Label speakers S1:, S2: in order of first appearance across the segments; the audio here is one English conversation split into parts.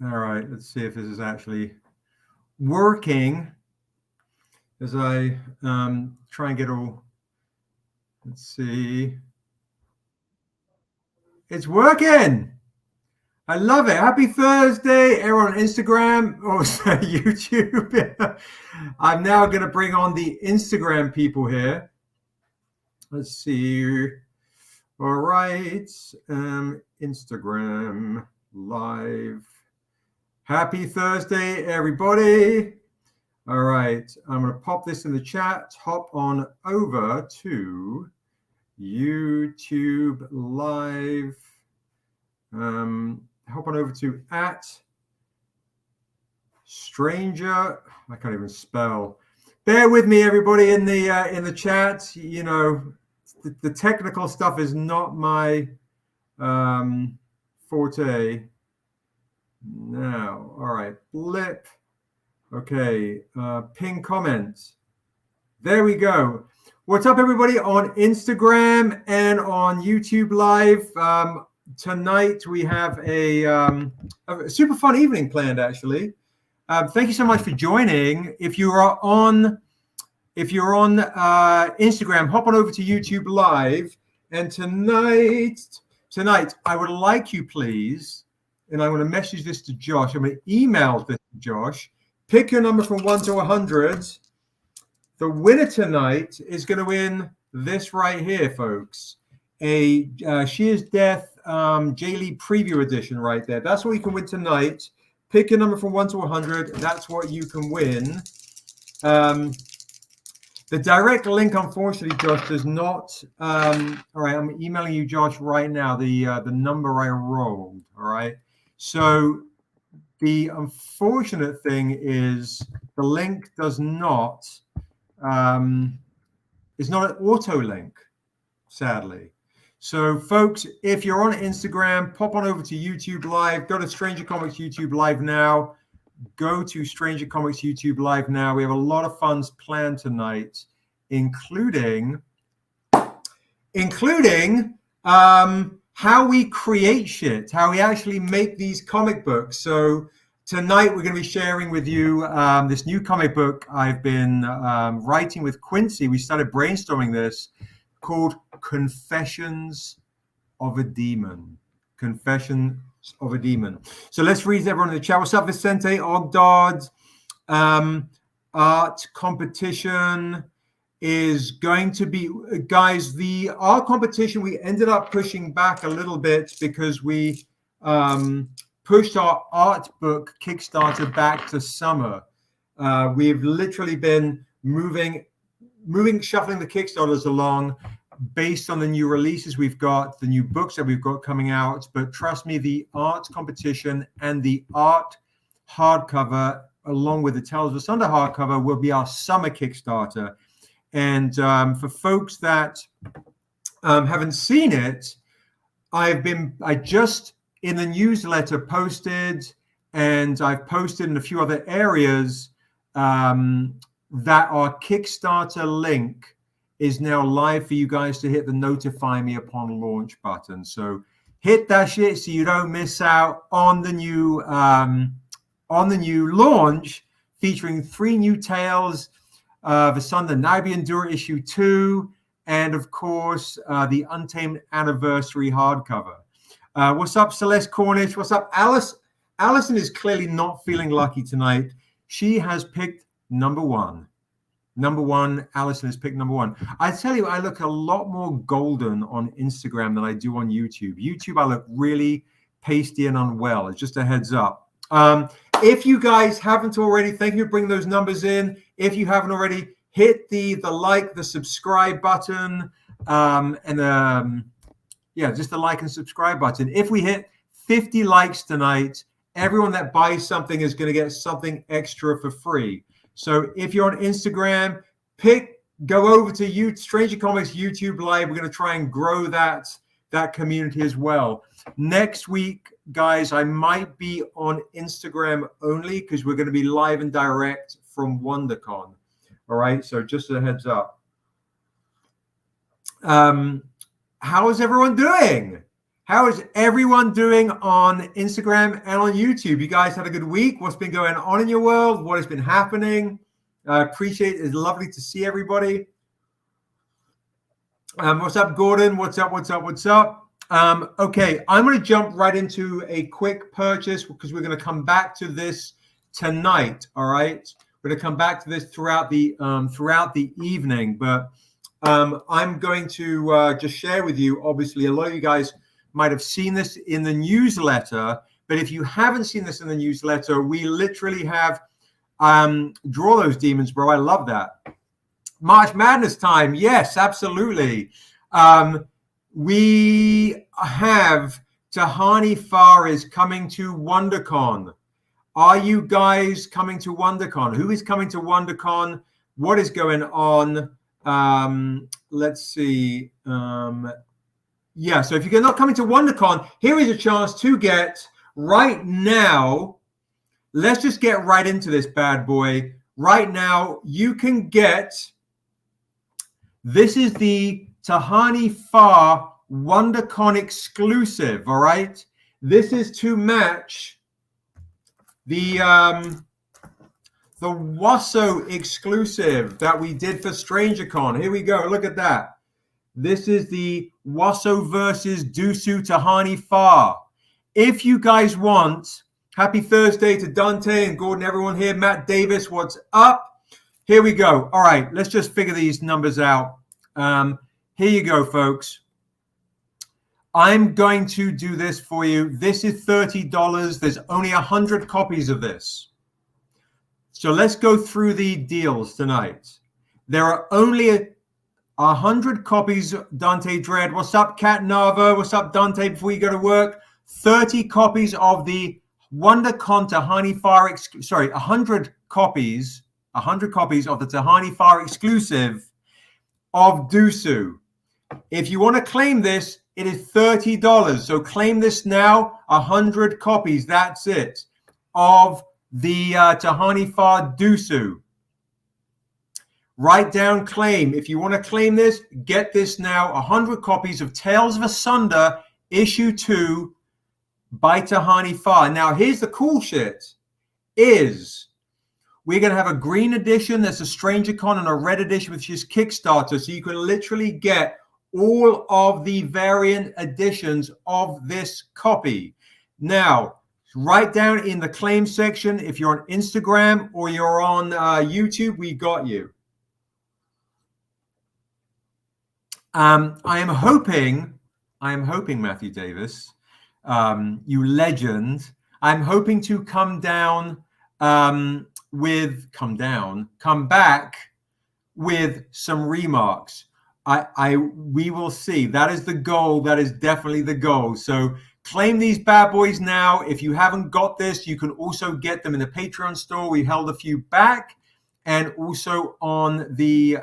S1: All right, let's see if this is actually working as I try and get all. Let's see. It's working. I love it. Happy Thursday, everyone on Instagram or YouTube. I'm now going to bring on the Instagram people here. Let's see. All right. Instagram live. Happy Thursday, everybody. All right. I'm going to pop this in the chat. Hop on over to YouTube live. Hop on over to @stranger. I can't even spell. Bear with me, everybody, in the chat. You know, the technical stuff is not my forte. Now, all right, blip. Okay, pin comments. There we go. What's up, everybody, on Instagram and on YouTube Live? Tonight we have a super fun evening planned, actually. Thank you so much for joining. If you're on Instagram, hop on over to YouTube Live. And tonight I would like you, please, and I'm going to message this to Josh. I'm going to email this to Josh. Pick your number from 1 to 100. The winner tonight is going to win this right here, folks. A She Is Death J-League preview edition right there. That's what you can win tonight. Pick your number from 1 to 100. That's what you can win. The direct link, unfortunately, Josh, does not. All right, I'm emailing you, Josh, right now, the number I rolled. All right. So the unfortunate thing is the link does not. It's not an auto link, sadly. So, folks, if you're on Instagram, pop on over to YouTube Live. Go to Stranger Comics YouTube Live now. Go to Stranger Comics YouTube Live now. We have a lot of fun planned tonight, including how we create shit, how we actually make these comic books. So tonight we're going to be sharing with you this new comic book I've been writing with Quincy. We started brainstorming this, called Confessions of a Demon. Confessions of a Demon. So let's read everyone in the chat. What's up, Vicente, Ogdod? Art competition is going to be, guys, the art competition, we ended up pushing back a little bit because we pushed our art book Kickstarter back to summer. We've literally been shuffling the Kickstarters along based on the new releases we've got, the new books that we've got coming out. But trust me, the art competition and the art hardcover, along with the Tales of Asunda hardcover, will be our summer Kickstarter. And for folks that haven't seen it, I just in the newsletter posted, and I've posted in a few other areas that our Kickstarter link is now live for you guys to hit the notify me upon launch button. So hit that shit so you don't miss out on the new launch, featuring 3 new tales of Asunda, Niobe and Asunda issue 2, and of course the Untamed Anniversary hardcover. What's up, Celeste Cornish? What's up, Alice? Allison is clearly not feeling lucky tonight. She has picked number 1. Number 1, Allison has picked number 1. I tell you, I look a lot more golden on Instagram than I do on YouTube. YouTube, I look really pasty and unwell. It's just a heads up. If you guys haven't already, thank you for bringing those numbers in. If you haven't already, hit the like, the subscribe button, just the like and subscribe button. If we hit 50 likes tonight, everyone that buys something is going to get something extra for free. So if you're on Instagram, go over to Stranger Comics YouTube Live. We're going to try and grow that community as well. Next week, guys, I might be on Instagram only because we're going to be live and direct from WonderCon. All right, so just a heads up. How is everyone doing? How is everyone doing on Instagram and on YouTube? You guys had a good week? What's been going on in your world? What has been happening? I appreciate it. It's lovely to see everybody. What's up, Gordon? What's up? Okay, I'm going to jump right into a quick purchase because we're going to come back to this tonight. All right, we're going to come back to this throughout the evening, but I'm going to just share with you. Obviously, a lot of you guys might have seen this in the newsletter, but if you haven't seen this in the newsletter, we literally have draw those demons, bro. I love that. March Madness time. Yes, absolutely. We have Tahani Faris coming to WonderCon. Are you guys coming to WonderCon? Who is coming to WonderCon? What is going on? Let's see. Yeah, so if you're not coming to WonderCon, here is a chance to get right now. Let's just get right into this bad boy. Right now, you can get, this is the Tahani Far WonderCon exclusive, all right? This is to match the Wasso exclusive that we did for StrangerCon. Here we go, look at that. This is the Wasso versus Dusu Tahani Far. If you guys want, happy Thursday to Dante and Gordon, everyone here. Matt Davis, what's up? Here we go. All right, let's just figure these numbers out. Here you go, folks. I'm going to do this for you. This is $30. There's only 100 copies of this. So let's go through the deals tonight. There are only 100 copies. Dante Dread, what's up? Cat Nava, what's up, Dante? Before you go to work, 30 copies of the WonderCon Tahani Far, 100 copies of the Tahani Far exclusive of Dusu. If you want to claim this, it is $30. So claim this now, 100 copies, that's it, of the Tahani Far Dusu. Write down claim. If you want to claim this, get this now, 100 copies of Tales of Asunda, issue 2 by Tahani Far. Now, here's the cool shit, is we're going to have a green edition that's a StrangerCon and a red edition which is Kickstarter. So you can literally get all of the variant editions of this copy. Now, write down in the claim section, if you're on Instagram or you're on YouTube, we got you. I am hoping, Matthew Davis, you legend, I'm hoping to come back with some remarks. We will see. That is the goal. That is definitely the goal. So claim these bad boys now. If you haven't got this, you can also get them in the Patreon store. We held a few back, and also on the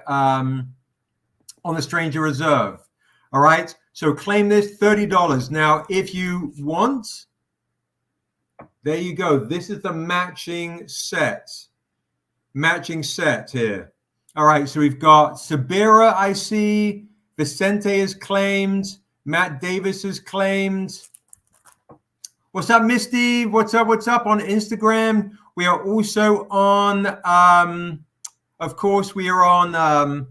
S1: Stranger Reserve. All right. So claim this, $30. Now, if you want, there you go. This is the matching set. Matching set here. All right. So we've got Sabira, I see. Vicente is claimed. Matt Davis is claimed. What's up, Misty? What's up? What's up on Instagram? We are also on, of course, we are on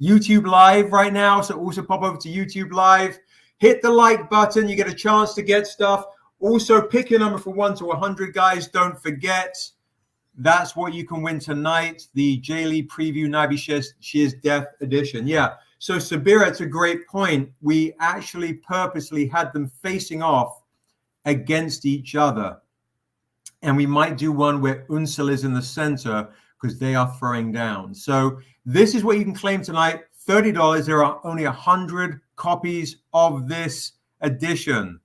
S1: YouTube Live right now. So also pop over to YouTube Live. Hit the like button. You get a chance to get stuff. Also, pick your number from 1 to 100, guys. Don't forget. That's what you can win tonight. The J. Lee Preview Niobe Shears Death Edition. Yeah. So, Sabira, it's a great point. We actually purposely had them facing off against each other. And we might do one where Unsel is in the center because they are throwing down. So, this is what you can claim tonight. $30. There are only 100 copies of this edition.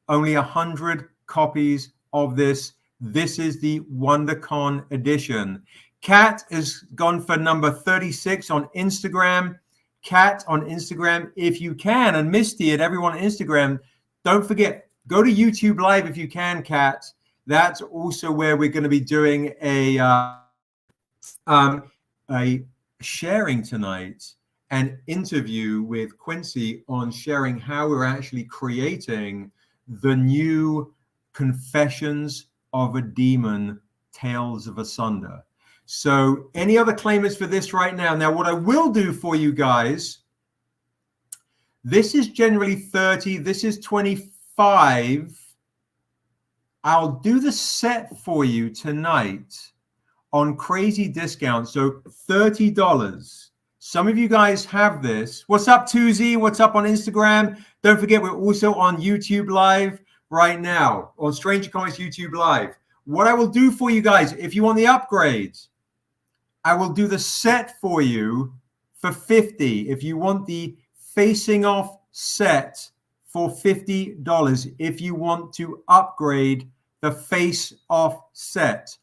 S1: Only 100 copies of this. This is the WonderCon edition. Kat has gone for number 36 on Instagram. Kat on Instagram, if you can, and Misty and everyone on Instagram, don't forget, go to YouTube Live if you can, Kat. That's also where we're going to be doing a sharing tonight. an interview with Quincy on sharing how we're actually creating the new Confessions of a Demon, Tales of Asunda. So any other claimers for this right now? Now, what I will do for you guys, this is generally 30, this is 25. I'll do the set for you tonight on crazy discount, so $30. Some of you guys have this. What's up, Tuzi? What's up on Instagram? Don't forget, we're also on YouTube Live right now, on Stranger Comics YouTube Live. What I will do for you guys, if you want the upgrades, I will do the set for you for $50. If you want the facing off set for $50, if you want to upgrade the face off set,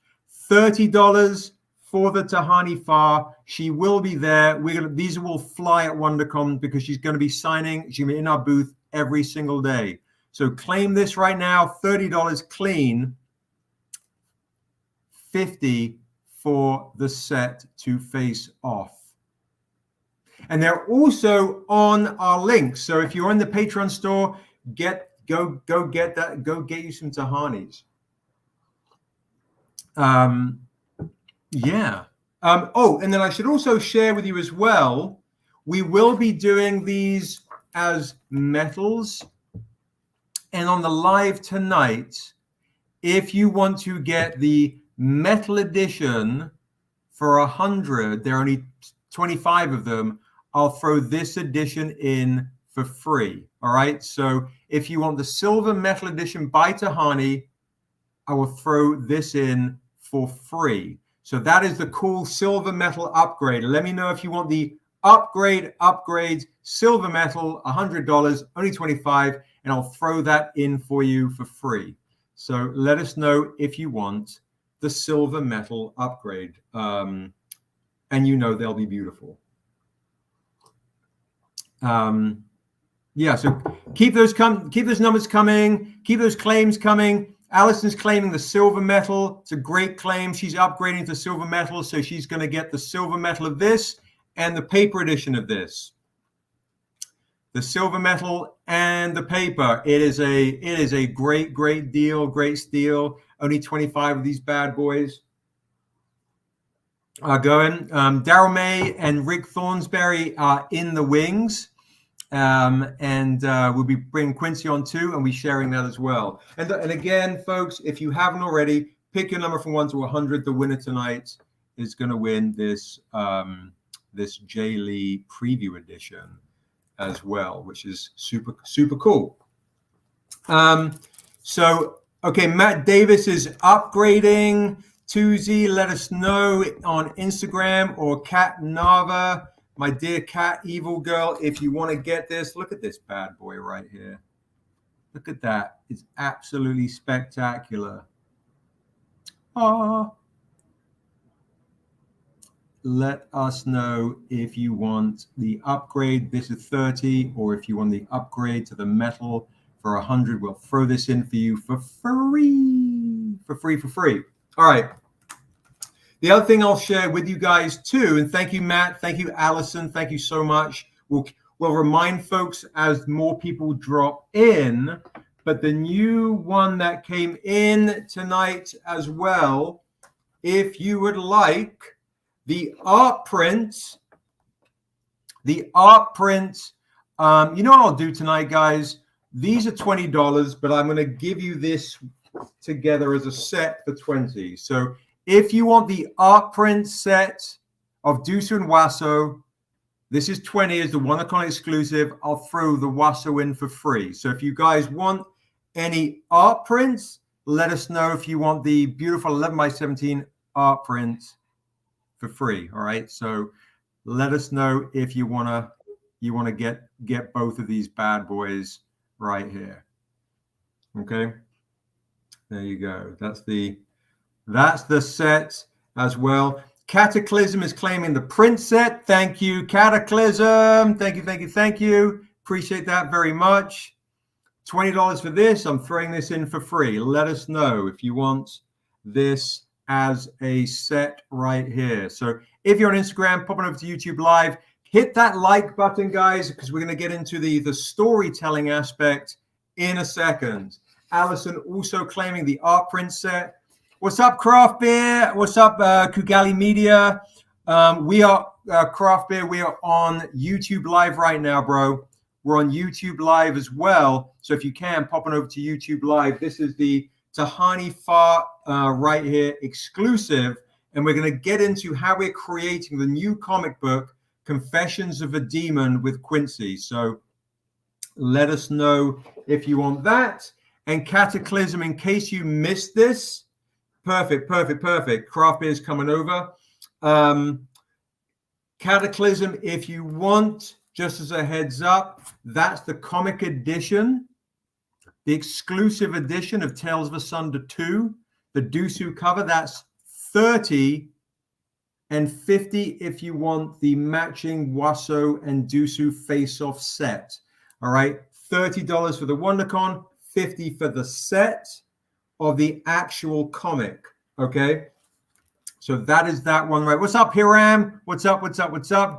S1: $30 for the Tahani Far. She will be there. These will fly at WonderCon because she's going to be signing. She'll be in our booth every single day. So claim this right now, $30 clean, $50 for the set to face off. And they're also on our links. So if you're in the Patreon store, go get that. Go get you some Tahanis. Yeah. Oh, and then I should also share with you as well, we will be doing these as metals. And on the live tonight, if you want to get the metal edition for 100, there are only 25 of them, I'll throw this edition in for free. All right. So if you want the silver metal edition by Tahani, I will throw this in for free. So that is the cool silver metal upgrade. Let me know if you want the upgrade silver metal, $100, only 25, and I'll throw that in for you for free. So let us know if you want the silver metal upgrade. And you know they'll be beautiful. Yeah, so keep those numbers coming, keep those claims coming. Allison's claiming the silver metal. It's a great claim. She's upgrading to silver metal, so she's going to get the silver metal of this and the paper edition of this. The silver metal and the paper. It is a great deal, great steal. Only 25 of these bad boys are going. Daryl May and Rick Thornsberry are in the wings. And we'll be bringing Quincy on too, and we're sharing that as well. And again, folks, if you haven't already, pick your number from 1 to 100. The winner tonight is going to win this this Jay Lee preview edition as well, which is super cool. So okay, Matt Davis is upgrading. Tuzi, let us know on Instagram, or Kat Nava. My dear Cat Evil Girl, if you want to get this, look at this bad boy right here. Look at that. It's absolutely spectacular. Ah. Let us know if you want the upgrade. This is 30, or if you want the upgrade to the metal for 100, we'll throw this in for you for free. For free. All right. The other thing I'll share with you guys too, and thank you, Matt, thank you, Allison, thank you so much. We'll remind folks as more people drop in, but the new one that came in tonight as well, if you would like the art print, you know what I'll do tonight, guys? These are $20, but I'm going to give you this together as a set for 20. So if you want the art print set of Dusa and Wasso, this is 20 as the WonderCon exclusive. I'll throw the Wasso in for free. So if you guys want any art prints, let us know if you want the beautiful 11x17 art print for free. All right. So let us know if you want to get both of these bad boys right here. Okay. There you go. That's the set as well. Cataclysm is claiming the print set. Thank you, Cataclysm. Thank you. Appreciate that very much. $20 for this. I'm throwing this in for free. Let us know if you want this as a set right here. So if you're on Instagram, pop on over to YouTube Live. hit that like button, guys, because we're going to get into the storytelling aspect in a second. Allison also claiming the art print set. What's up, Craft Beer? What's up, Kugali Media? We are Craft Beer. We are on YouTube Live right now, bro. We're on YouTube Live as well. So if you can, pop on over to YouTube Live. This is the Tahani Far right here exclusive. And we're going to get into how we're creating the new comic book, Confessions of a Demon with Quincy. So let us know if you want that. And Cataclysm, in case you missed this. Perfect. Craft Beer is coming over. Cataclysm, if you want, just as a heads up, that's the comic edition, the exclusive edition of Tales of Asunda 2, the Dusu cover. That's $30 and $50 if you want the matching Waso and Dusu face-off set. All right, $30 for the WonderCon, $50 for the set of the actual comic. Okay, so that is that one, right? What's up, Hiram? What's up?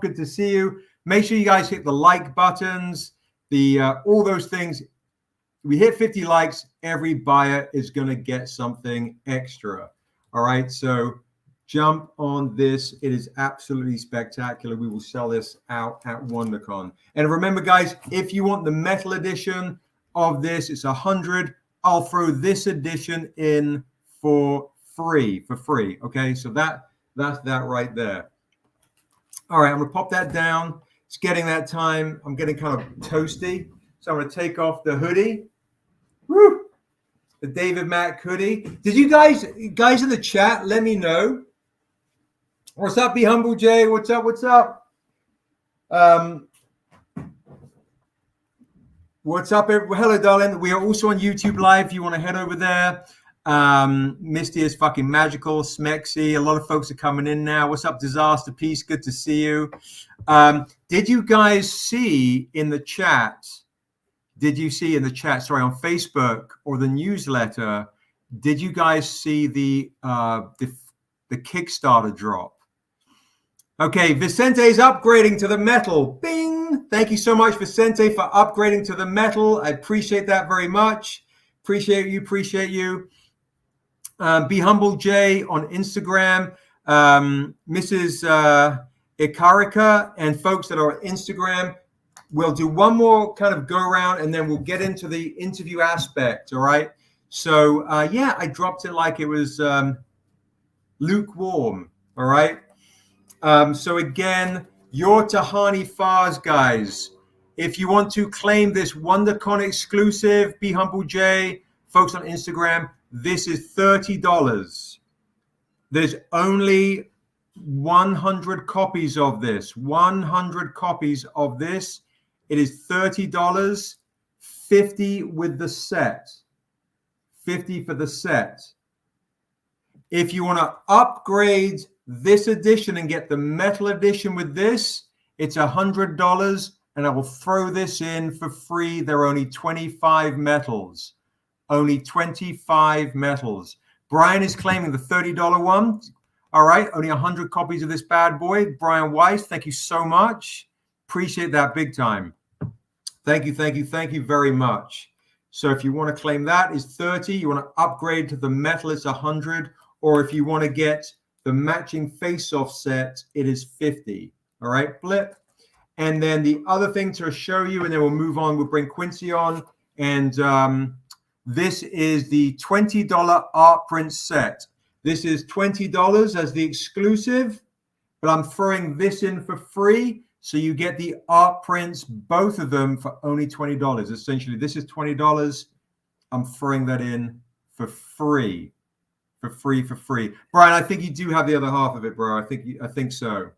S1: Good to see you. Make sure you guys hit the like buttons, all those things. We hit 50 likes, every buyer is going to get something extra. All right, so jump on this. It is absolutely spectacular. We will sell this out at WonderCon. And remember, guys, if you want the metal edition of this, it's $100. I'll throw this edition in for free. Okay, so that's that right there. All right, I'm gonna pop that down. It's getting that time. I'm getting kind of toasty, so I'm gonna take off the hoodie. Woo! The David Mack hoodie. Did you guys in the chat let me know? What's up, Be Humble Jay? What's up? What's up, hello, darling. We are also on YouTube Live. If you want to head over there. Misty is fucking magical. Smexy. A lot of folks are coming in now. What's up, Disaster Peace? Good to see you. Did you guys see in the chat? Sorry, on Facebook or the newsletter, did you guys see the Kickstarter drop? Okay, Vicente is upgrading to the metal. Bing! Thank you so much, Vicente, for upgrading to the metal. I appreciate that very much. Appreciate you. Be Humble J on Instagram. Mrs. Ikarika and folks that are on Instagram. We'll do one more kind of go around and then we'll get into the interview aspect. All right. So, yeah, I dropped it like it was lukewarm. All right. So again, your Tahani Fars, guys. If you want to claim this WonderCon exclusive, Be Humble J, folks on Instagram, this is $30. There's only 100 copies of this. 100 copies of this. It is $30, $50 with the set. $50 for the set. If you want to upgrade this edition and get the metal edition with this, it's $100, and I will throw this in for free. There are only 25 metals. Only 25 metals. Brian is claiming the $30 one. All right, only 100 copies of this bad boy. Brian Weiss, thank you so much. Appreciate that big time. Thank you very much. So if you want to claim that, is $30. You want to upgrade to the metal, it's $100. Or if you want to get the matching face-off set, it is $50. All right, blip. And then the other thing to show you, and then we'll move on, we'll bring Quincy on. And this is the $20 art print set. This is $20 as the exclusive, but I'm throwing this in for free. So you get the art prints, both of them, for only $20. Essentially, this is $20. I'm throwing that in for free. For free. Brian, I think you do have the other half of it, bro. I think so.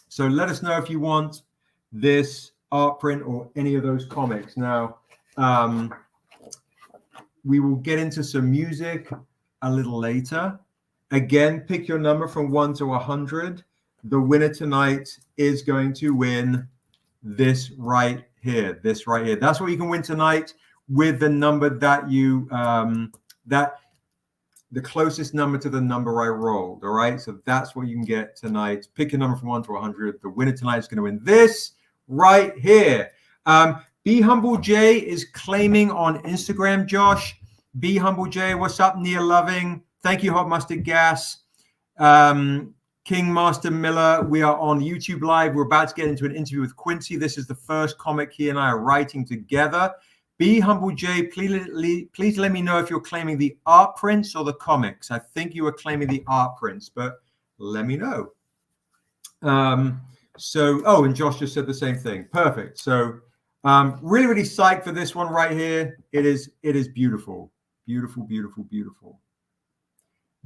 S1: So let us know if you want this art print or any of those comics. Now, we will get into some music a little later. Again, pick your number from 1 to 100. The winner tonight is going to win this right here. That's what you can win tonight with the number that you the closest number to the number I rolled. All right. So that's what you can get tonight. Pick your number from 1 to 100. The winner tonight is going to win this right here. Be Humble J is claiming on Instagram, Josh. Be Humble J, what's up, Nia Loving? Thank you, Hot Mustard Gas. King Master Miller, we are on YouTube Live. We're about to get into an interview with Quincy. This is the first comic he and I are writing together. Be Humble J, please let me know if you're claiming the art prints or the comics. I think you were claiming the art prints, but let me know. And Josh just said the same thing. Perfect. So really, really psyched for this one right here. It is beautiful. Beautiful, beautiful, beautiful.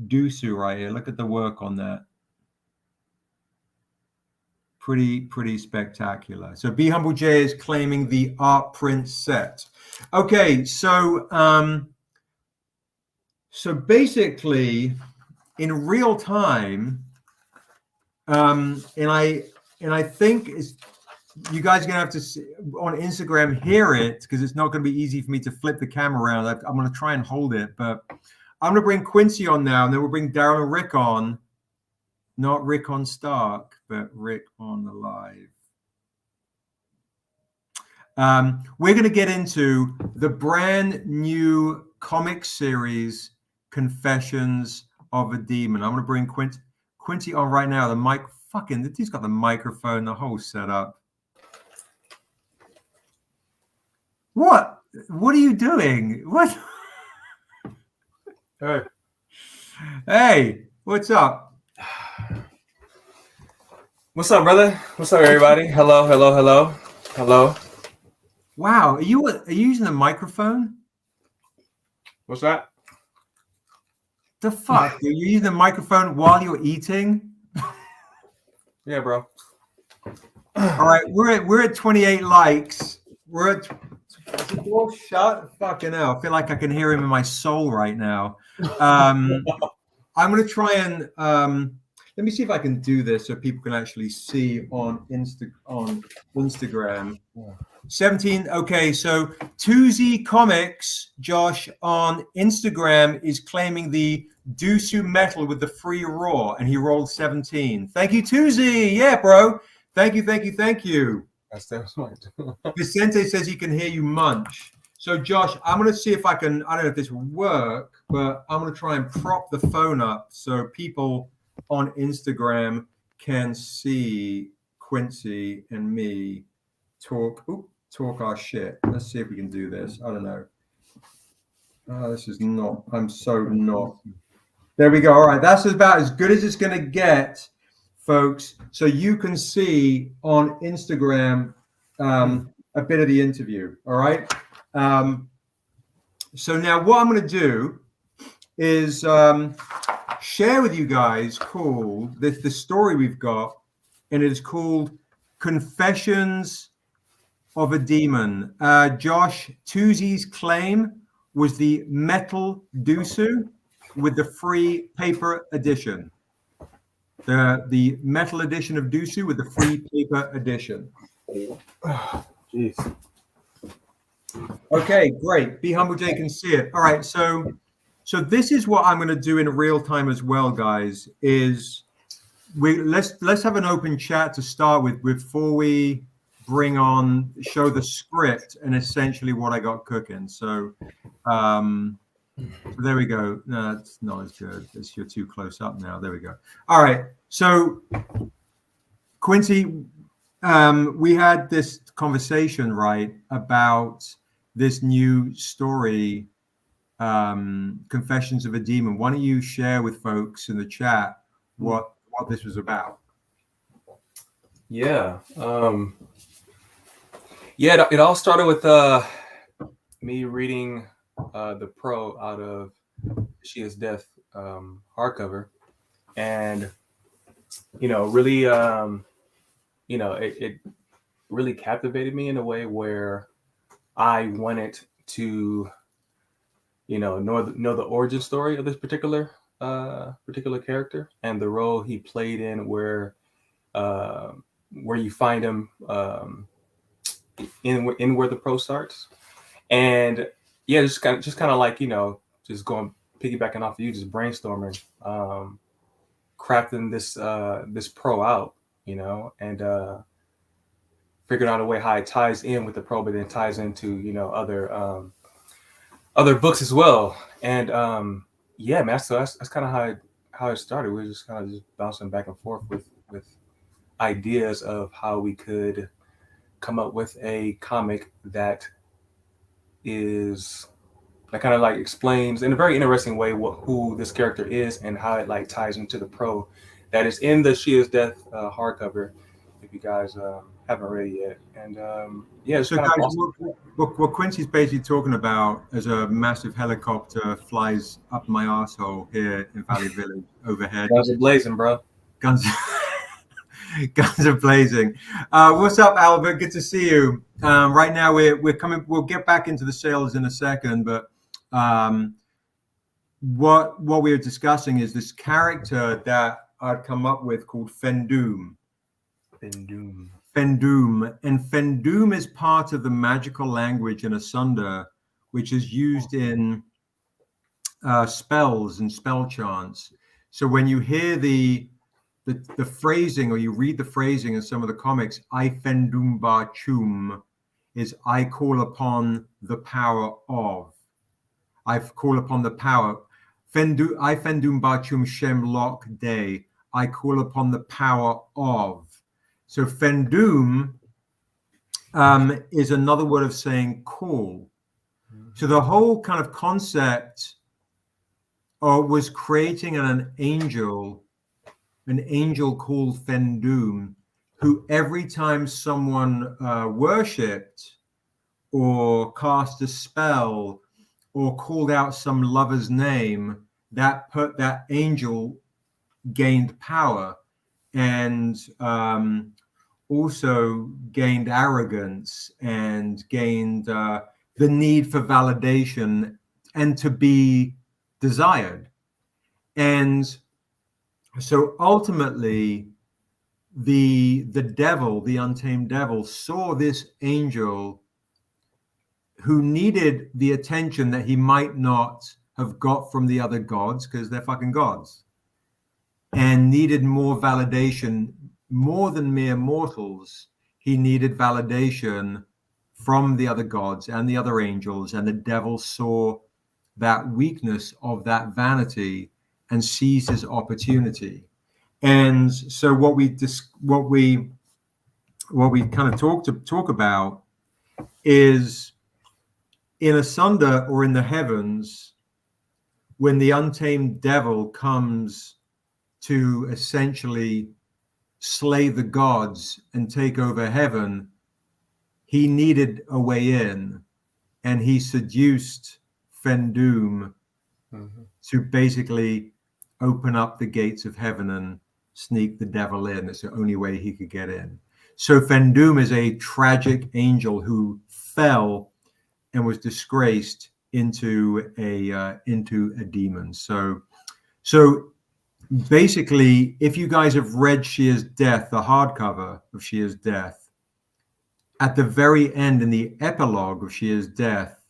S1: Dusu right here. Look at the work on that. Pretty spectacular. So Be Humble J is claiming the art print set. Okay, so basically in real time, and I think it's, you guys are gonna have to see, on Instagram hear it, because it's not gonna be easy for me to flip the camera around. I'm gonna try and hold it, but I'm gonna bring Quincy on now, and then we'll bring Daryl and Rick on. Not Rick on Stark, but Rick on the live. We're going to get into the brand new comic series, Confessions of a Demon. I'm going to bring Quincy on right now. The mic, he's got the microphone, the whole setup. What are you doing? What? Hey, what's up?
S2: What's up, brother? What's up, everybody? Hello.
S1: Wow, are you using a microphone?
S2: What's that?
S1: The fuck? You're using a microphone while you're eating?
S2: Yeah, bro.
S1: All right, we're at 28 likes. We're at shut fucking hell. I feel like I can hear him in my soul right now. I'm gonna try and let me see if I can do this so people can actually see on Instagram. 17. Okay, so 2Z Comics, Josh, on Instagram is claiming the Dusu metal with the free raw, and he rolled 17. Thank you, 2Z. Yeah, bro. Thank you.
S2: That's smart.
S1: Vicente says he can hear you munch. So, Josh, I'm going to see if I can, I don't know if this will work, but I'm going to try and prop the phone up so people on Instagram can see Quincy and me talk our shit. Let's see if we can do this. I don't know. This is not, I'm so not. There we go. All right. That's about as good as it's going to get, folks. So you can see on Instagram a bit of the interview. All right. So now what I'm going to do is share with you guys called the story we've got, and it is called Confessions of a Demon. Josh, 2Z's claim was the metal Dusu with the free paper edition. The metal edition of Dusu with the free paper edition.
S2: Jeez.
S1: Okay, great. Be Humble J can see it. All right, so this is what I'm going to do in real time as well, guys. Is let's have an open chat to start with before we show the script and essentially what I got cooking. So there we go. No, that's not as good. You're too close up now. There we go. All right. So Quincy, we had this conversation, right, about this new story, Confessions of a Demon. Why don't you share with folks in the chat what this was about?
S2: Yeah. It all started with me reading the pro out of She Is Death hardcover, and really it really captivated me in a way where I wanted to know the origin story of this particular character and the role he played in, where you find him in where the pro starts. And yeah, just kind of like just going piggybacking off of you, just brainstorming, crafting this pro out, you know, and figuring out a way how it ties in with the pro, but then ties into, you know, other books as well. And yeah, man, so that's kind of how it started. We were just kind of just bouncing back and forth with ideas of how we could come up with a comic that kind of like explains in a very interesting way who this character is and how it like ties into the pro that is in the She Is Death hardcover. If you guys haven't read it yet, and yeah, it's
S1: So,
S2: kind of
S1: guys,
S2: awesome.
S1: what Quincy's basically talking about is a massive helicopter flies up my arsehole here in Valley Village overhead.
S2: Guns are blazing, bro.
S1: Guns, guns are blazing. What's up, Albert? Good to see you. Right now, we're coming. We'll get back into the sales in a second, but what we were discussing is this character that I'd come up with called Fendoom. Fendoom, and Fendoom is part of the magical language in Asunda, which is used in spells and spell chants. So when you hear the phrasing, or you read the phrasing in some of the comics, I Fendoom Ba Chum, is I call upon the power of. I call upon the power. I Fendoom Ba Chum Shem Lok Day. I call upon the power of. So Fendoom is another word of saying call. So the whole kind of concept was creating an angel called Fendoom, who every time someone worshipped or cast a spell or called out some lover's name, that angel gained power and also gained arrogance and gained the need for validation and to be desired. And so ultimately, the devil, the untamed devil, saw this angel who needed the attention that he might not have got from the other gods, because they're fucking gods, and needed more validation, more than mere mortals. He needed validation from the other gods and the other angels, and the devil saw that weakness of that vanity and seized his opportunity. And so what we kind of talk about is in Asunda, or in the heavens, when the untamed devil comes to essentially slay the gods and take over heaven, he needed a way in, and he seduced Fendoom to basically open up the gates of heaven and sneak the devil in. That's the only way he could get in. So Fendoom is a tragic angel who fell and was disgraced into a demon. So basically, if you guys have read She Is Death, the hardcover of She Is Death, at the very end, in the epilogue of She Is Death,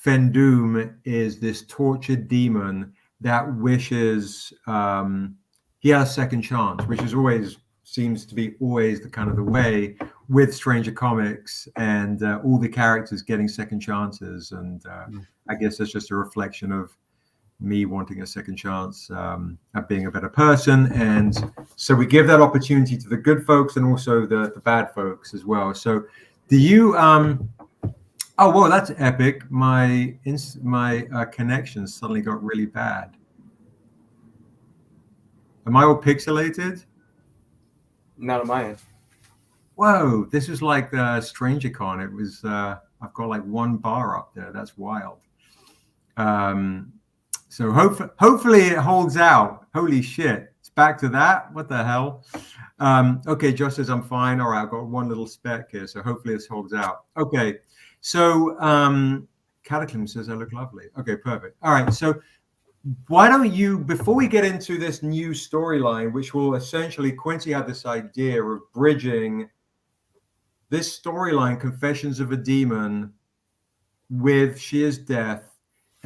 S1: Fendoom is this tortured demon that wishes he had a second chance, which is always seems to be always the kind of the way with Stranger Comics and all the characters getting second chances. And I guess that's just a reflection of me wanting a second chance at being a better person. And so we give that opportunity to the good folks and also the bad folks as well. So do you oh, whoa, that's epic. My connection suddenly got really bad. Am I all pixelated?
S2: Not on my end.
S1: Whoa, this is like Stranger Con. It was I've got like one bar up there. That's wild. So hopefully it holds out. Holy shit. It's back to that. What the hell? Okay, Josh says I'm fine. All right, I've got one little speck here. So hopefully this holds out. Okay. So Cataclysm says I look lovely. Okay, perfect. All right. So why don't you, before we get into this new storyline, which will essentially, Quincy had this idea of bridging this storyline, Confessions of a Demon, with She Is Death,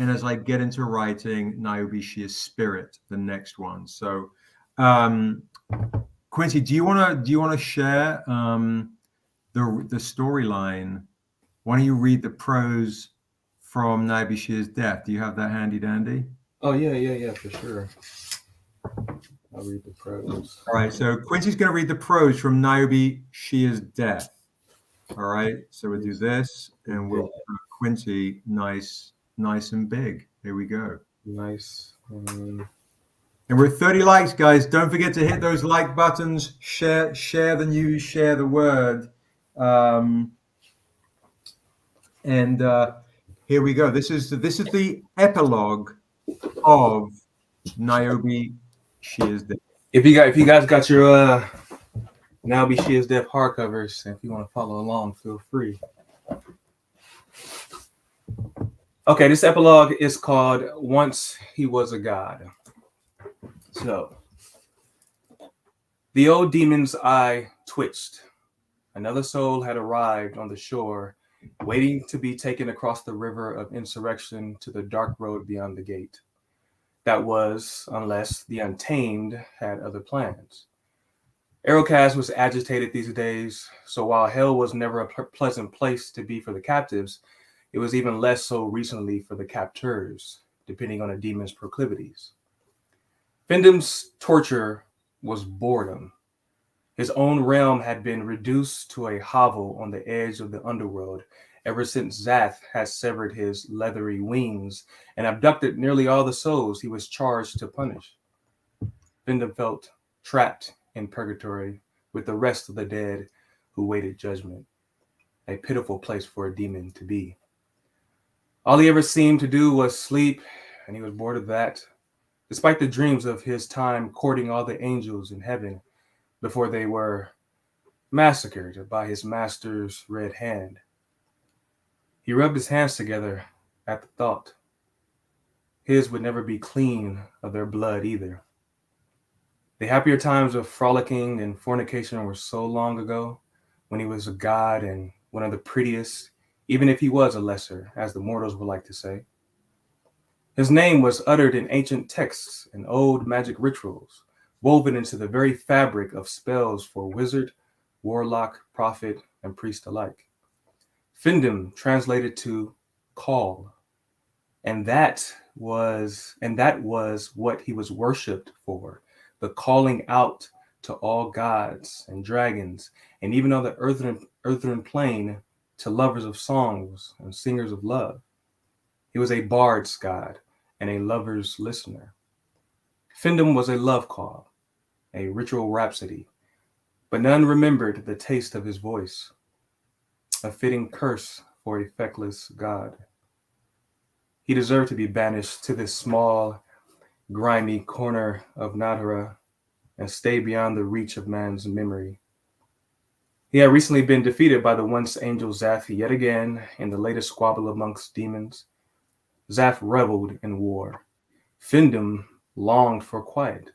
S1: and as I get into writing Niobe, she is spirit, the next one. So, Quincy, do you want to share the storyline? Why don't you read the prose from Niobe, she is death? Do you have that handy dandy?
S2: Oh yeah, for sure. I'll read the prose.
S1: All right, so Quincy's going to read the prose from Niobe, she is death. All right, so we'll do this, and we'll put Quincy nice and big. Here we go.
S2: Nice.
S1: And we're at 30 likes, guys. Don't forget to hit those like buttons. Share the news. Share the word. And here we go. This is the epilogue of Niobe, she is dead.
S2: If you guys got your Niobe, she is death hardcovers, and if you want to follow along, feel free. Okay, this epilogue is called Once He Was a God. So, the old demon's eye twitched. Another soul had arrived on the shore, waiting to be taken across the river of insurrection to the dark road beyond the gate. That was, unless the Untamed had other plans. Aerocast was agitated these days, so while hell was never a pleasant place to be for the captives, it was even less so recently for the captors, depending on a demon's proclivities. Findham's torture was boredom. His own realm had been reduced to a hovel on the edge of the underworld ever since Zath had severed his leathery wings and abducted nearly all the souls he was charged to punish. Findham felt trapped in purgatory with the rest of the dead who waited judgment, a pitiful place for a demon to be. All he ever seemed to do was sleep, and he was bored of that, despite the dreams of his time courting all the angels in heaven before they were massacred by his master's red hand. He rubbed his hands together at the thought. His would never be clean of their blood either. The happier times of frolicking and fornication were so long ago, when he was a god and one of the prettiest, even if he was a lesser, as the mortals would like to say. His name was uttered in ancient texts and old magic rituals, woven into the very fabric of spells for wizard, warlock, prophet, and priest alike. Findham translated to call, and that was what he was worshipped for, the calling out to all gods and dragons, and even on the earthen plane to lovers of songs and singers of love. He was a bard's god and a lover's listener. Findham was a love call, a ritual rhapsody, but none remembered the taste of his voice, a fitting curse for a feckless god. He deserved to be banished to this small, grimy corner of Nadhara and stay beyond the reach of man's memory. He had recently been defeated by the once angel Zath yet again in the latest squabble amongst demons. Zath reveled in war. Findham longed for quiet.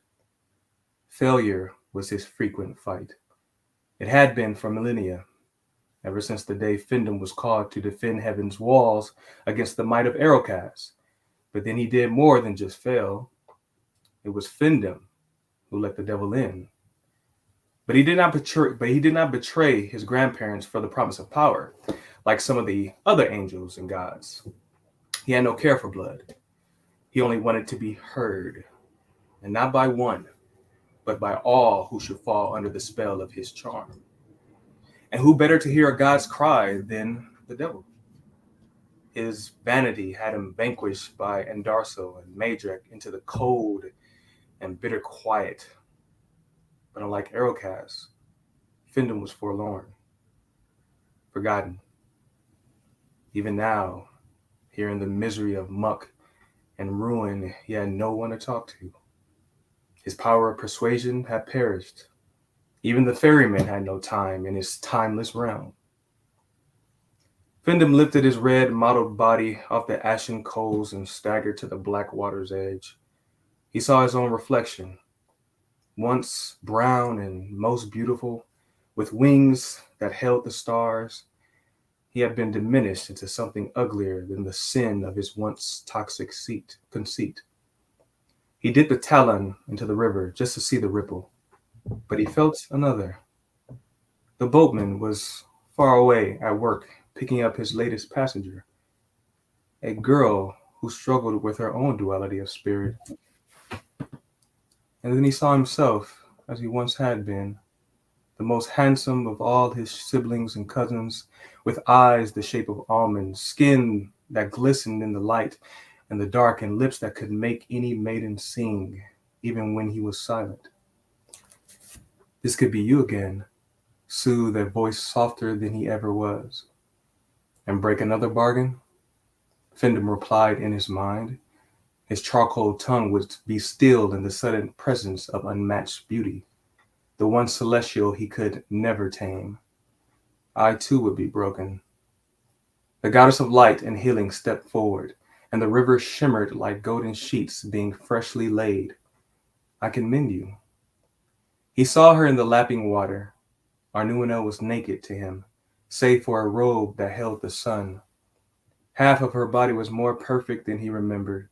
S2: Failure was his frequent fight. It had been for millennia, ever since the day Findham was called to defend heaven's walls against the might of Aerocast. But then he did more than just fail. It was Findham who let the devil in. But he did not betray his grandparents for the promise of power, like some of the other angels and gods. He had no care for blood. He only wanted to be heard, and not by one, but by all who should fall under the spell of his charm. And who better to hear a god's cry than the devil? His vanity had him vanquished by Andarso and Madrek into the cold and bitter quiet. But unlike Aerocast, Findham was forlorn, forgotten. Even now, here in the misery of muck and ruin, he had no one to talk to. His power of persuasion had perished. Even the ferryman had no time in his timeless realm. Findham lifted his red mottled body off the ashen coals and staggered to the black water's edge. He saw his own reflection, once brown and most beautiful, with wings that held the stars. he had been diminished into something uglier than the sin of his once toxic conceit. He dipped a talon into the river just to see the ripple, but he felt another. The boatman was far away at work picking up his latest passenger, a girl who struggled with her own duality of spirit. And then he saw himself as he once had been, the most handsome of all his siblings and cousins, with eyes the shape of almonds, skin that glistened in the light and the dark, and lips that could make any maiden sing, even when he was silent. This could be you again, soothed a voice softer than he ever was. And break another bargain? Findham replied in his mind. His charcoal tongue would be stilled in the sudden presence of unmatched beauty, the one celestial he could never tame. I too would be broken. The goddess of light and healing stepped forward, and the river shimmered like golden sheets being freshly laid. I can mend you. He saw her in the lapping water. Arnuino was naked to him, save for a robe that held the sun. Half of her body was more perfect than he remembered,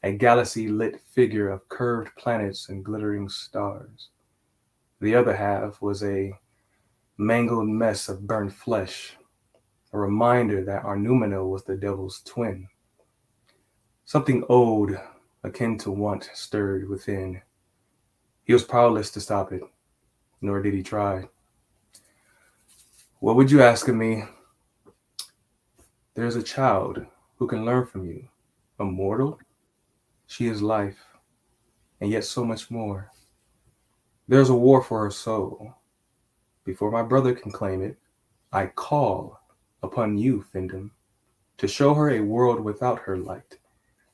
S2: a galaxy-lit figure of curved planets and glittering stars. The other half was a mangled mess of burnt flesh, a reminder that Arnumino was the devil's twin. Something old, akin to want, stirred within. He was powerless to stop it, nor did he try. What would you ask of me? There is a child who can learn from you. A mortal? She is life, and yet so much more. There is a war for her soul. Before my brother can claim it, I call upon you, Findham, to show her a world without her light,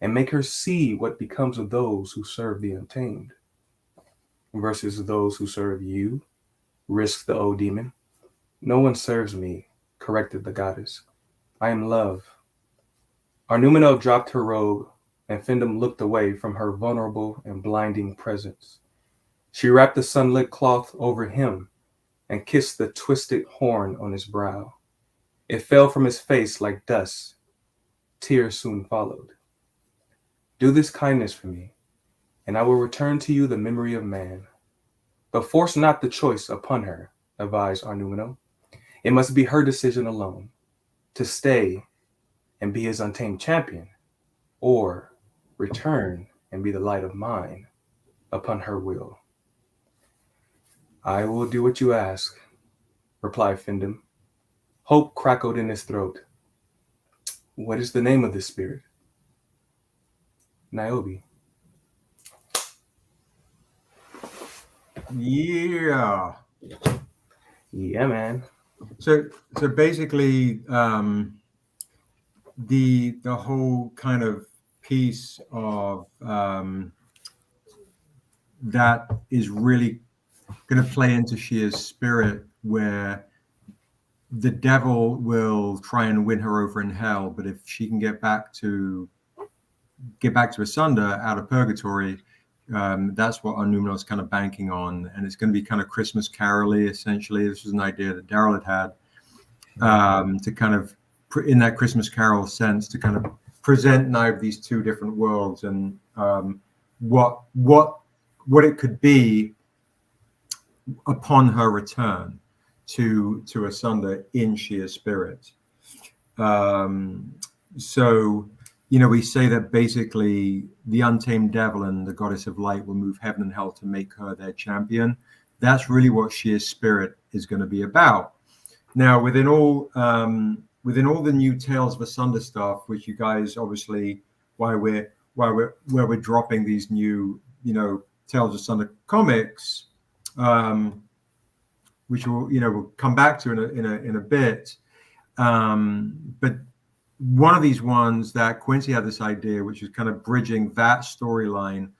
S2: and make her see what becomes of those who serve the untamed, versus those who serve you, risked the old demon. No one serves me, corrected the goddess. I am love. Arnumino dropped her robe, and Findham looked away from her vulnerable and blinding presence. She wrapped the sunlit cloth over him and kissed the twisted horn on his brow. It fell from his face like dust. Tears soon followed. Do this kindness for me, and I will return to you the memory of man. But force not the choice upon her, advised Arnumino. It must be her decision alone, to stay and be his untamed champion, or return and be the light of mine upon her will. I will do what you ask, replied Findham. Hope crackled in his throat. What is the name of this spirit? Niobe.
S1: Yeah.
S2: Yeah, man.
S1: So basically, the whole kind of piece of that is really going to play into Shia's spirit, where the devil will try and win her over in hell, but if she can get back to Asunda out of purgatory, that's what Arnumino is kind of banking on, and it's going to be kind of Christmas carol-y, essentially. This was an idea that Daryl had to kind of, in that Christmas carol sense, to kind of present now these two different worlds and what it could be upon her return to Asunda in Shia's spirit. So, we say that basically the untamed devil and the goddess of light will move heaven and hell to make her their champion. That's really what Shia's spirit is going to be about. Now, within all the new Tales of Asunda stuff, which you guys obviously why we're dropping these new Tales of Asunda comics, which we'll come back to in a bit. But one of these ones that Quincy had this idea, which is kind of bridging that storyline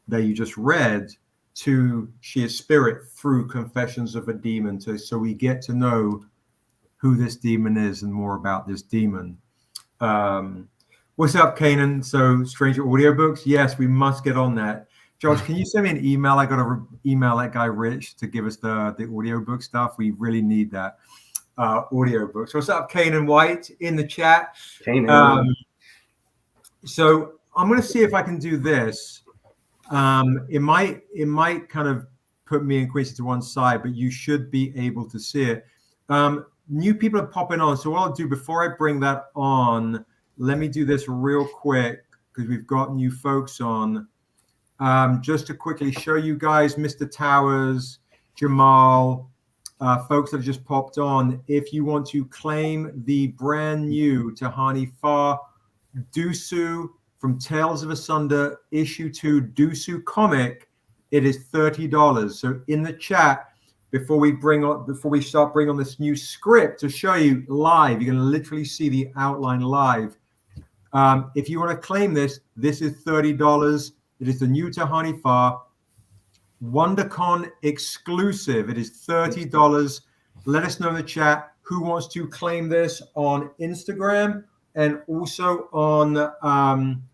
S1: that you just read to Shia's spirit through Confessions of a Demon, so we get to know who this demon is and more about this demon. What's up, Kanan? So Stranger Audiobooks, yes, we must get on that. Josh, can you send me an email? I got to email that guy Rich to give us the audiobook stuff. We really need that. audiobooks. What's up, Kanan White in the chat?
S2: Kanan.
S1: So I'm going to see if I can do this. It might kind of put me and Quincy to one side, but you should be able to see it. New people are popping on. So what I'll do before I bring that on, let me do this real quick because we've got new folks on. Just to quickly show you guys, Mr. Towers, Jamal, folks that have just popped on. If you want to claim the brand new Tahani Far Dusu from Tales of Asunda issue 2 Dusu comic, it is $30. So in the chat, before we start bringing on this new script to show you live, you're going to literally see the outline live. If you want to claim this, this is $30. It is the new Tahani Far WonderCon exclusive. It is $30. Let us know in the chat who wants to claim this on Instagram and also on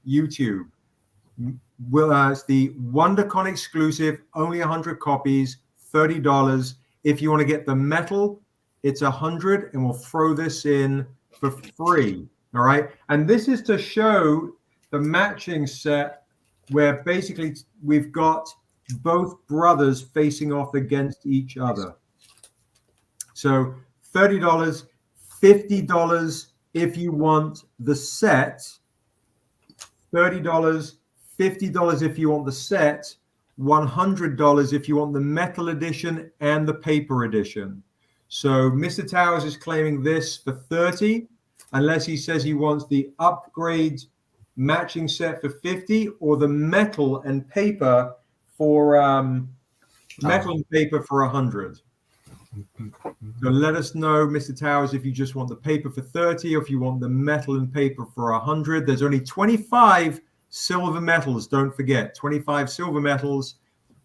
S1: YouTube. It's the WonderCon exclusive, only 100 copies, $30. If you want to get the metal, it's 100, and we'll throw this in for free. All right. And this is to show the matching set where basically we've got both brothers facing off against each other. So $30, $50 if you want the set, $30, $50 if you want the set, $100 if you want the metal edition and the paper edition. So Mr. Towers is claiming this for $30, unless he says he wants the upgrade matching set for $50 or the metal and paper for $100. So let us know, Mr. Towers, if you just want the paper for $30 or if you want the metal and paper for $100. There's only 25 silver metals. Don't forget, 25 silver metals,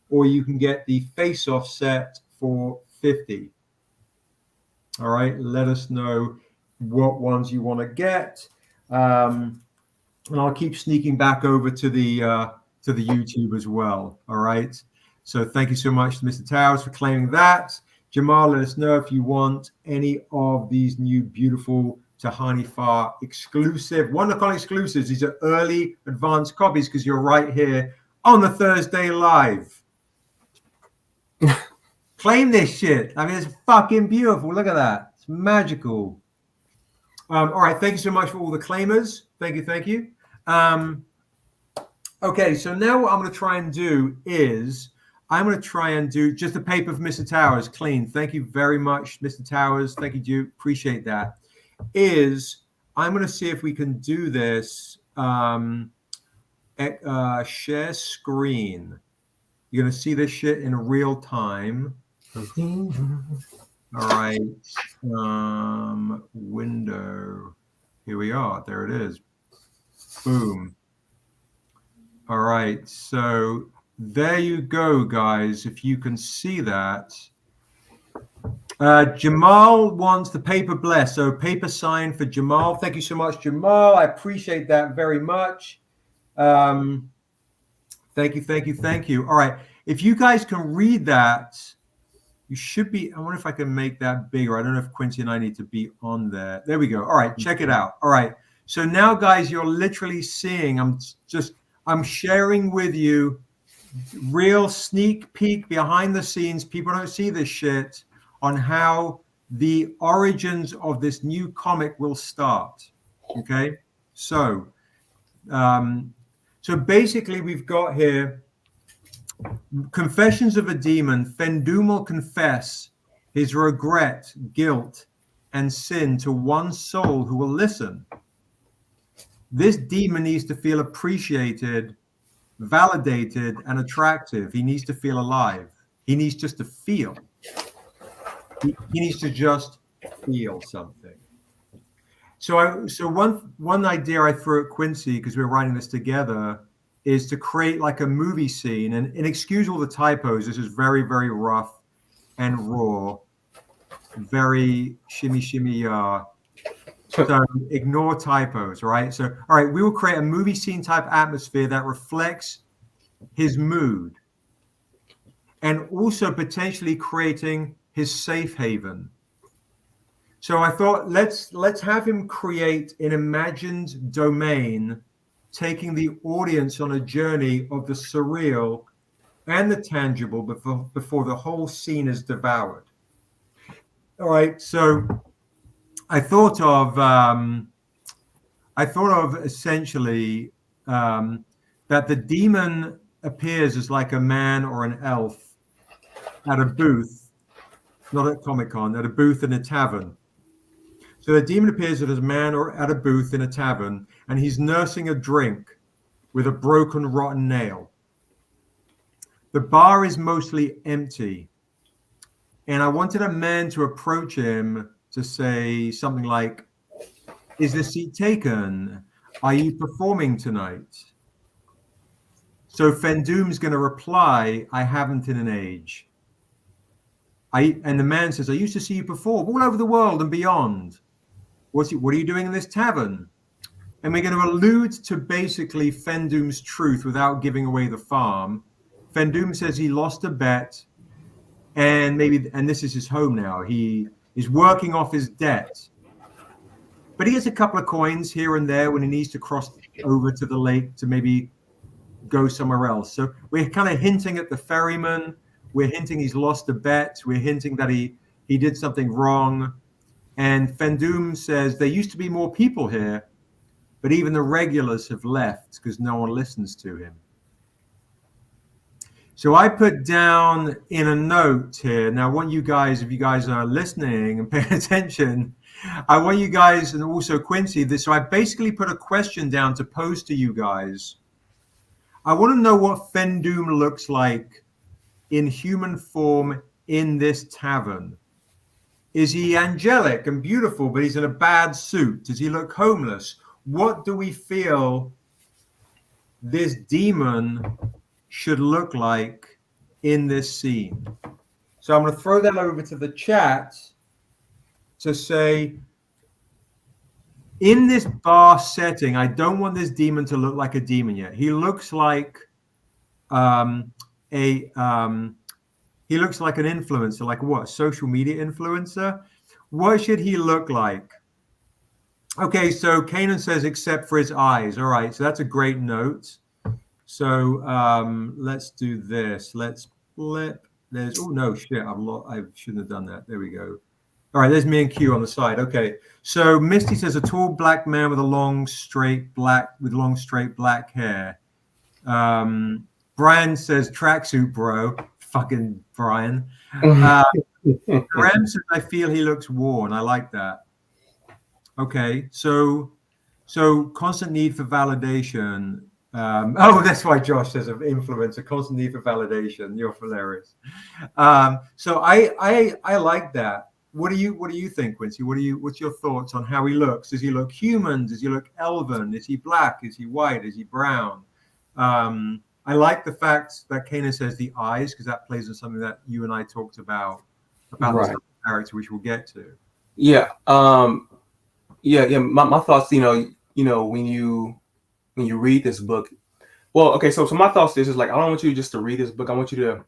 S1: or you can get the face-off set for $50. All right, let us know what ones you want to get, and I'll keep sneaking back over to the YouTube as well. All right. So thank you so much to Mr. Towers for claiming that. Jamal, let us know if you want any of these new beautiful Tahani Far exclusive, WonderCon exclusives. These are early advanced copies because you're right here on the Thursday Live. Claim this shit. I mean, it's fucking beautiful. Look at that. It's magical. All right. Thank you so much for all the claimers. Thank you. Thank you. Okay. So now what I'm going to try and do is just the paper for Mr. Towers clean. Thank you very much, Mr. Towers. Thank you, Duke. Appreciate that. I'm going to see if we can do this. Share screen. You're going to see this shit in real time. All right. Window. Here we are. There it is. Boom. All right. So there you go, guys. If you can see that. Jamal wants the paper blessed. So paper sign for Jamal. Thank you so much, Jamal. I appreciate that very much. Thank you. All right. If you guys can read that, you should be. I wonder if I can make that bigger. I don't know if Quincy and I need to be on there. There we go. All right. Check it out. All right. So now, guys, you're literally seeing. I'm sharing with you real sneak peek behind the scenes. People don't see this shit on how the origins of this new comic will start. Okay. So basically we've got here Confessions of a Demon. Fendum will confess his regret, guilt, and sin to one soul who will listen. This demon needs to feel appreciated, validated, and attractive. He needs to feel alive. He needs just to feel. He needs to just feel something. So one idea I threw at Quincy, because we were writing this together, is to create like a movie scene, and excuse all the typos. This is very, very rough and raw, very shimmy. So ignore typos, right? So, all right, we will create a movie scene type atmosphere that reflects his mood, and also potentially creating his safe haven. So I thought let's have him create an imagined domain, taking the audience on a journey of the surreal and the tangible before the whole scene is devoured. All right, so I thought of essentially that the demon appears as like a man or an elf at a booth, not at Comic-Con, at a booth in a tavern. So the demon appears as a man or at a booth in a tavern, and he's nursing a drink with a broken, rotten nail. The bar is mostly empty, and I wanted a man to approach him to say something like, "Is the seat taken? Are you performing tonight?" So Fendoom's going to reply, "I haven't in an age." And the man says, "I used to see you perform all over the world and beyond. What are you doing in this tavern?" And we're going to allude to basically Fendoom's truth without giving away the farm. Fendoom says he lost a bet, and this is his home now. He is working off his debt. But he gets a couple of coins here and there when he needs to cross over to the lake to maybe go somewhere else. So we're kind of hinting at the ferryman. We're hinting he's lost a bet. We're hinting that he did something wrong. And Fendoom says there used to be more people here, but even the regulars have left because no one listens to him. So I put down in a note here. Now I want you guys, if you guys are listening and paying attention, I want you guys, and also Quincy, so I basically put a question down to pose to you guys. I want to know what Fendoom looks like in human form in this tavern. Is he angelic and beautiful, but he's in a bad suit? Does he look homeless? What do we feel this demon should look like in this scene? So I'm going to throw that over to the chat to say, in this bar setting, I don't want this demon to look like a demon yet. He looks like he looks like an influencer, like what? Social media influencer? What should he look like? Okay, so Kanan says, except for his eyes. All right, so that's a great note. So let's do this. Let's flip. Oh no, shit! I shouldn't have done that. There we go. All right, there's me and Q on the side. Okay, so Misty says a tall black man with long straight black hair. Brian says tracksuit, bro. Fucking Brian. Rem says I feel he looks worn. I like that. Okay, so constant need for validation. That's why Josh says of influence, a constant need for validation. You're hilarious. So I like that. What do you think, Quincy? What's your thoughts on how he looks? Does he look human? Does he look elven? Is he black? Is he white? Is he brown? I like the fact that Kana says the eyes, because that plays on something that you and I talked about right. The character, which we'll get to.
S2: Yeah. Yeah. My thoughts, when you read this book, well, okay. So my thoughts is like, I don't want you just to read this book. I want you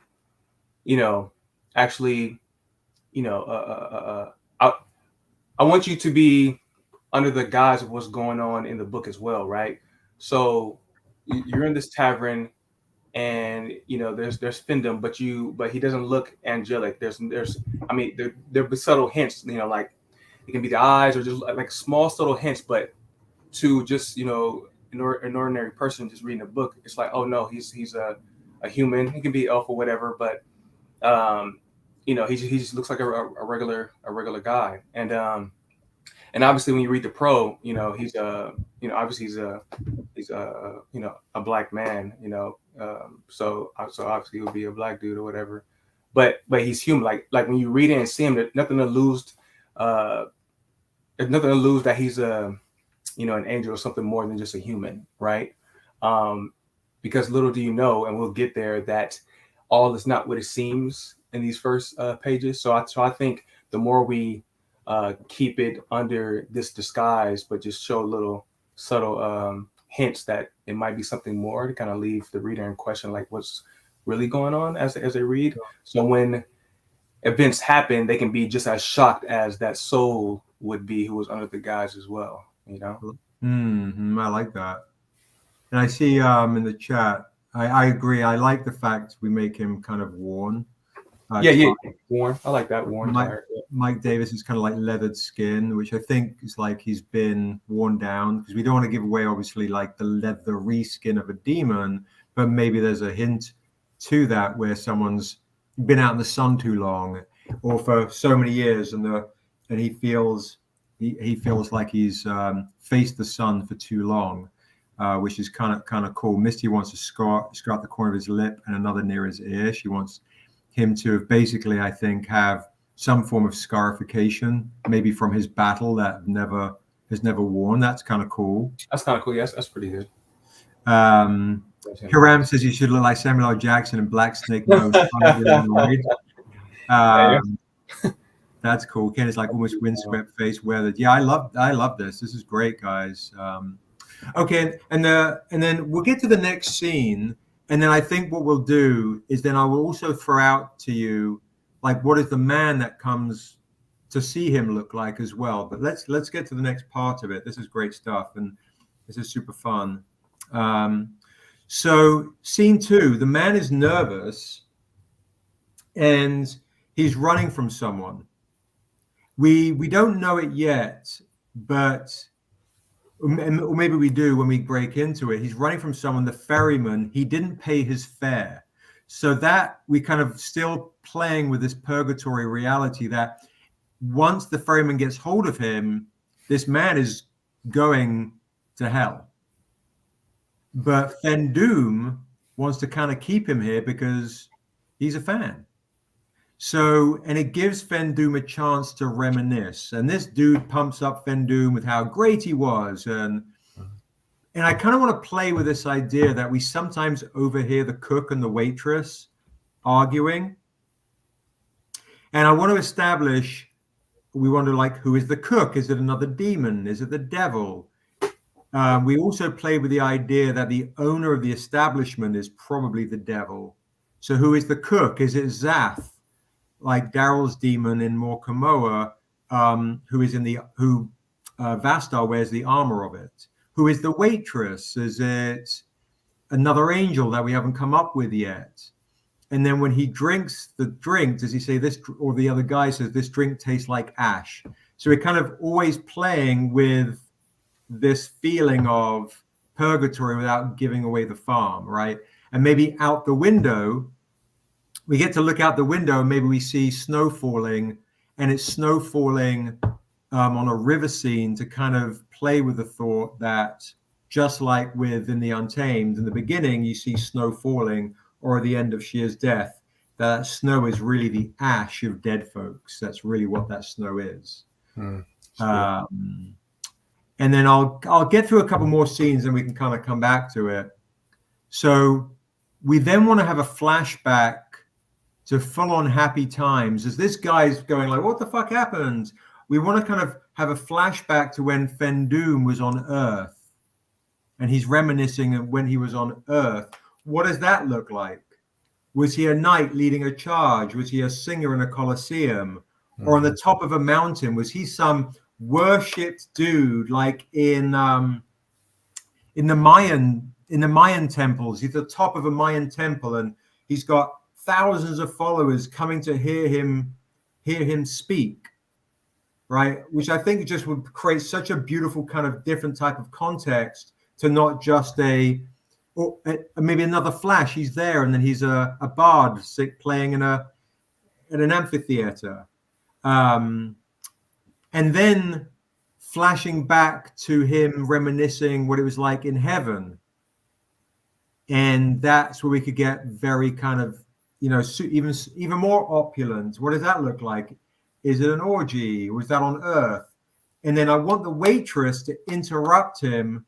S2: to, actually, I want you to be under the guise of what's going on in the book as well, right? So you're in this tavern, and there's Fendoom, but he doesn't look angelic. There be subtle hints, like it can be the eyes or just like small subtle hints, but to just an ordinary person just reading a book, it's like, oh no, he's a human. He can be elf or whatever, but he just looks like a regular guy. And obviously when you read the pro, he's obviously he's a black man, so obviously he would be a black dude or whatever, but he's human. Like when you read it and see him, there's nothing to lose. There's nothing to lose that he's an angel or something more than just a human, right? Because little do you know, and we'll get there, that all is not what it seems in these first pages. So I think the more we keep it under this disguise, but just show little subtle hints that it might be something more, to kind of leave the reader in question, like what's really going on as they read. So when events happen, they can be just as shocked as that soul would be who was under the guise as well, you know?
S1: I like that. And I see in the chat, I agree. I like the fact we make him kind of worn.
S2: Yeah. Worn. I like that, worn, tired. Yeah.
S1: Mike Davis is kind of like leathered skin, which I think is like he's been worn down, because we don't want to give away, obviously, like the leathery skin of a demon, but maybe there's a hint to that where someone's been out in the sun too long or for so many years, and he feels like he's faced the sun for too long, which is kind of cool. Misty wants a scar at the corner of his lip and another near his ear. She wants him to basically, I think, have some form of scarification, maybe from his battle that has never worn. That's kind of cool.
S2: That's kind of cool. Yes, that's pretty good.
S1: Hiram says you should look like Samuel L. Jackson in Black Snake Moan. That's cool. Ken is like almost windswept face weathered. Yeah, I love this. This is great, guys. Okay, and then we'll get to the next scene, and then I think what we'll do is then I will also throw out to you, like, what is the man that comes to see him look like as well. But let's get to the next part of it. This is great stuff, and this is super fun. So scene 2, the man is nervous and he's running from someone. We don't know it yet, but or maybe we do when we break into it. He's running from someone, the ferryman. He didn't pay his fare. So that we kind of still playing with this purgatory reality that once the ferryman gets hold of him, this man is going to hell. But Fendoom wants to kind of keep him here because he's a fan. So, and it gives Fendoom a chance to reminisce. And this dude pumps up Fendoom with how great he was. And I kind of want to play with this idea that we sometimes overhear the cook and the waitress arguing. And I want to establish, we wonder, like, who is the cook? Is it another demon? Is it the devil? We also play with the idea that the owner of the establishment is probably the devil. So who is the cook? Is it Zath, like Daryl's demon in Morkamoa, who Vastar wears the armor of it? Who is the waitress? Is it another angel that we haven't come up with yet? And then when he drinks the drink, does he say this, or the other guy says this drink tastes like ash? So we're kind of always playing with this feeling of purgatory without giving away the farm, right? And maybe out the window, we get to look out the window and maybe we see snow falling, and it's snow falling on a river scene to kind of play with the thought that just like within the Untamed, in the beginning, you see snow falling, or at the end of Shear's death, that snow is really the ash of dead folks. That's really what that snow is. And then I'll get through a couple more scenes and we can kind of come back to it. So we then want to have a flashback to full-on happy times as this guy's going like, what the fuck happened? We want to kind of have a flashback to when Fendoom was on Earth, and he's reminiscing of when he was on Earth. What does that look like? Was he a knight leading a charge? Was he a singer in a coliseum? Or on the top of a mountain? Was he some worshipped dude like in the Mayan temples? He's at the top of a Mayan temple, and he's got thousands of followers coming to hear him speak, right? Which I think just would create such a beautiful kind of different type of context to not just maybe another flash. He's there, and then he's a bard playing in an amphitheater. And then flashing back to him reminiscing what it was like in heaven. And that's where we could get very kind of, even more opulent. What does that look like? Is it an orgy? Or is that on Earth? And then I want the waitress to interrupt him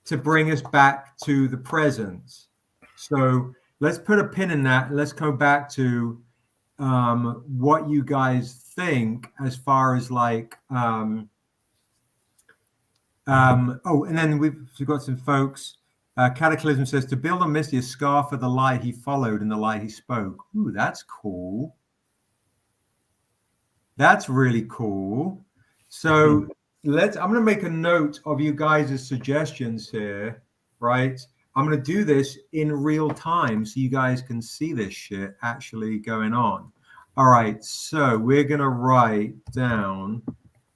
S1: to bring us back to the present. So let's put a pin in that. Let's go back to what you guys think as far as like and then we've got some folks. Cataclysm says to build on Misty a scar for the lie he followed and the lie he spoke. Ooh, that's cool. That's really cool. So I'm going to make a note of you guys' suggestions here, right? I'm going to do this in real time so you guys can see this shit actually going on. All right, so we're going to write down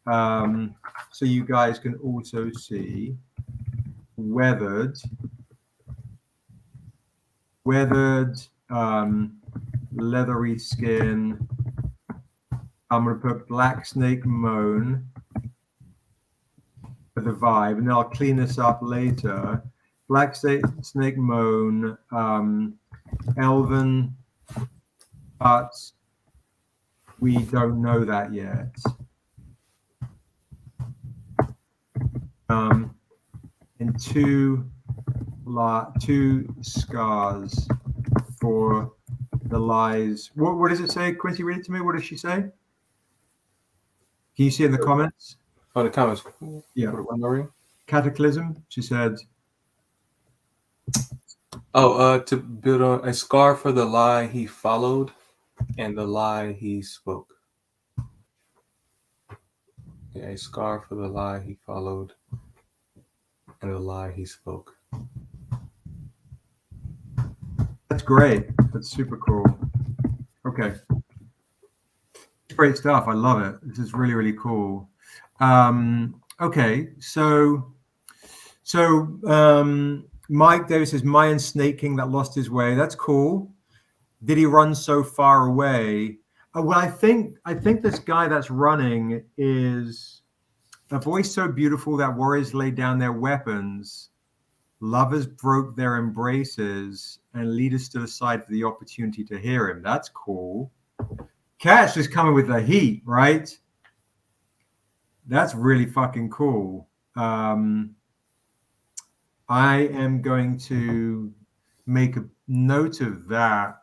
S1: so you guys can also see weathered, leathery skin. I'm going to put black snake moan for the vibe, and then I'll clean this up later. Black snake moan, elven, but we don't know that yet. And two scars for the lies. What does it say? Quincy, read it to me. What does she say? Can you see in the comments?
S2: Oh, the comments.
S1: Yeah. Cataclysm, she said.
S2: Oh, to build on a scar for the lie he followed and the lie he spoke. Yeah, a scar for the lie he followed and the lie he spoke.
S1: That's great. That's super cool. Okay. Great stuff. I love it. This is really, really cool. Okay, so Mike Davis says Mayan snake king that lost his way. That's cool. Did he run so far away? Well, I think this guy that's running is a voice so beautiful that warriors laid down their weapons, lovers broke their embraces, and leaders stood aside for the opportunity to hear him. That's cool. Cash is coming with the heat, right? That's really fucking cool. I am going to make a note of that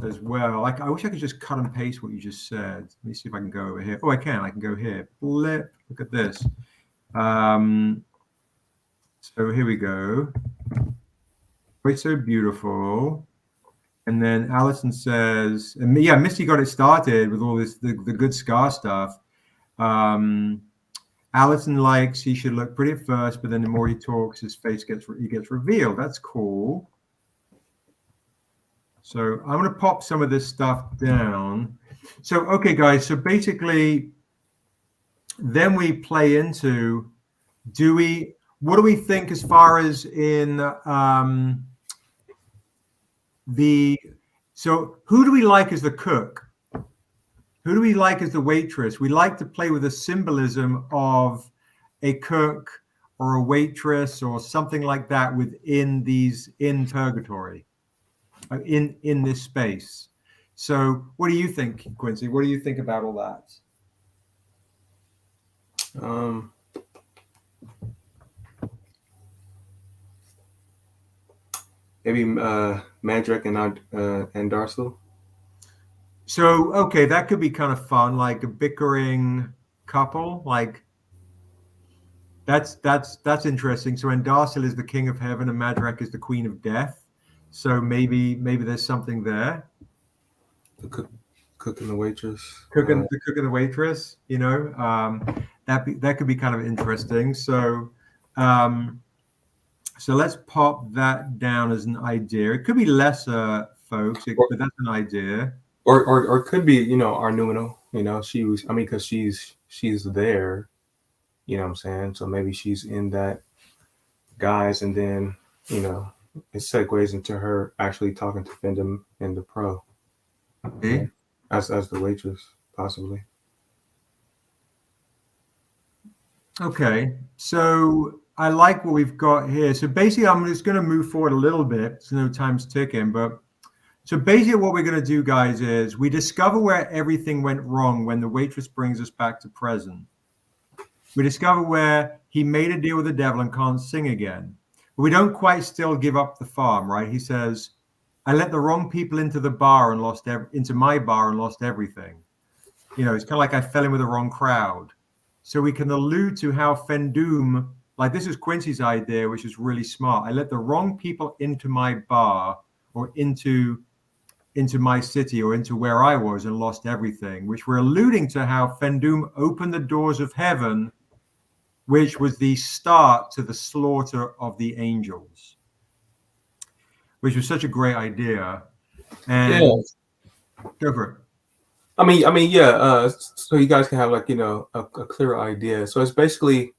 S1: as well. Like, I wish I could just cut and paste what you just said. Let me see if I can go over here. Oh, I can. I can go here. Blip. Look at this. So here we go. It's so beautiful. And then Allison says, and yeah, Misty got it started with all this, the good scar stuff. Allison likes he should look pretty at first, but then the more he talks, his face gets revealed. That's cool. So I'm going to pop some of this stuff down. So, okay, guys. So basically, then we play into, what do we think as far as in so who do we like as the cook? Who do we like as the waitress? We like to play with the symbolism of a cook or a waitress or something like that within in purgatory, in this space. So what do you think, Quincy? What do you think about all that?
S2: Maybe Madrak and Darcel.
S1: So, okay, that could be kind of fun, like a bickering couple. Like that's interesting. So, Darcel is the king of heaven, and Madrak is the queen of death. So maybe there's something there.
S2: The cook and the waitress.
S1: The cook and the waitress. You know, that could be kind of interesting. So, so let's pop that down as an idea. It could be lesser, folks, but that's an idea.
S2: Or could be, you know, Arnuino, you know, because she's there, you know what I'm saying? So maybe she's in that guise, and then, you know, it segues into her actually talking to Findham and the pro.
S1: Okay.
S2: As the waitress, possibly.
S1: Okay. So I like what we've got here. So basically, I'm just going to move forward a little bit. So no time's ticking, but so basically what we're going to do, guys, is we discover where everything went wrong when the waitress brings us back to present. We discover where he made a deal with the devil and can't sing again. But we don't quite still give up the farm, right? He says, I let the wrong people into the bar and into my bar and lost everything. You know, it's kind of like I fell in with the wrong crowd. So we can allude to how Fendum, like this is Quincy's idea, which is really smart. I let the wrong people into my bar or into into my city or into where I was and lost everything, which we're alluding to how Fendum opened the doors of heaven, which was the start to the slaughter of the angels, which was such a great idea. And go for it.
S2: Yeah. So you guys can have like, a clearer idea. So it's basically,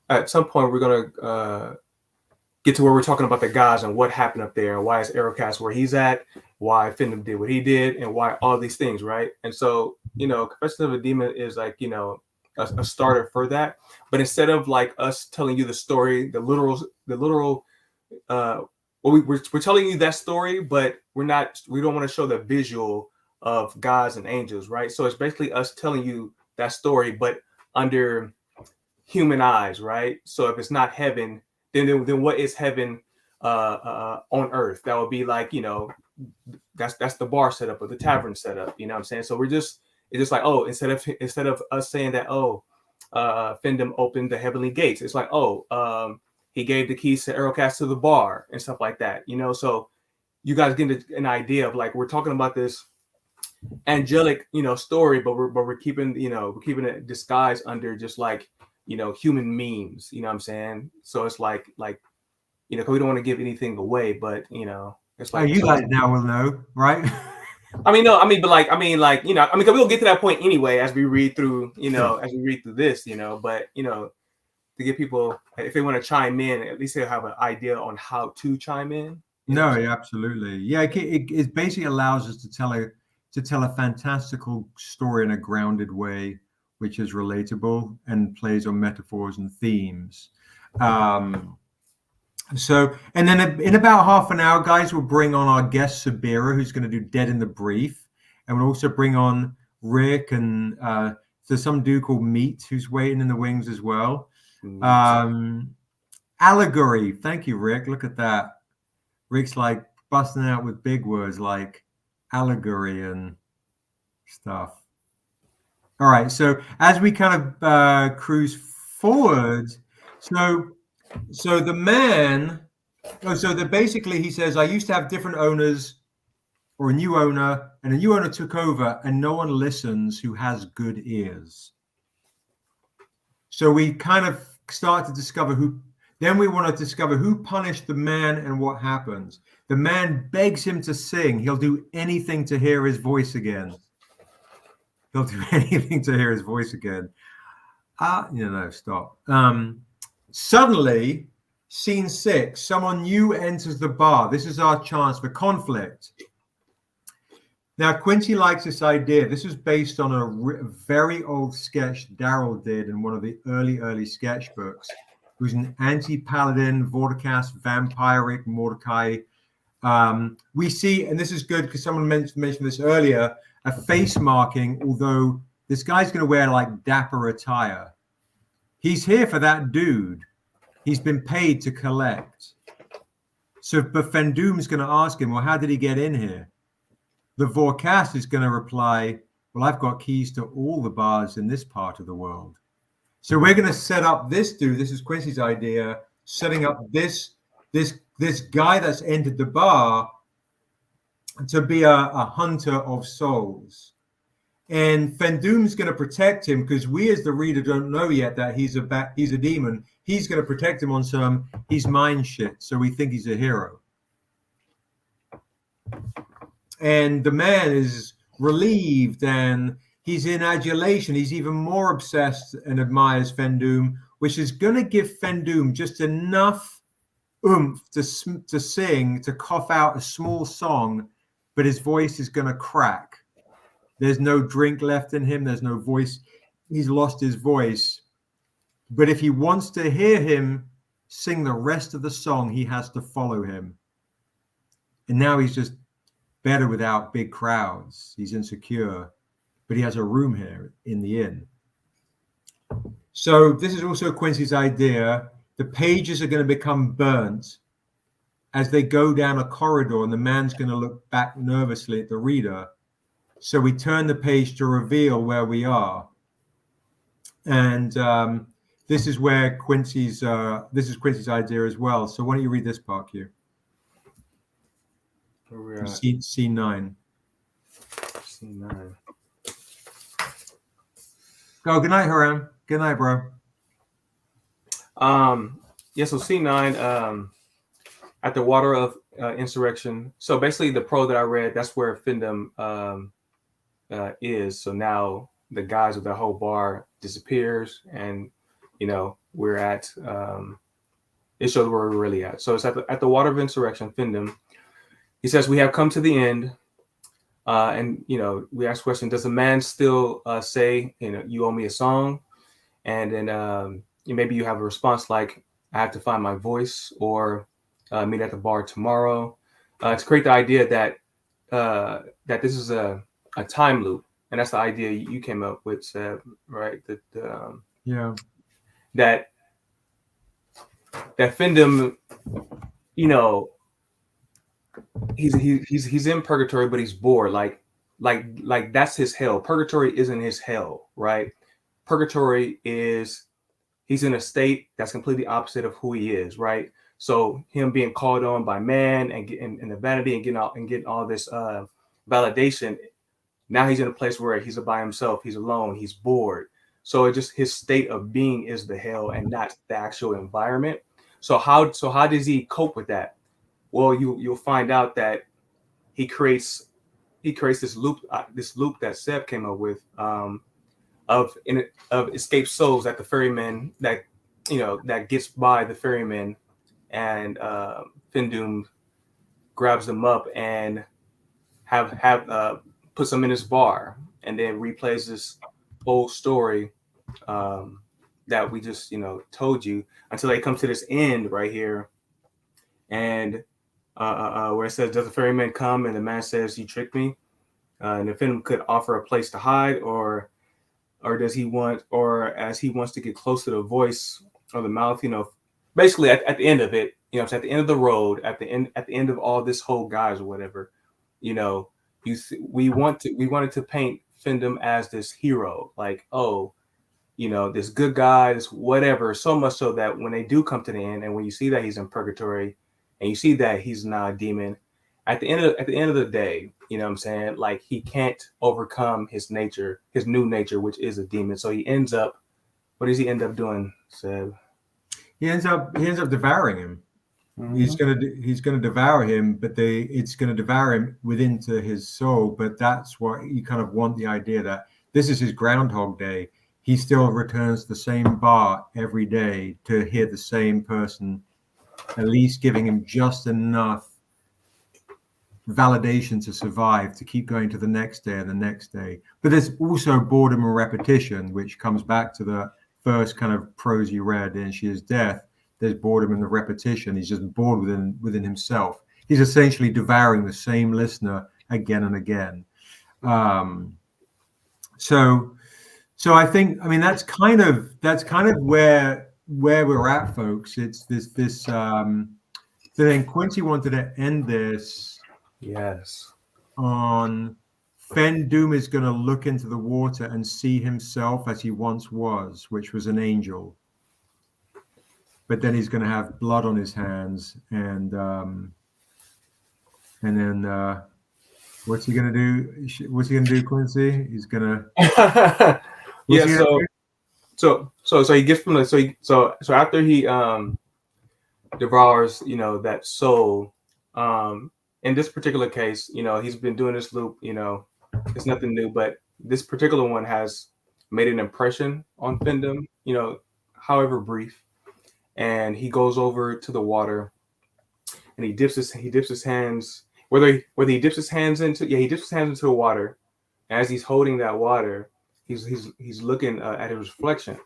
S2: at some point we're gonna get to where we're talking about the gods and what happened up there, and why is Erocast where he's at, why Findom did what he did, and why all these things, right? And so, Confession of a Demon is like, a starter for that. But instead of like us telling you the story, the literal, we're telling you that story, but we don't want to show the visual of gods and angels, right? So it's basically us telling you that story, but under human eyes, right? So if it's not heaven, then what is heaven on earth? That would be like, that's the bar setup or the tavern setup. You know what I'm saying? So it's just like, oh, instead of us saying that, Findom opened the heavenly gates, it's like, he gave the keys to Erocast to the bar and stuff like that. So you guys get an idea of like, we're talking about this angelic, story, but we're keeping it disguised under just like, human memes. You know what I'm saying? So it's like, cause we don't want to give anything away, but it's like,
S1: you guys now will know, right?
S2: Because we'll get to that point anyway as we read through, this, but to give people, if they want to chime in, at least they'll have an idea on how to chime in.
S1: No, yeah, absolutely. Yeah, it basically allows us to tell a fantastical story in a grounded way, which is relatable and plays on metaphors and themes. So, and then in about half an hour, guys, we'll bring on our guest Sabira, who's going to do Dead in the Brief, and we'll also bring on Rick and there's some dude called Meat who's waiting in the wings as well. Allegory. Thank you, Rick. Look at that. Rick's like busting out with big words like allegory and stuff. All right. So as we kind of cruise forward, so the man, basically he says, I used to have different owners or a new owner, and a new owner took over, and no one listens who has good ears. So we kind of start to discover then we want to discover who punished the man and what happens. The man begs him to sing. He'll do anything to hear his voice again. Stop. Suddenly, scene 6, someone new enters the bar. This is our chance for conflict. Now, Quincy likes this idea. This was based on a very old sketch Daryl did in one of the early sketchbooks. It was an anti-paladin, Vorticast, vampiric Mordecai. We see, and this is good because someone mentioned this earlier, a face marking, although this guy's going to wear like dapper attire. He's here for that dude. He's been paid to collect. So, but Fendum's going to ask him, well, how did he get in here? The Vorcast is going to reply, well, I've got keys to all the bars in this part of the world. So we're going to set up this dude. This is Quincy's idea, setting up this guy that's entered the bar to be a hunter of souls. And Fendum's going to protect him because we as the reader don't know yet that he's a demon. He's going to protect him on some he's mine shit. So we think he's a hero. And the man is relieved and he's in adulation. He's even more obsessed and admires Fendum, which is going to give Fendum just enough oomph to sing, to cough out a small song, but his voice is going to crack. There's no drink left in him. There's no voice. He's lost his voice. But if he wants to hear him sing the rest of the song, he has to follow him. And now he's just better without big crowds. He's insecure, but he has a room here in the inn. So this is also Quincy's idea. The pages are going to become burnt as they go down a corridor, and the man's going to look back nervously at the reader. So we turn the page to reveal where we are. And this is where Quincy's idea as well. So why don't you read this part, Q? C9.
S2: C9.
S1: Go. Good night, Haram. Good night, bro.
S2: Yeah. So C9. At the water of insurrection. So basically, the pro that I read, that's where Findom is. So now the guys of the whole bar disappears, and we're at. It shows where we're really at. So it's at the water of insurrection, Findom. He says, "We have come to the end." And we ask the question: does a man still say, you owe me a song? And then maybe you have a response like, "I have to find my voice," or meet at the bar tomorrow. To create the idea that this is a time loop, and that's the idea you came up with, Seb, right?
S1: Yeah.
S2: That Findom, he's in purgatory, but he's bored. Like that's his hell. Purgatory isn't his hell, right? Purgatory is he's in a state that's completely opposite of who he is, right? So him being called on by man and the vanity and getting all this validation. Now he's in a place where he's by himself. He's alone. He's bored. So it just his state of being is the hell and not the actual environment. So how does he cope with that? Well, you'll find out that he creates this loop that Seb came up with of escaped souls that the ferryman that gets by the ferryman, and Findom grabs them up and have puts them in his bar, and then replays this old story that we just told you until they come to this end right here, and where it says, "Does the ferryman come?" And the man says, "You tricked me." And if Findom could offer a place to hide, or does he want, or as he wants to get close to the voice or the mouth, basically at the end of it, at the end of the road, at the end of all this whole guys or whatever, we wanted to paint Findom as this hero, like, oh, this good guy, this whatever, so much so that when they do come to the end, and when you see that he's in purgatory, and you see that he's not a demon, at the end of the day, what I'm saying, like, he can't overcome his nature, his new nature, which is a demon. So he ends up, what does he end up doing, Seb?
S1: He ends up devouring him. Mm-hmm. He's gonna devour him, but it's gonna devour him within to his soul. But that's what you kind of want, the idea that this is his Groundhog Day. He still returns to the same bar every day to hear the same person, at least giving him just enough validation to survive, to keep going to the next day and the next day. But there's also boredom and repetition, which comes back to the first kind of prose you read in She Is Death. There's boredom and the repetition. He's just bored within himself. He's essentially devouring the same listener again and again. So I think, I mean, that's kind of where we're at, folks. It's this so then Quincy wanted to end this.
S2: Yes.
S1: On Findom is going to look into the water and see himself as he once was, which was an angel. But then he's going to have blood on his hands, and then what's he going to do? What's he going to do, Quincy? He's going to
S2: yeah. So he gets from the so after he devours that soul. In this particular case, he's been doing this loop, it's nothing new, but this particular one has made an impression on Findom, however brief. And he goes over to the water, and he dips his hands, whether he dips his hands into the water. And as he's holding that water, he's looking at his reflection.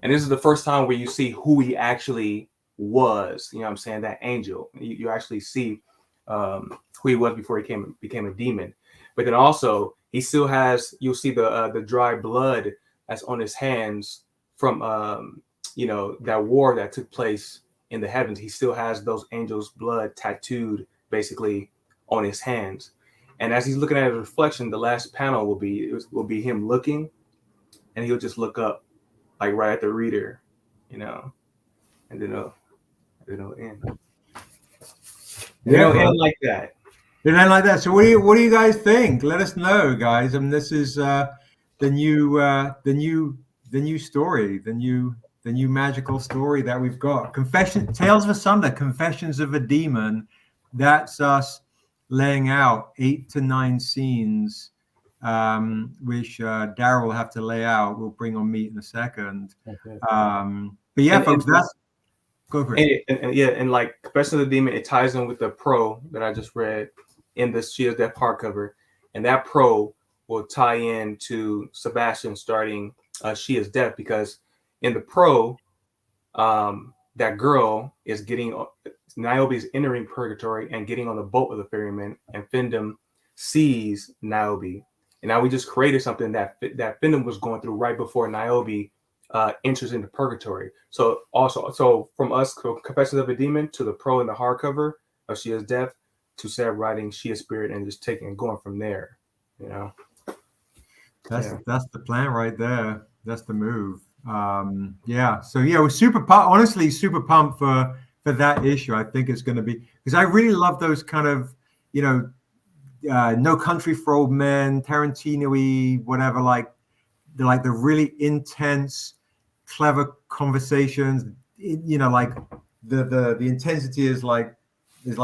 S2: And this is the first time where you see who he actually was, what I'm saying, that angel. You actually see who he was before he became a demon. But then also he still has, you'll see the dry blood that's on his hands from that war that took place in the heavens. He still has those angels' blood tattooed basically on his hands. And as he's looking at his reflection, the last panel will be him looking, and he'll just look up, like right at the reader, and then it'll end. It'll end like that.
S1: You know, like that. So what do you guys think? Let us know, guys. I mean, this is the new the new story, the new magical story that we've got. Tales of Asunder, Confessions of a Demon. That's us laying out 8 to 9 scenes, which Daryl will have to lay out. We'll bring on meat in a second.
S2: Okay.
S1: But yeah,
S2: And,
S1: folks,
S2: and,
S1: that's go for it.
S2: and yeah, and like Confession of the Demon, it ties in with the pro that I just read in the She is Death hardcover, and that pro will tie in to Sebastian starting She is Death, because in the pro, that girl is getting Niobe is entering purgatory and getting on the boat with the ferryman, and Findom sees Niobe, and now we just created something that Findom was going through right before Niobe enters into purgatory. So from us, Confessions of a Demon, to the pro in the hardcover of She is Death, to Seb writing She is Spirit, and just taking and going from there. You know,
S1: That's the plan right there. That's the move. Yeah. So yeah, we're honestly super pumped for that issue. I think it's going to be, because I really love those kind of, you know, No Country for Old Men, Tarantino-y, whatever, like the really intense, clever conversations. You know, like the intensity is like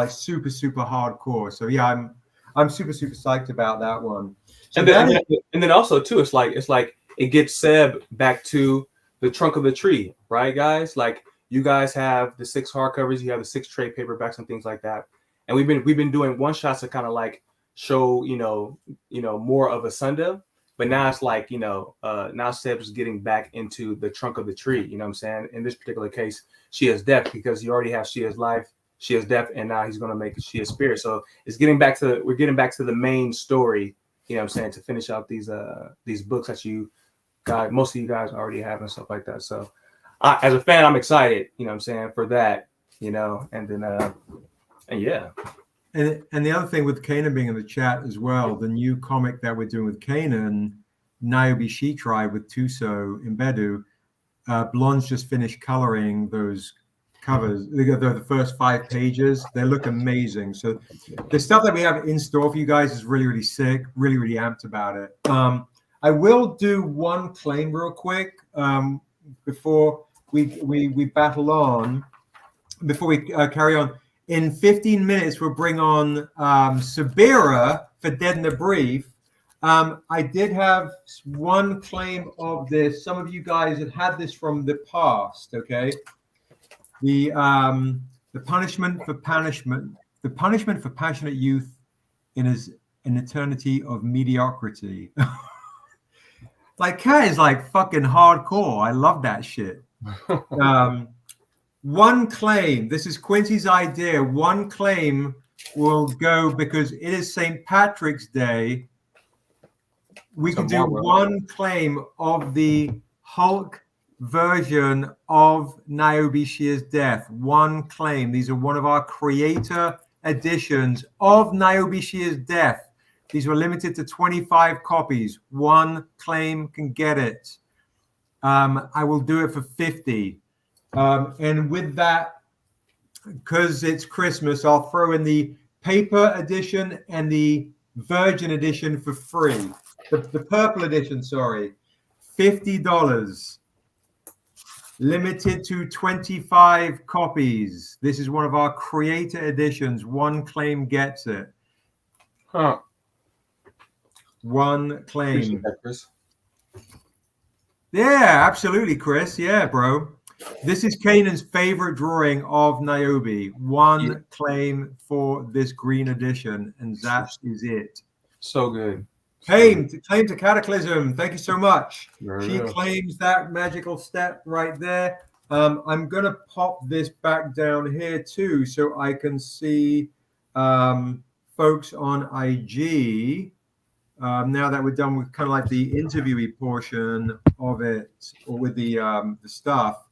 S1: super hardcore. So yeah, I'm super psyched about that one. So
S2: and then also too, it's like it gets Seb back to the trunk of the tree, right, guys? Like, you guys have the 6 hardcovers, you have the 6 trade paperbacks and things like that, and we've been doing one shots to kind of like show you know more of Asunda, but now it's like now Seb's getting back into the trunk of the tree. You know what I'm saying? In this particular case, She is Death, because you already have She is Life, She is Death, and now he's going to make She is Spirit. So it's we're getting back to the main story. You know what I'm saying, to finish out these books that most of you guys already have and stuff like that. So as a fan, I'm excited, you know what I'm saying, for that, and then and yeah.
S1: And the other thing with Kanan being in the chat as well, the new comic that we're doing with Kanan, Niobe She Tribe with Tuso Imbedu, Blonde's just finished coloring those covers. They're the first 5 pages. They look amazing. So the stuff that we have in store for you guys is really sick. Really amped about it. I will do one claim real quick before we battle on. Before we carry on, in 15 minutes we'll bring on Sabira for Dead in the Brief. I did have one claim of this. Some of you guys had this from the past, okay? The punishment for passionate youth in an eternity of mediocrity. Like, Cat is like fucking hardcore. I love that shit. One claim. This is Quincy's idea. One claim will go because it is St. Patrick's Day. We can do one claim of the Hulk version of Niobe She is Death. One claim. These are one of our creator editions of Niobe She is Death. These were limited to 25 copies. One claim can get it. I will do it for 50. And with that, because it's Christmas, I'll throw in the paper edition and the virgin edition for free. The purple edition, sorry, $50. Limited to 25 copies. This is one of our creator editions. One claim gets it.
S2: Huh.
S1: One claim.
S2: Appreciate that, Chris.
S1: Yeah, absolutely, Chris. Yeah, bro. This is Kanan's favorite drawing of Niobe. One claim for this green edition, and that is it.
S2: So good.
S1: Claim to Cataclysm. Thank you so much. She
S2: Yeah.
S1: claims that magical step right there. I'm going to pop this back down here too so I can see folks on IG. Now that we're done with kind of like the interviewee portion of it, or with the stuff.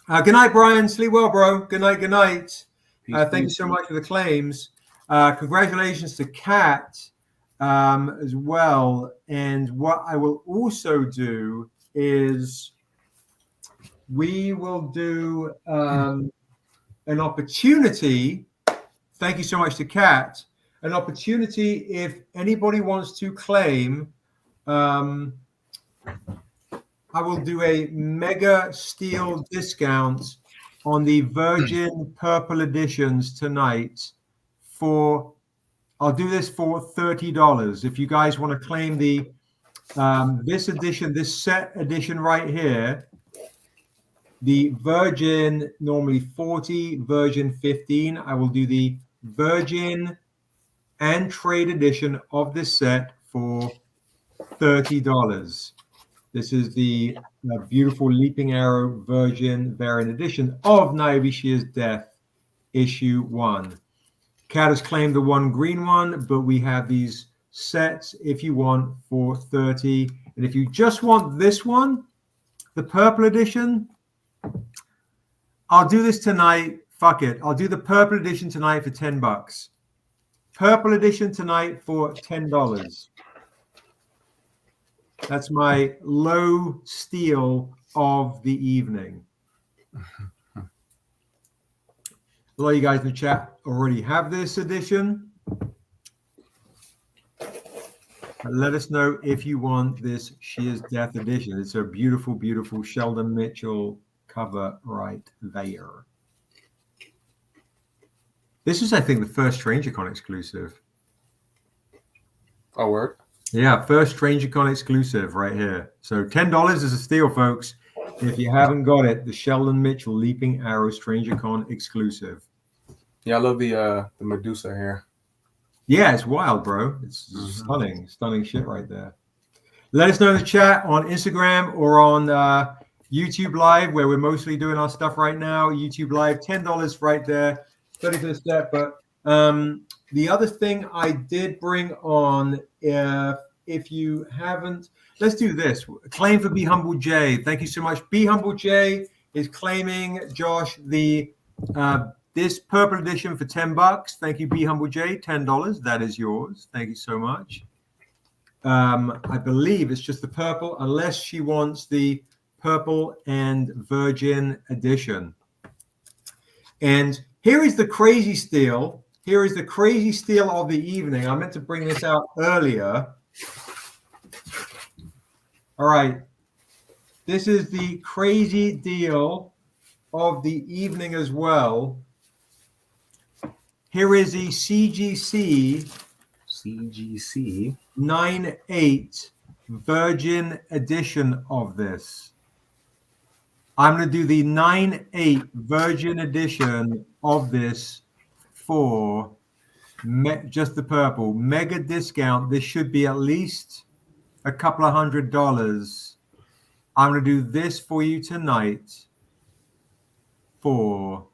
S1: Good night, Brian. Sleep well, bro. Good night. Good night. Thank you so much for the claims. Congratulations to Kat as well. And what I will also do is we will do an opportunity. Thank you so much to Kat. an opportunity if anybody wants to claim. I will do a mega steal discount on the Virgin Purple editions tonight I'll do this for $30. If you guys want to claim the this edition, this set edition right here, the Virgin normally 40, Virgin 15. I will do the Virgin and trade edition of this set for $30. This is the beautiful Leaping Arrow Virgin variant edition of Niobe Shear's Death, issue 1. Cat has claimed the one green one, but we have these sets if you want for 30. And if you just want this one, the purple edition, I'll do this tonight. Fuck it. I'll do the purple edition tonight for $10. Purple edition tonight for $10. That's my low steal of the evening. A lot of you guys in the chat already have this edition. Let us know if you want this Shear's Death edition. It's a beautiful, beautiful Sheldon Mitchell cover right there. This is, I think, the first StrangerCon exclusive.
S2: Oh, word?
S1: Yeah, first StrangerCon exclusive right here. So $10 is a steal, folks. If you haven't got it, the Sheldon Mitchell Leaping Arrow StrangerCon exclusive.
S2: Yeah, I love the Medusa here.
S1: Yeah, it's wild, bro. It's stunning shit right there. Let us know in the chat on Instagram or on YouTube Live, where we're mostly doing our stuff right now. YouTube Live, $10 right there, 30 for the step. But the other thing I did bring on, if you haven't, let's do this. Claim for Be Humble J. Thank you so much. Be Humble J is claiming, Josh, the this purple edition for $10. Thank you, Be Humble J. $10. That is yours. Thank you so much. I believe it's just the purple, unless she wants the purple and Virgin edition. And here is the crazy steal. Here is the crazy steal of the evening. I meant to bring this out earlier. All right. This is the crazy deal of the evening as well. Here is the CGC 9/8 Virgin edition of this. I'm going to do the 9/8 Virgin edition of this for just the purple. Mega discount. This should be at least a couple of $100. I'm going to do this for you tonight for,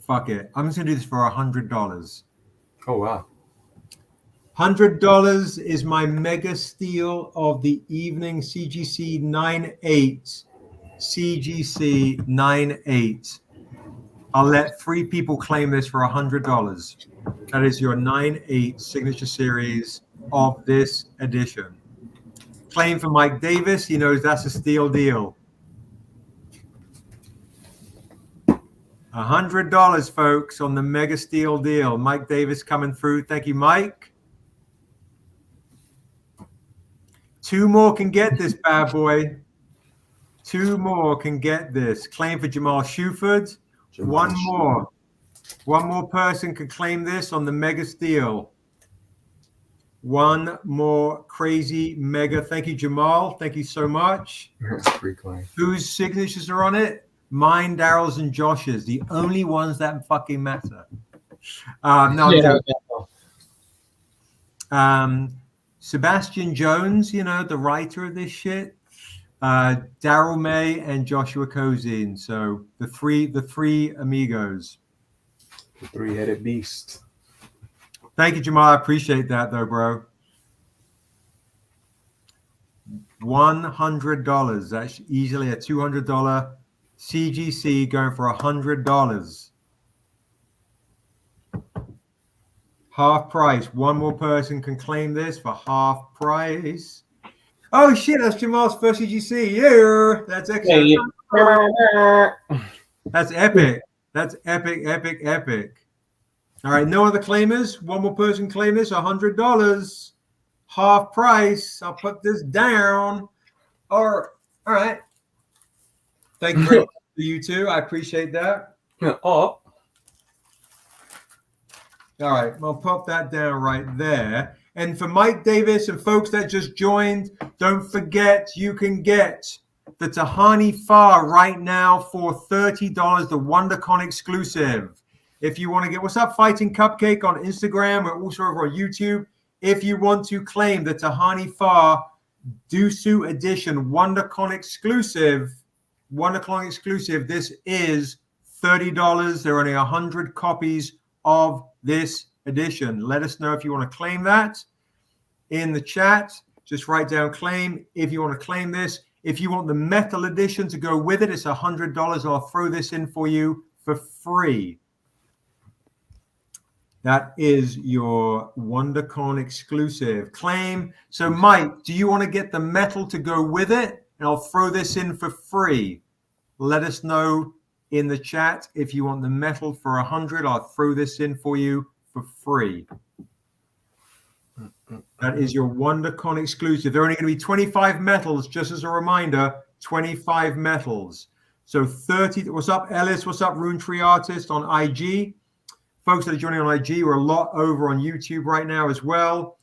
S1: fuck it, I'm just going to do this for $100.
S2: Oh, wow.
S1: $100 is my mega steal of the evening. CGC 9/8. CGC 9/8. I'll let 3 people claim this for $100. That is your 9/8 signature series of this edition. Claim for Mike Davis. He knows that's a steal deal. $100, folks, on the mega steal deal. Mike Davis coming through. Thank you, Mike. 2 more can get this bad boy. 2 more can get this. Claim for Jamal Shuford. One more person can claim this on the mega steal. 1 more crazy mega. Thank you, Jamal. Thank you so much.
S2: Free claim. Whose
S1: signatures are on it? Mine, Daryl's, and Josh's. The only ones that fucking matter. Sebastian Jones, you know, the writer of this shit. Daryl May and Joshua Kozin. So the three amigos.
S2: The 3-headed beast.
S1: Thank you, Jamal. I appreciate that, though, bro. $100. That's easily a $200 CGC going for $100. Half price. 1 more person can claim this for half price. Oh shit! That's Jamal's first CGC. Yeah, that's excellent.
S2: Yeah.
S1: That's epic. That's epic. All right, no other claimers. One more person claim this, $100. Half price. I'll put this down. All right. Thank you very much for you too. I appreciate that.
S2: Oh.
S1: All right, I'll pop that down right there. And for Mike Davis and folks that just joined, don't forget you can get the Tahani Far right now for $30, the WonderCon exclusive. If you want to get, what's up, Fighting Cupcake on Instagram? We're also over on YouTube. If you want to claim the Tahani Far Dusu Edition WonderCon exclusive, this is $30. There are only 100 copies of this edition. Let us know if you want to claim that in the chat. Just write down claim if you want to claim this. If you want the metal edition to go with it, it's $100. I'll throw this in for you for free. That is your WonderCon exclusive claim. So, Mike, do you want to get the metal to go with it? And I'll throw this in for free. Let us know in the chat if you want the metal for $100. I'll throw this in for you for free. That is your WonderCon exclusive. There are only going to be 25 metals, just as a reminder, 25 metals. So 30. What's up, Ellis? What's up, Rune Tree Artist on IG? Folks that are joining on IG, we're a lot over on YouTube right now as well.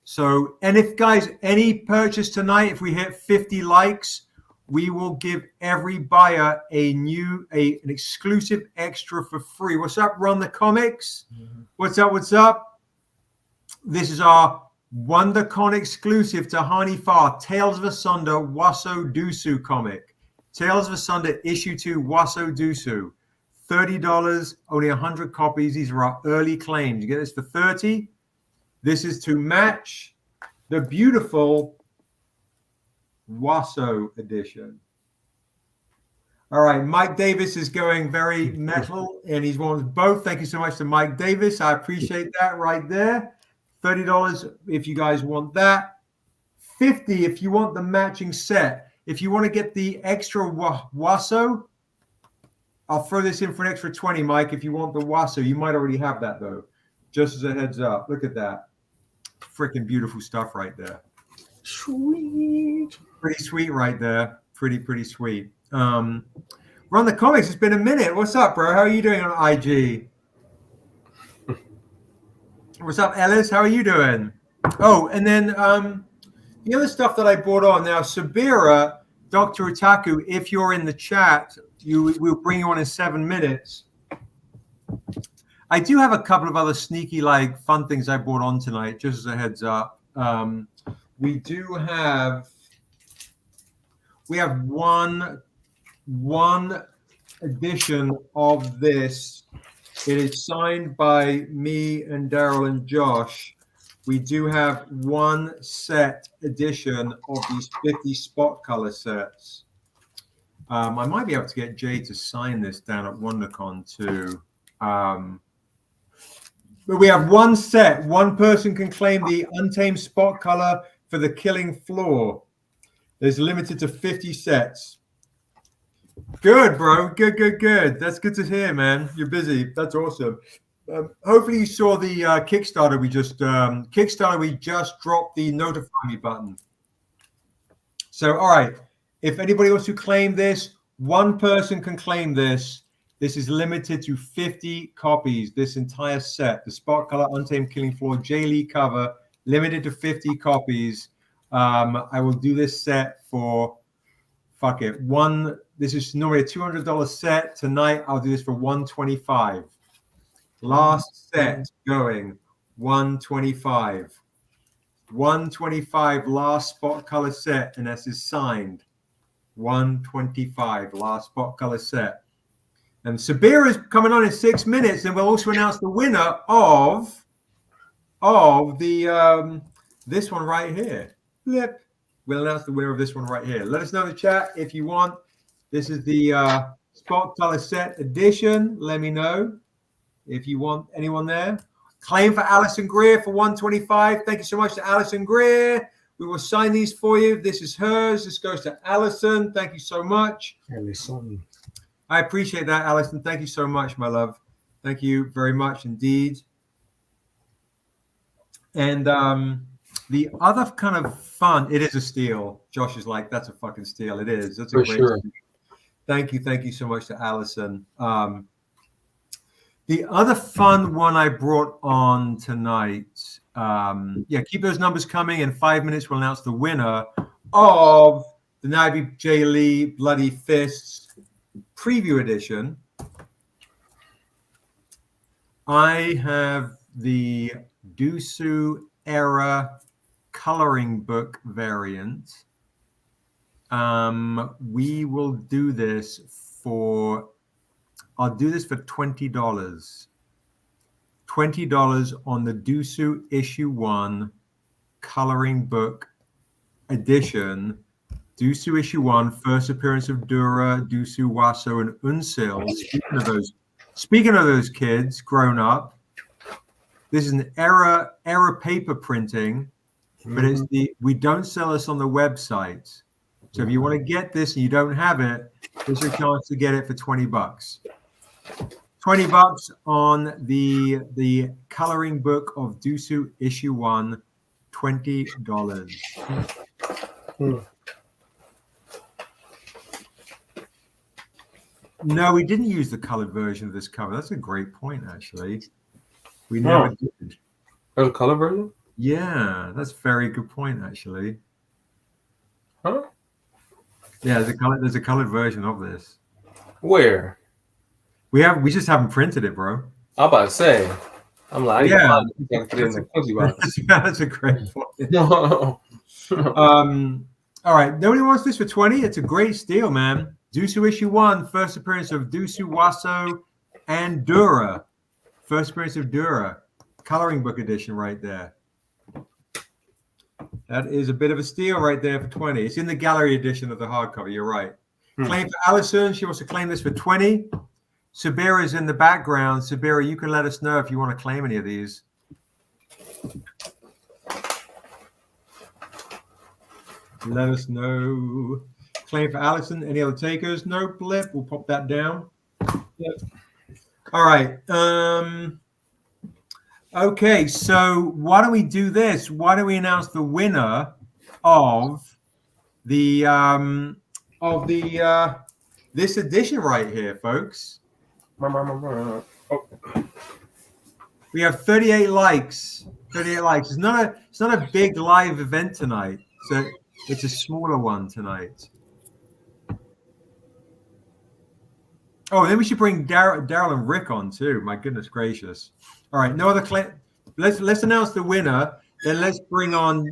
S1: So, and if guys, any purchase tonight, if we hit 50 likes, we will give every buyer an exclusive extra for free. What's up, Run the Comics? What's up? What's up? This is our WonderCon exclusive Tahani Far Tales of Asunda Waso Dusu comic. Tales of Asunda issue 2 Waso Dusu. $30, only 100 copies. These are our early claims. You get this for $30. This is to match the beautiful Waso edition. All right, Mike Davis is going very metal, and he's wanted both. Thank you so much to Mike Davis. I appreciate that right there. $30 if you guys want that. $50 if you want the matching set. If you want to get the extra Waso, I'll throw this in for an extra 20, Mike, if you want the Waso. You might already have that, though, just as a heads up. Look at that. Freaking beautiful stuff right there.
S2: Sweet.
S1: Pretty sweet right there. Pretty sweet. Run the Comics. It's been a minute. What's up, bro? How are you doing on IG? What's up, Ellis? How are you doing? Oh, and then the other stuff that I brought on. Now, Sabira, Dr. Utaku, if you're in the chat, we'll bring you on in 7 minutes. I do have a couple of other sneaky, fun things I brought on tonight, just as a heads up. We have one edition of this. It is signed by me and Daryl and Josh. We do have one set edition of these 50 spot color sets. I might be able to get Jay to sign this down at WonderCon too. But we have one set. One person can claim the untamed spot color for the Killing Floor. There's limited to 50 sets. Good, bro. Good. That's good to hear, man. You're busy. That's awesome. Hopefully you saw the Kickstarter. We just dropped the notify me button. So, all right. If anybody wants to claim this, one person can claim this. This is limited to 50 copies, this entire set. The Spot Color Untamed Killing Floor J. Lee cover, limited to 50 copies. I will do this set for, this is normally a $200 set. Tonight, I'll do this for $125. Last set going, $125. $125 last Spot Color set, and this is signed. $125 last spot color set. And Sabir is coming on in 6 minutes, and we'll also announce the winner of the this one right here. Flip. We'll announce the winner of this one right here. Let us know in the chat if you want. This is the spot color set edition. Let me know if you want anyone there. Claim for Alison Greer for $125. Thank you so much to Alison Greer. We will sign these for you. This is hers. This goes to Allison. Thank you so much.
S2: Allison.
S1: I appreciate that, Allison. Thank you so much, my love. Thank you very much indeed. And the other kind of fun, it is a steal. Josh is like, that's a fucking steal. It is. That's a
S2: For
S1: great
S2: sure.
S1: steal. Thank you so much to Allison. The other fun one I brought on tonight, keep those numbers coming. In 5 minutes, we'll announce the winner of the Niobe J. Lee Bloody Fists preview edition. I have the Dusu era coloring book variant. We will do this for, I'll do this for $20. $20 on the Dusu issue 1 coloring book edition. Dusu issue 1, first appearance of Dura, Dusu, Waso, and Unsil. Speaking of those kids grown up, this is an era paper printing, but it's we don't sell this on the website. So if you want to get this and you don't have it, there's your chance to get it for $20. $20 on the coloring book of Dusu issue 1, $20. No, we didn't use the colored version of this cover. That's a great point, actually. We never did.
S2: There's a color version?
S1: Yeah, that's a very good point, actually.
S2: Huh?
S1: Yeah, there's a colored version of this.
S2: Where?
S1: We just haven't printed it, bro.
S2: I'm about to say. I'm like,
S1: yeah,
S2: that's
S1: a great point. All right, nobody wants this for 20. It's a great steal, man. Dusu issue 1, first appearance of Dusu, Waso, and Dura. First appearance of Dura, coloring book edition right there. That is a bit of a steal right there for 20. It's in the gallery edition of the hardcover. You're right. Claim for Allison. She wants to claim this for 20. Sabira is in the background. Sabira, you can let us know if you want to claim any of these. Let us know. Claim for Allison. Any other takers? No blip. We'll pop that down. Yep. All right. Okay, so why don't we do this? Why don't we announce the winner of the this edition right here, folks? We have 38 likes. 38 likes. It's not a big live event tonight, so it's a smaller one tonight. Oh, then we should bring Daryl and Rick on too. My goodness gracious! All right, no other claim. Let's announce the winner. Then let's bring on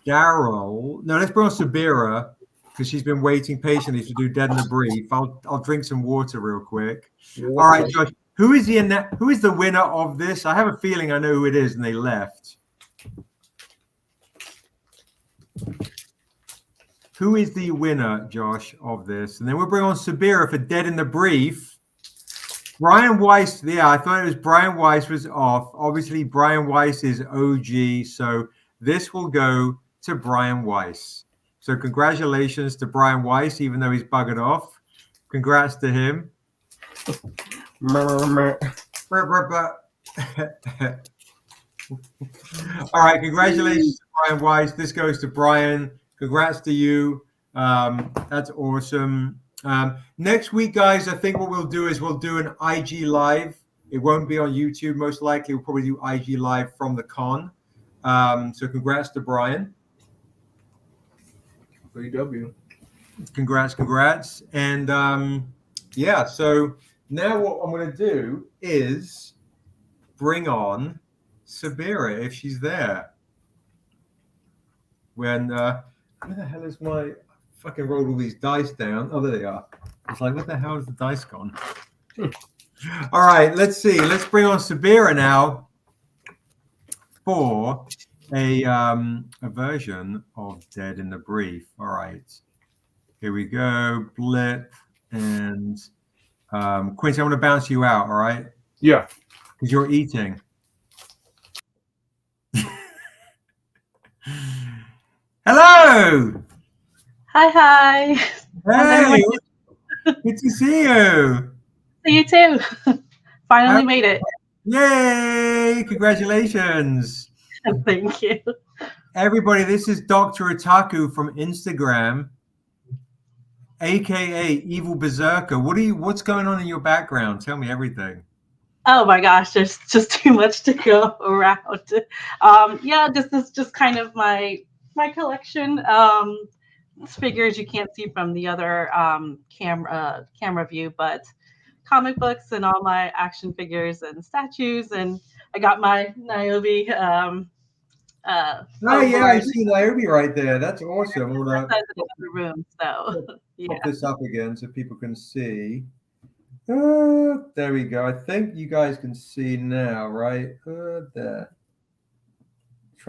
S1: Daryl. No, let's bring on Sabira because she's been waiting patiently to do Dead in the Brief. I'll drink some water real quick. All right, Josh. Who is the winner of this? I have a feeling I know who it is, and they left. Who is the winner, Josh, of this? And then we'll bring on Sabira for Dead in the Brief. Brian Weiss, yeah, I thought it was Brian Weiss was off. Obviously, Brian Weiss is OG, so this will go to Brian Weiss. So congratulations to Brian Weiss, even though he's buggered off. Congrats to him. All right, congratulations to Brian Weiss. This goes to Brian. Congrats to you. That's awesome. Next week, guys, I think what we'll do is we'll do an IG live. It won't be on YouTube, most likely. We'll probably do IG live from the con. So congrats to Brian.
S2: AW.
S1: Congrats. And yeah, so now what I'm going to do is bring on Sabira if she's there. When where the hell is my fucking rolled all these dice down? Oh, there they are. It's like, what the hell is the dice gone? All right, let's see. Let's bring on Sabira now for a version of Dead in the Brief. All right, here we go. Blip and Quincy, I want to bounce you out. All right?
S2: Yeah.
S1: Because you're eating. Hello.
S3: Hi.
S1: Hey. Good to see you.
S3: See you too. Finally
S1: How-
S3: made it.
S1: Yay! Congratulations.
S3: Thank you.
S1: Everybody, this is Dr. Otaku from Instagram, aka Evil Berserker. What's going on in your background? Tell me everything.
S3: Oh my gosh, there's just too much to go around. Yeah, this is just kind of my collection. Figures you can't see from the other camera view, but comic books and all my action figures and statues, and I got my Niobe
S1: Oh yeah, I
S3: over
S1: see Niobe right there. That's awesome. I'm gonna
S3: in the other room. So yeah.
S1: pop this up again so people can see. There we go. I think you guys can see now, right? There.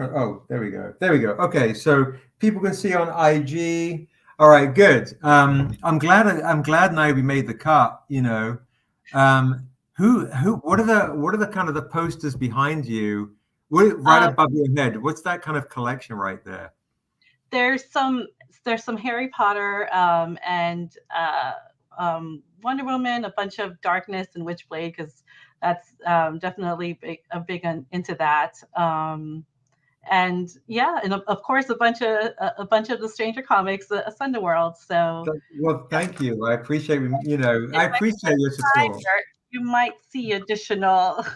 S1: Oh, there we go. There we go. Okay, so people can see on IG. All right, good. I'm glad Niobe made the cut. You know, who? What are the kind of the posters behind you? Right above your head. What's that kind of collection right there?
S3: There's some Harry Potter and Wonder Woman, a bunch of Darkness and Witchblade, because that's definitely big into that. And yeah, and of course a bunch of the Stranger Comics, Asunda World. So
S1: well, thank you. I appreciate I appreciate your support.
S3: You might see additional.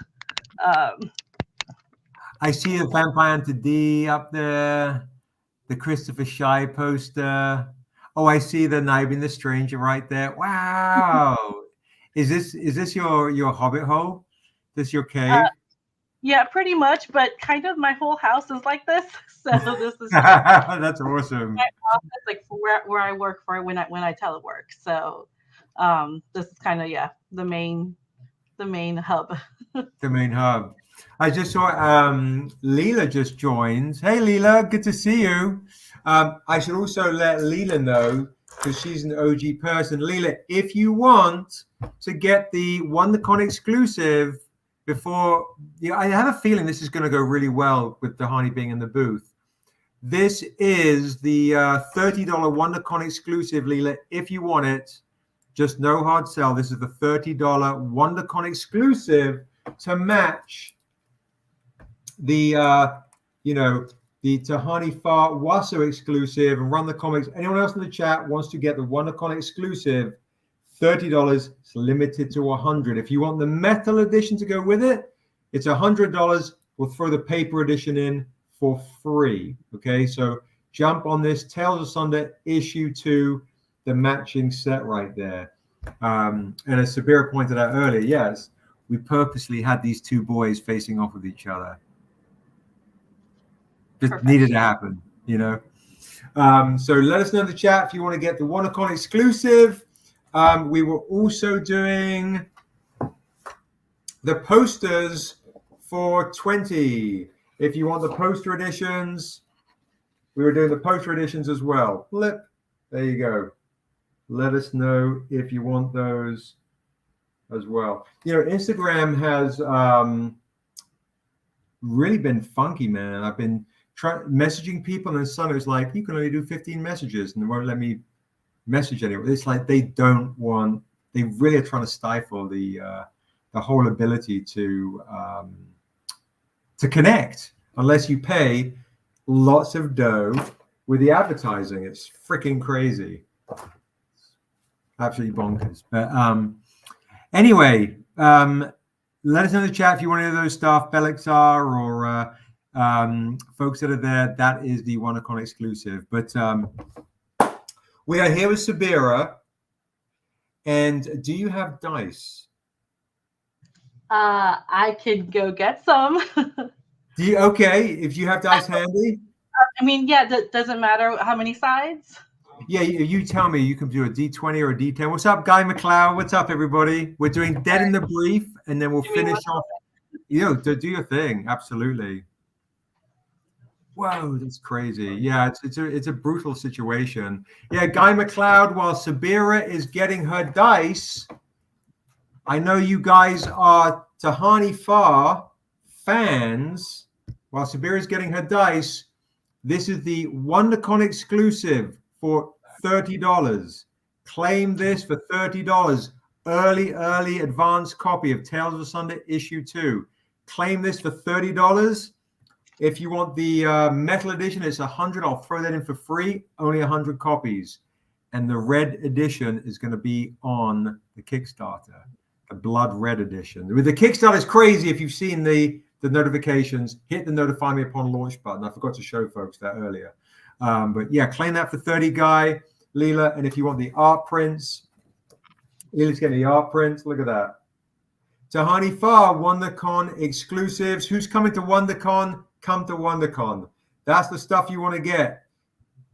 S1: I see the Vampire Hunter D up there, the Christopher Shy poster. Oh, I see the Niobe and the Stranger right there. Wow. Is this your hobbit hole? This your cave?
S3: Yeah, pretty much, but kind of my whole house is like this. So this is
S1: that's awesome.
S3: My office, like where I work for when I telework. So this is kind of the main hub.
S1: The main hub. I just saw Leela just joined. Hey Leela, good to see you. I should also let Leela know because she's an OG person. Leela, if you want to get the WonderCon exclusive before, I have a feeling this is going to go really well with Dahani being in the booth. This is the $30 WonderCon exclusive, Leela. If you want it, just no hard sell. This is the $30 WonderCon exclusive to match the the Tahani Far Wasso exclusive and Run the Comics. Anyone else in the chat wants to get the WonderCon exclusive, $30. It's limited to 100. If you want the metal edition to go with it, it's $100. We'll throw the paper edition in for free. Okay, so jump on this Tales of Asunda issue 2, the matching set right there. And as Sabira pointed out earlier, yes, we purposely had these two boys facing off with each other. Just needed to happen, So let us know in the chat if you want to get the WonderCon exclusive. We were also doing the posters for 20. If you want the poster editions, we were doing the poster editions as well. Flip. There you go. Let us know if you want those as well. Instagram has really been funky, man. I've been messaging people, and son is like, you can only do 15 messages, and they won't let me message anyone. It's like they really are trying to stifle the whole ability to connect unless you pay lots of dough with the advertising. It's freaking crazy. Absolutely bonkers. But anyway, let us know in the chat if you want any of those stuff, Belixar or folks that are there. That is the WonderCon exclusive. But we are here with Sabira. And do you have dice?
S3: I could go get some.
S1: Okay, if you have dice handy.
S3: I mean, doesn't matter how many sides.
S1: Yeah, you tell me. You can do a D20 or a D10. What's up, Guy McLeod? What's up, everybody? We're doing Dead in the Brief, and then we'll finish off. Do your thing. Absolutely. Whoa, that's crazy. Yeah, it's a brutal situation. Yeah, Guy McLeod, while Sabira is getting her dice, I know you guys are Tahani Far fans. While Sabira is getting her dice, this is the WonderCon exclusive for $30. Claim this for $30. Early advance copy of Tales of Asunda issue 2. Claim this for $30. If you want the metal edition, it's $100. I'll throw that in for free. Only 100 copies. And the red edition is going to be on the Kickstarter, the blood red edition. With the Kickstarter, it's crazy. If you've seen the notifications, hit the notify me upon launch button. I forgot to show folks that earlier. But yeah, claim that for 30, Guy, Leela. And if you want the art prints, Leela's getting the art prints. Look at that. Tahani Farr, WonderCon exclusives. Who's coming to WonderCon? Come to WonderCon. That's the stuff you want to get.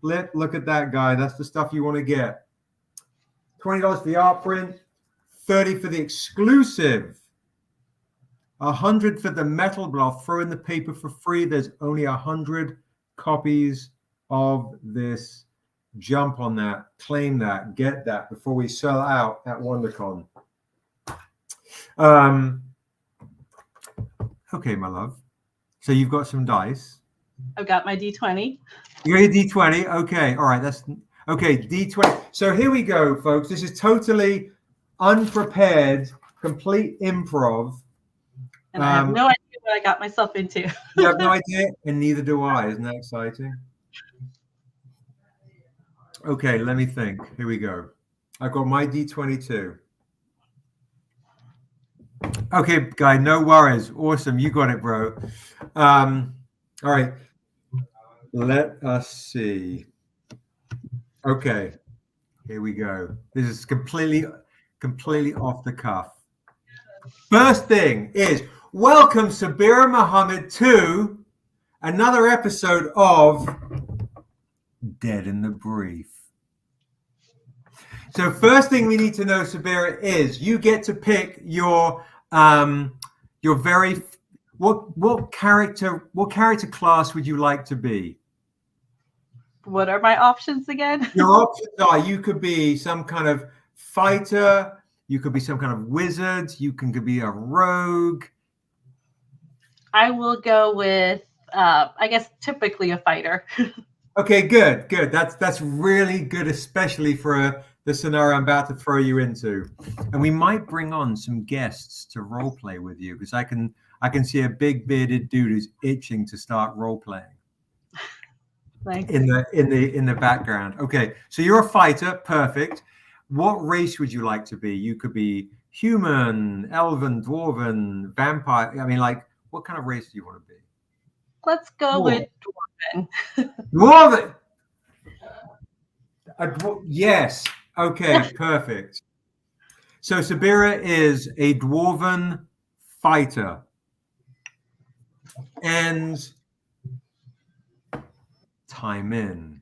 S1: Look at that, guy. That's the stuff you want to get. $20 for the art print, $30 for the exclusive, $100 for the metal, but I'll throw in the paper for free. There's only 100 copies of this. Jump on that, claim that, get that before we sell out at WonderCon. Okay, my love. So you've got some dice.
S3: I've got my D20.
S1: You got your D20. Okay, all right. That's okay. D20. So here we go, folks. This is totally unprepared, complete improv.
S3: And I have no idea what I got myself into.
S1: You have no idea, and neither do I. Isn't that exciting? Okay, let me think. Here we go. I've got my D22. Okay, Guy, no worries. Awesome. You got it, bro. All right. Let us see. Okay, here we go. This is completely off the cuff. First thing is, welcome Sabira Muhammad to another episode of Dead in the Brief. So first thing we need to know, Sabira, is you get to pick your very what character class would you like to be?
S3: What are my options again?
S1: Your options are you could be some kind of fighter, you could be some kind of wizard, could be a rogue.
S3: I will go with I guess typically a fighter.
S1: Okay, good. That's really good, especially for the scenario I'm about to throw you into. And we might bring on some guests to role play with you, because I can see a big bearded dude who's itching to start role playing. In the background. Okay, so you're a fighter, perfect. What race would you like to be? You could be human, elven, dwarven, vampire. I mean, like, what kind of race do you want to be?
S3: Let's go with
S1: dwarven. Dwarven. Yes. Okay, perfect. So Sabira is a dwarven fighter, and time in.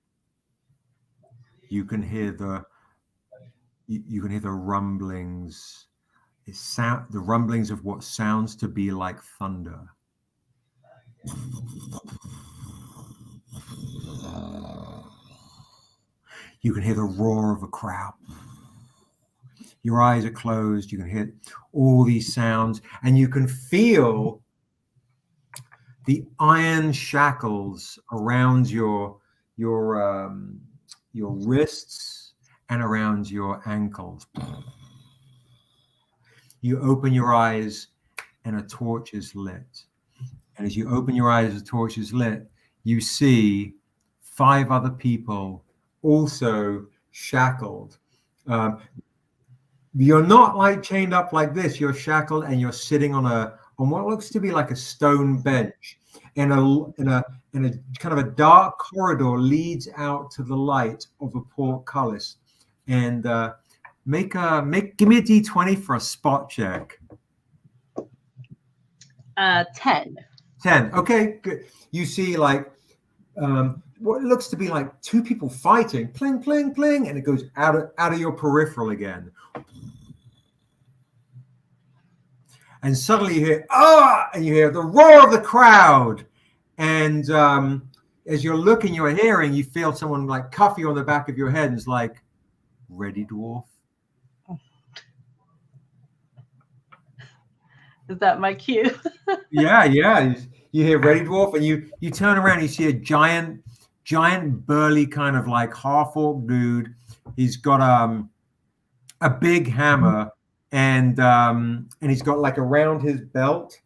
S1: You can hear the rumblings. The rumblings of what sounds to be like thunder. You can hear the roar of a crowd. Your eyes are closed. You can hear all these sounds, and you can feel the iron shackles around your wrists and around your ankles. You open your eyes, and a torch is lit. And as you open your eyes, the torch is lit. You see 5 other people also shackled. You're not like chained up like this. You're shackled, and you're sitting on what looks to be like a stone bench, in a kind of a dark corridor leads out to the light of a portcullis. And give me a D20 for a spot check.
S3: 10.
S1: 10. Okay, good. You see like what looks to be like 2 people fighting, pling, pling, pling, and it goes out of your peripheral again. And suddenly you hear, and you hear the roar of the crowd. And as you're looking, you're hearing, you feel someone like cuff you on the back of your head and it's like, ready, dwarf?
S3: Is that my cue?
S1: Yeah. You hear ready, dwarf, and you turn around and you see a giant burly kind of like half-orc dude. He's got a big hammer, and he's got like around his belt,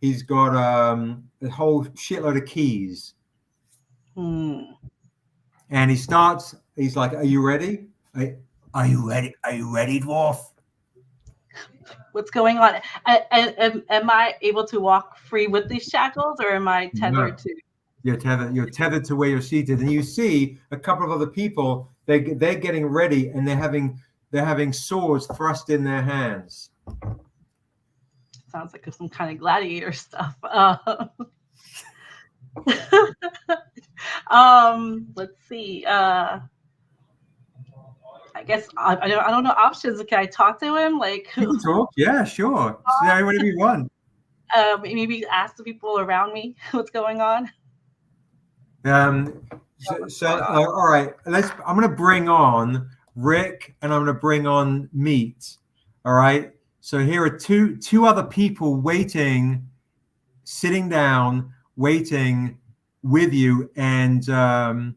S1: he's got a whole shitload of keys.
S3: Hmm.
S1: And he's like, "Are you ready? Are you ready? Are you ready, dwarf?"
S3: What's going on? Am I able to walk free with these shackles, or am I tethered to?
S1: You're tethered to where you're seated, and you see a couple of other people. They're getting ready, and they're having swords thrust in their hands.
S3: Sounds like some kind of gladiator stuff. Let's see. I guess I don't know options. Can I talk to him? Like,
S1: You can talk. Yeah, sure. Say whatever you want.
S3: Maybe ask the people around me what's going on.
S1: All right. I'm going to bring on Rick, and I'm going to bring on Meat. All right. So here are two other people waiting, sitting down, waiting with you, and we're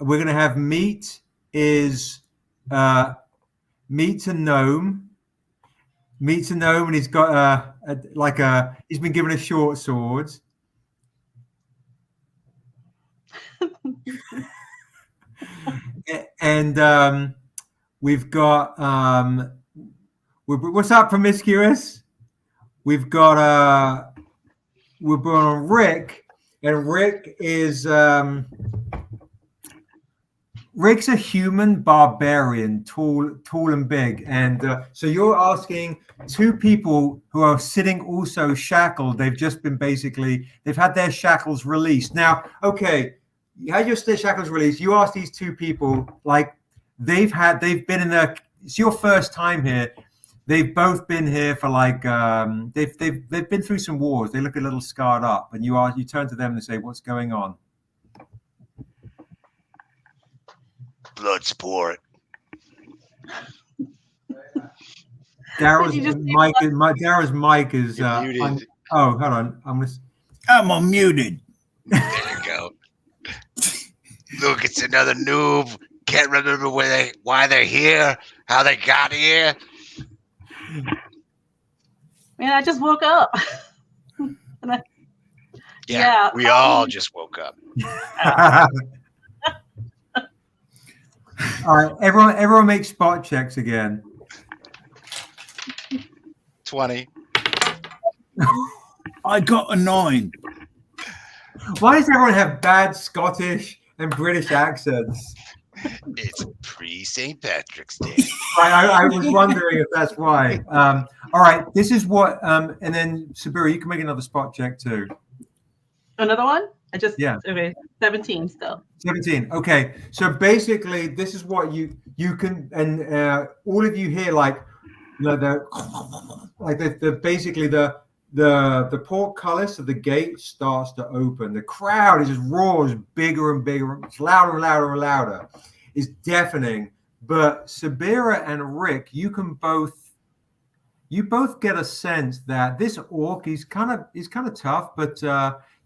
S1: going to have Meat's a gnome. Meat's a gnome, and he's got he's been given a short sword. And we've got what's up, Promiscuous? We've got we're on Rick, and Rick is Rick's a human barbarian, tall and big. And so you're asking two people who are sitting also shackled. They've had their shackles released. Now, okay, you had your shackles released. You asked these two people, like they've been in it's your first time here. They've both been here for like they've been through some wars. They look a little scarred up, and you turn to them and say, "What's going on?"
S4: Blood sport.
S1: Daryl's mic is
S4: muted.
S1: Oh, hold on.
S5: I'm unmuted.
S4: There you go. Look, it's another noob. Can't remember why they're here, how they got here.
S3: Man, I just woke up.
S4: Yeah, we all just woke up.
S1: All right, everyone make spot checks again.
S4: 20.
S5: I got a 9.
S1: Why does everyone have bad Scottish and British accents?
S4: It's pre-St. Patrick's Day.
S1: I was wondering if that's why. All right, this is what, and then Sabira, you can make another spot check too.
S3: Another one?
S1: Yeah.
S3: Okay, 17 still.
S1: 17. Okay, so basically, this is what you can, and all of you hear like, basically the portcullis of the gate starts to open. The crowd is just roars bigger and bigger. It's louder and louder and louder. It's deafening. But Sabira and Rick, you both get a sense that this orc is kind of tough, but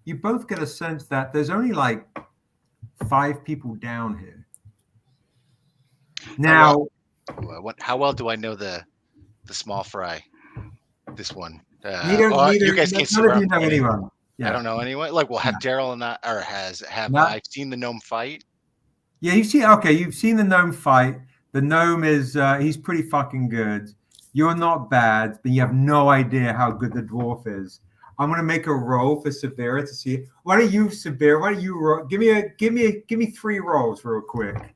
S1: you both get a sense that there's only like 5 people down here. Now,
S4: how well do I know the small fry? This one.
S1: you
S4: guys can't see
S1: none
S4: where
S1: of you
S4: I'm
S1: know
S4: pointing.
S1: anyone. Yeah.
S4: I don't know anyone. Like, well, have Daryl and I seen the gnome fight?
S1: Yeah, you've seen the gnome fight. The gnome is he's pretty fucking good. You're not bad, but you have no idea how good the dwarf is. I'm gonna make a roll for Sabira to see. Why don't you, Sabira? Why don't you roll? Give me 3 rolls real quick.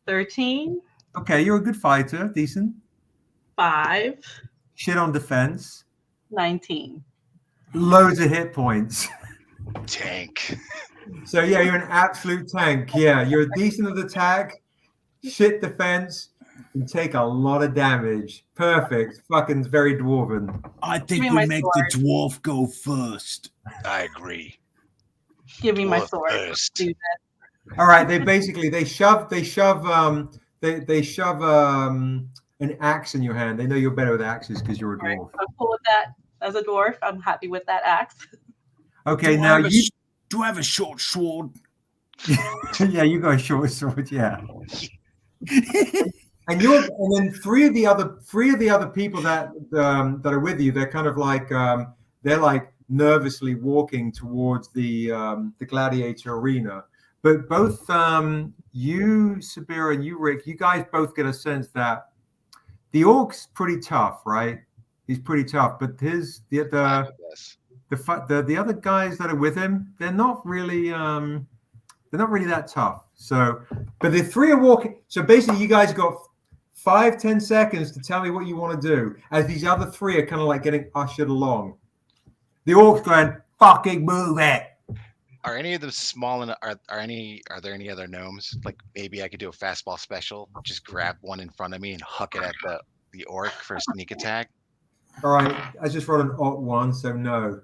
S3: 13.
S1: Okay, you're a good fighter, decent.
S3: 5.
S1: Shit on defense.
S3: 19.
S1: Loads of hit points.
S4: Tank.
S1: So yeah, you're an absolute tank. Yeah, you're a decent at attack, shit defense, and take a lot of damage. Perfect. Fucking very dwarven.
S5: I think we make the dwarf go first.
S4: I agree.
S3: Give me my
S4: Dwarf
S3: sword.
S4: first.
S3: Do that.
S1: All right, they shove an axe in your hand. They know you're better with axes because you're a dwarf.
S3: Right. I'm cool with that. As a dwarf, I'm happy with that axe.
S1: Okay,
S5: do I have a short sword?
S1: Yeah, you got a short sword, yeah. and then three of the other people that are with you, they're kind of like they're like nervously walking towards the gladiator arena. But both you, Sabira, and you, Rick, you guys both get a sense that the orc's pretty tough, right? He's pretty tough, but the other guys that are with him, they're not really that tough. So, but the three are walking. So basically, you guys got 5-10 seconds to tell me what you want to do, as these other three are kind of like getting ushered along. The orc's going, fucking move it.
S4: Are any of them small enough? Are there any other gnomes? Like maybe I could do a fastball special, just grab one in front of me and huck it at the orc for a sneak attack.
S1: All right, I just rolled an odd one, so no.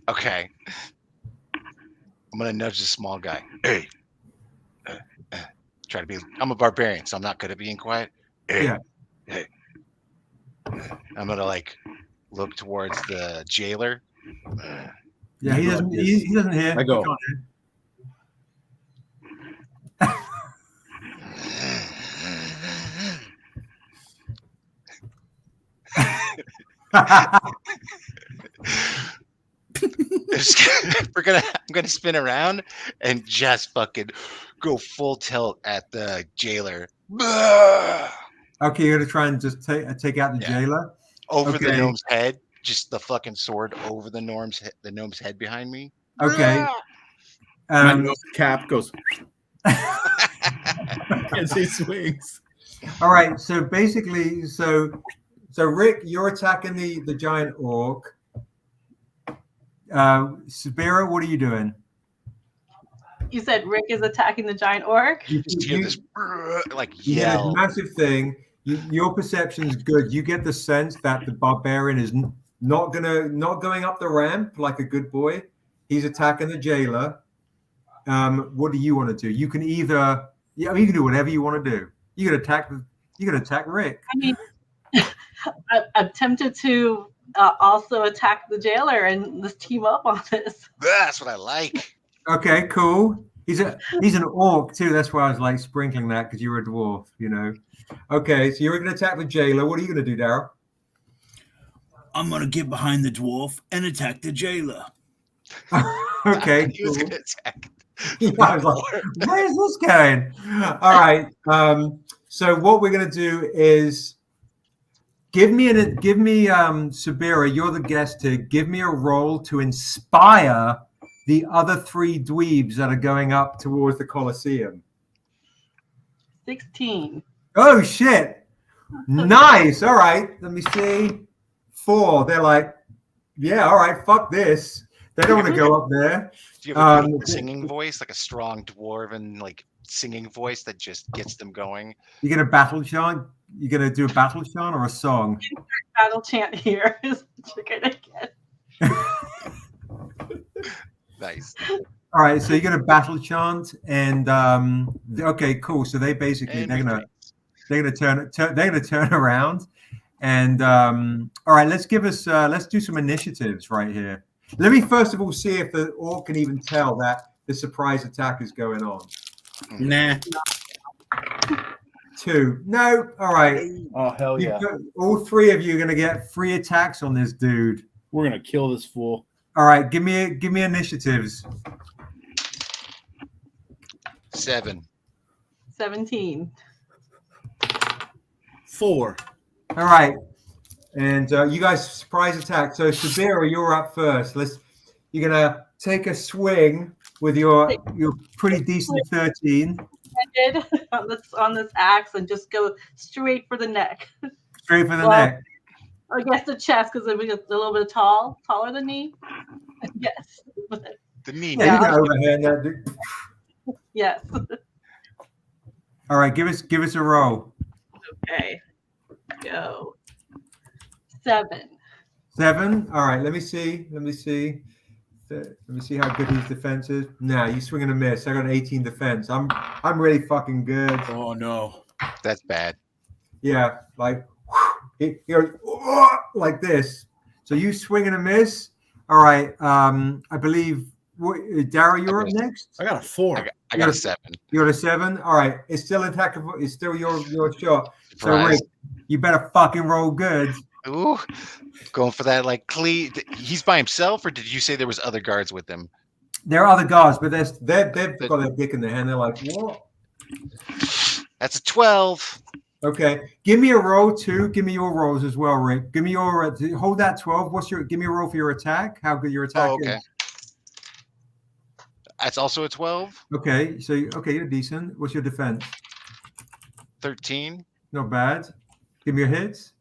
S4: Okay. I'm gonna nudge the small guy. Hey. Try to be. I'm a barbarian, so I'm not good at being quiet. Hey.
S1: Yeah.
S4: Hey. I'm gonna like look towards the jailer.
S1: Yeah, he doesn't hear.
S6: I go.
S4: I'm gonna spin around and just fucking go full tilt at the jailer.
S1: Okay, you're gonna try and just take out the jailer
S4: over the gnome's head. Just the fucking sword over the gnome's head behind me.
S1: Okay.
S6: My nose cap goes as he swings.
S1: All right. So basically, so Rick, you're attacking the giant orc. Sabira, what are you doing?
S3: You said Rick is attacking the giant orc?
S4: You just hear this like
S1: Yeah,
S4: yell.
S1: massive thing. Your perception is good. You get the sense that the barbarian is not going up the ramp like a good boy. He's attacking the jailer. What do you want to do? You can either you can do whatever you want to do. You can attack Rick.
S3: I mean, I'm tempted to also attack the jailer and let's team up on this.
S4: That's what I like.
S1: Okay, cool. He's an orc too. That's why I was like sprinkling that because you're a dwarf, you know. Okay, so you're going to attack the jailer. What are you going to do, Daryl?
S5: I'm going to get behind the dwarf and attack the jailer.
S1: Okay,
S4: He was
S1: cool.
S4: gonna attack.
S1: Yeah, I was like, where's this going? All right. So what we're going to do is give me Sabira, you're the guest here. Give me a roll to inspire the other three dweebs that are going up towards the Colosseum.
S3: 16.
S1: Oh shit! Nice. All right. Let me see. 4. They're like, yeah. All right. Fuck this. They don't want to go up there.
S4: Do you have a singing voice, like a strong dwarven like singing voice that just gets them going?
S1: You get a battle chant. You're gonna do a battle chant or a song?
S3: Battle chant here is what you're gonna get.
S4: Nice.
S1: All right, so you're gonna battle chant, and okay, cool. So they basically they're gonna turn around, and all right, let's do some initiatives right here. Let me first of all see if the orc can even tell that the surprise attack is going on.
S6: Nah.
S1: 2. No. All right.
S6: Oh hell yeah!
S1: All 3 of you are gonna get free attacks on this dude.
S6: We're gonna kill this fool.
S1: All right, give me initiatives.
S4: 7.
S3: 17.
S5: 4.
S1: All right, and you guys surprise attack. So Sabira, you're up first. You're gonna take a swing with your pretty decent 13.
S3: On this axe and just go straight for the neck.
S1: Straight for the neck.
S3: I guess the chest because it's a little bit taller than me. Yes.
S4: The knee.
S1: Yeah, you can overhand that dude.
S3: Yes.
S1: All right, give us a roll.
S3: Okay. Go. 7.
S1: 7. All right, let me see. Let me see how good his defense is. Nah, you swing and a miss. I got an 18 defense. I'm really fucking good.
S6: Oh no.
S4: That's bad.
S1: Yeah, like he goes like this. So you swing and a miss. All right. I believe Daryl, you're up next.
S6: I got a 4.
S4: I got a 7.
S1: You got a 7. All right, it's still attackable. It's still your shot. So
S4: Surprise.
S1: Rick, you better fucking roll good.
S4: Ooh, going for that like he's by himself, or did you say there was other guards with him?
S1: There are other guards, but they've got their dick in their hand. They're like, what?
S4: That's a 12.
S1: Okay, give me a roll too. Give me your rolls as well, Rick. Give me your hold that 12. Give me a roll for your attack? How good your attack
S4: Okay.
S1: is?
S4: That's also a 12.
S1: Okay, so you're decent. What's your defense?
S4: 13.
S1: Not bad. Give me your hits.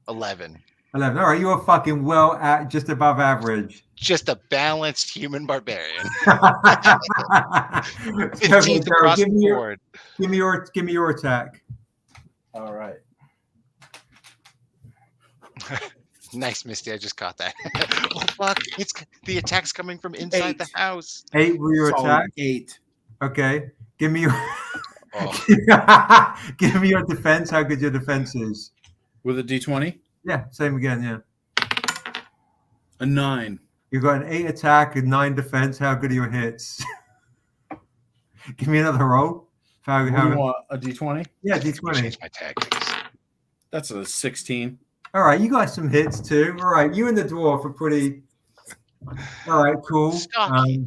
S4: 11.
S1: 11. All right, you are fucking well at just above average.
S4: Just a balanced human barbarian.
S1: 15th
S4: across the board.
S1: Give me your attack.
S6: All right.
S4: Nice, Misty. I just caught that. Oh fuck! It's the attack's coming from inside the house.
S1: 8 for your
S6: Solid
S1: attack.
S6: 8.
S1: Okay. Give me your
S4: Oh.
S1: give me your defense. How good your defense is.
S6: With a D20?
S1: Yeah, same again. Yeah.
S6: A 9.
S1: You got an 8 attack and 9 defense. How good are your hits? Give me another roll.
S6: What do you want? A D20?
S1: Yeah,
S4: Let me
S1: D20.
S4: change my tactics.
S6: That's a 16.
S1: All right, you got some hits too. All right, you and the dwarf are pretty. All right, cool.
S4: Stalky.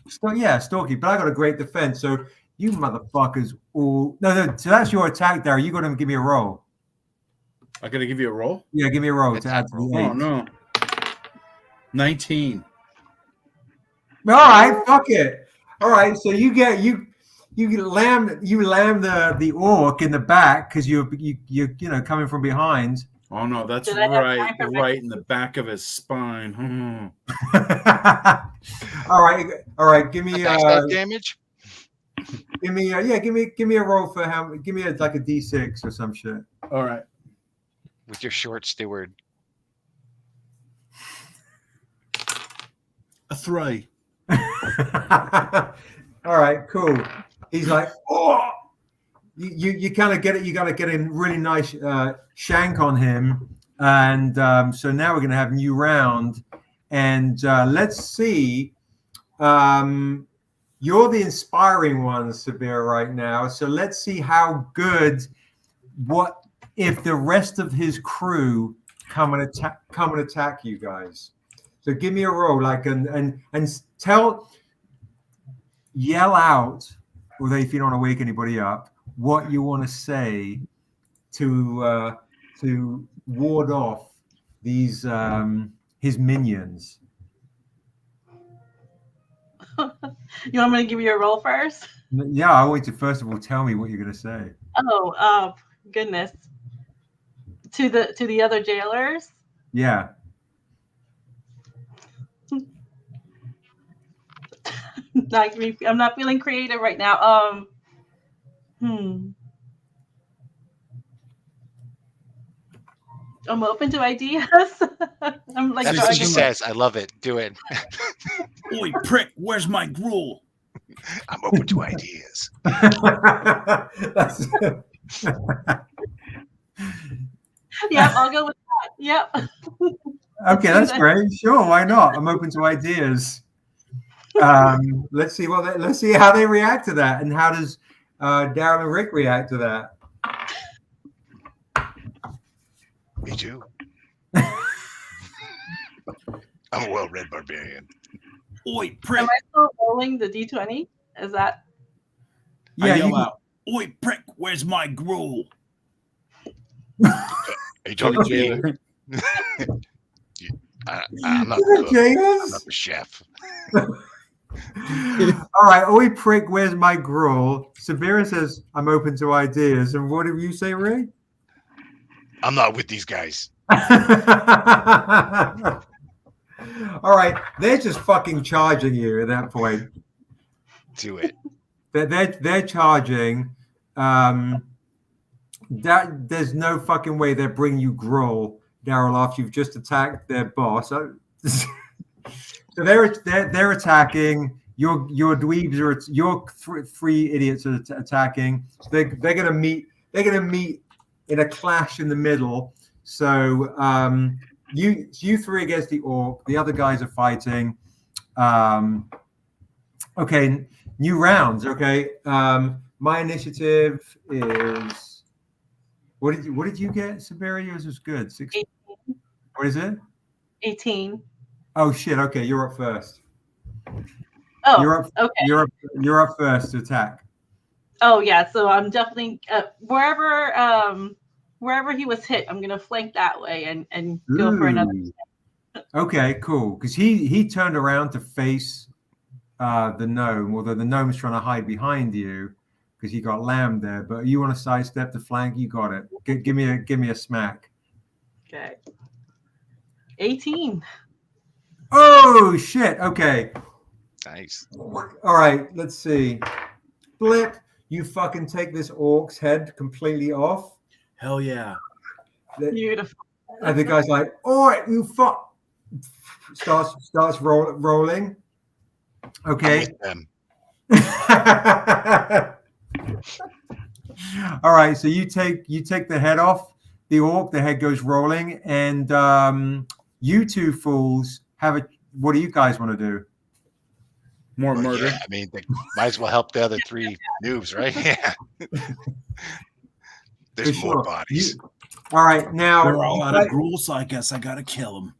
S1: Stalky. But I got a great defense. So you motherfuckers all no. So that's your attack, Darry. You got to give me a roll.
S6: I got to give you a roll?
S1: Yeah, give me a roll to
S4: Attack
S1: add to the
S6: Oh,
S1: 8.
S6: no. 19.
S1: All right, fuck it. All right, so you lam the orc in the back because you're coming from behind.
S6: Oh, no, that's
S3: Did I have
S6: right.
S3: time for
S6: Right in the back of his spine.
S1: all right. Give me
S4: Backstab damage.
S1: give me a roll for how. Give me like a D6 or some shit.
S6: All right.
S4: With your short steward.
S6: A 3.
S1: All right, cool. He's like, oh, you kind of get it. You got to get a really nice shank on him, and so now we're gonna have a new round, and let's see. You're the inspiring one, Sabir, right now. So let's see how good. What if the rest of his crew come and attack you guys? So give me a roll, like and yell out, although if you don't want to wake anybody up, what you want to say to ward off these his minions.
S3: You want me to give you a roll first?
S1: Yeah, I want you to first of all tell me what you're going to say.
S3: Oh, goodness. To the other jailers?
S1: Yeah.
S3: I'm not feeling creative right now. I'm open to ideas. I'm like,
S4: That's what she says. I love it. Do it.
S5: Oi, prick, where's my gruel?
S4: I'm open to ideas.
S3: Yeah, I'll go with that. Yep.
S1: Okay, that's great. Sure, why not? I'm open to ideas. Let's see how they react to that, and how does Darren and Rick react to that?
S4: Me too. I'm a well-read barbarian.
S5: Oi, prick.
S3: Am I still rolling the D20? Is that?
S1: Yeah,
S6: I yell
S1: you
S6: out.
S5: Oi, prick, where's my gruel?
S4: Are you talking to me?
S6: Jailer.
S4: I'm not the chef.
S1: All right, oi prick, where's my gruel? Sabira says, I'm open to ideas. And what do you say, Ray?
S4: I'm not with these guys.
S1: All right, they're just fucking charging you at that point.
S4: Do it.
S1: They're charging. That there's no fucking way they're bringing you gruel, Daryl, after you've just attacked their boss. So they're attacking. Your dweebs are your three idiots are attacking. So they're gonna meet. They're gonna meet in a clash in the middle. So you three against the orc. The other guys are fighting. Okay, new rounds. Okay, my initiative is. What did you get, Siberia? Yours was good. 16.
S3: 18.
S1: What is it?
S3: 18.
S1: Oh shit! Okay, you're up first.
S3: Oh,
S1: You're up.
S3: okay.
S1: You're up first to attack.
S3: Oh yeah, so I'm definitely wherever he was hit, I'm gonna flank that way and go for another.
S1: Ooh. Okay, cool. Because he turned around to face the gnome, although the gnome's trying to hide behind you because he got lammed there. But you want to sidestep the flank? You got it. Give me a smack.
S3: Okay. 18.
S1: Oh shit! Okay.
S4: Nice.
S1: All right. Let's see. Blip. You fucking take this orc's head completely off.
S6: Hell yeah.
S3: Beautiful.
S1: And the guy's like, "All right, you fuck." Starts rolling. Okay.
S4: Them.
S1: All right. So you take the head off the orc. The head goes rolling, and you two fools have a. What do you guys want to do?
S6: More
S4: Well,
S6: murder.
S4: yeah, I mean, they might as well help the other 3 noobs, right? Yeah. There's
S1: For
S4: more
S1: sure.
S4: bodies.
S1: All right. Now.
S5: They're all out of gruel, so I guess I gotta kill them.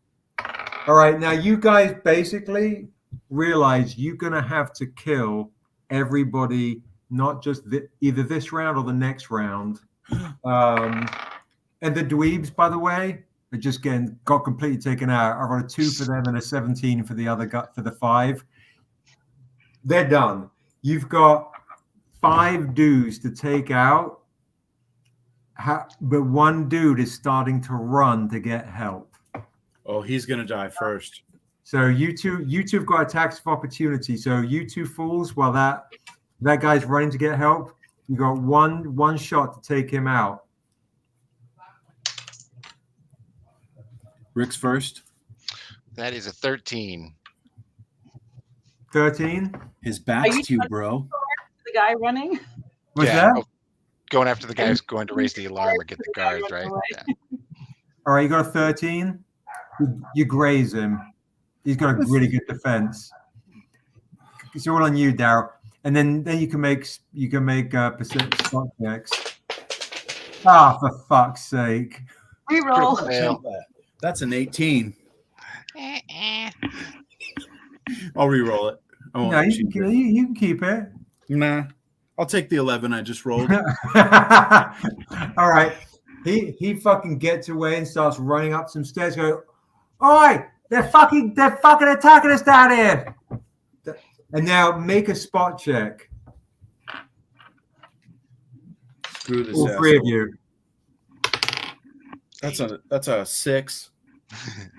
S1: All right. Now you guys basically realize you're gonna have to kill everybody, not just either this round or the next round. And the dweebs, by the way, are just got completely taken out. I rolled a 2 for them and a 17 for the other for the 5. They're done. You've got 5 dudes to take out, but one dude is starting to run to get help.
S6: Oh, he's gonna die first.
S1: So you two have got attacks of opportunity. So you two fools, while that guy's running to get help, you got one shot to take him out.
S6: Rick's first.
S4: That is a 13.
S1: 13.
S5: His back's
S3: you
S5: to you,
S3: trying
S5: bro.
S3: The guy running.
S1: What's
S4: Yeah,
S1: that?
S4: going after the guy who's going to raise the alarm or get the guards, right? Yeah.
S1: All right, you got a 13. You graze him. He's got a really good defense. It's all on you, Daryl. And then you can make percent spot checks. Ah, for fuck's sake!
S3: Reroll.
S4: Fail.
S6: That's an 18. I'll re-roll it. I won't
S1: No,
S6: let
S1: you can keep it.
S6: Nah. I'll take the 11 I just rolled.
S1: All right. He fucking gets away and starts running up some stairs. Go, oi! They're fucking attacking us down here. And now make a spot check.
S6: Screw this.
S1: All 3 of you.
S6: That's a 6.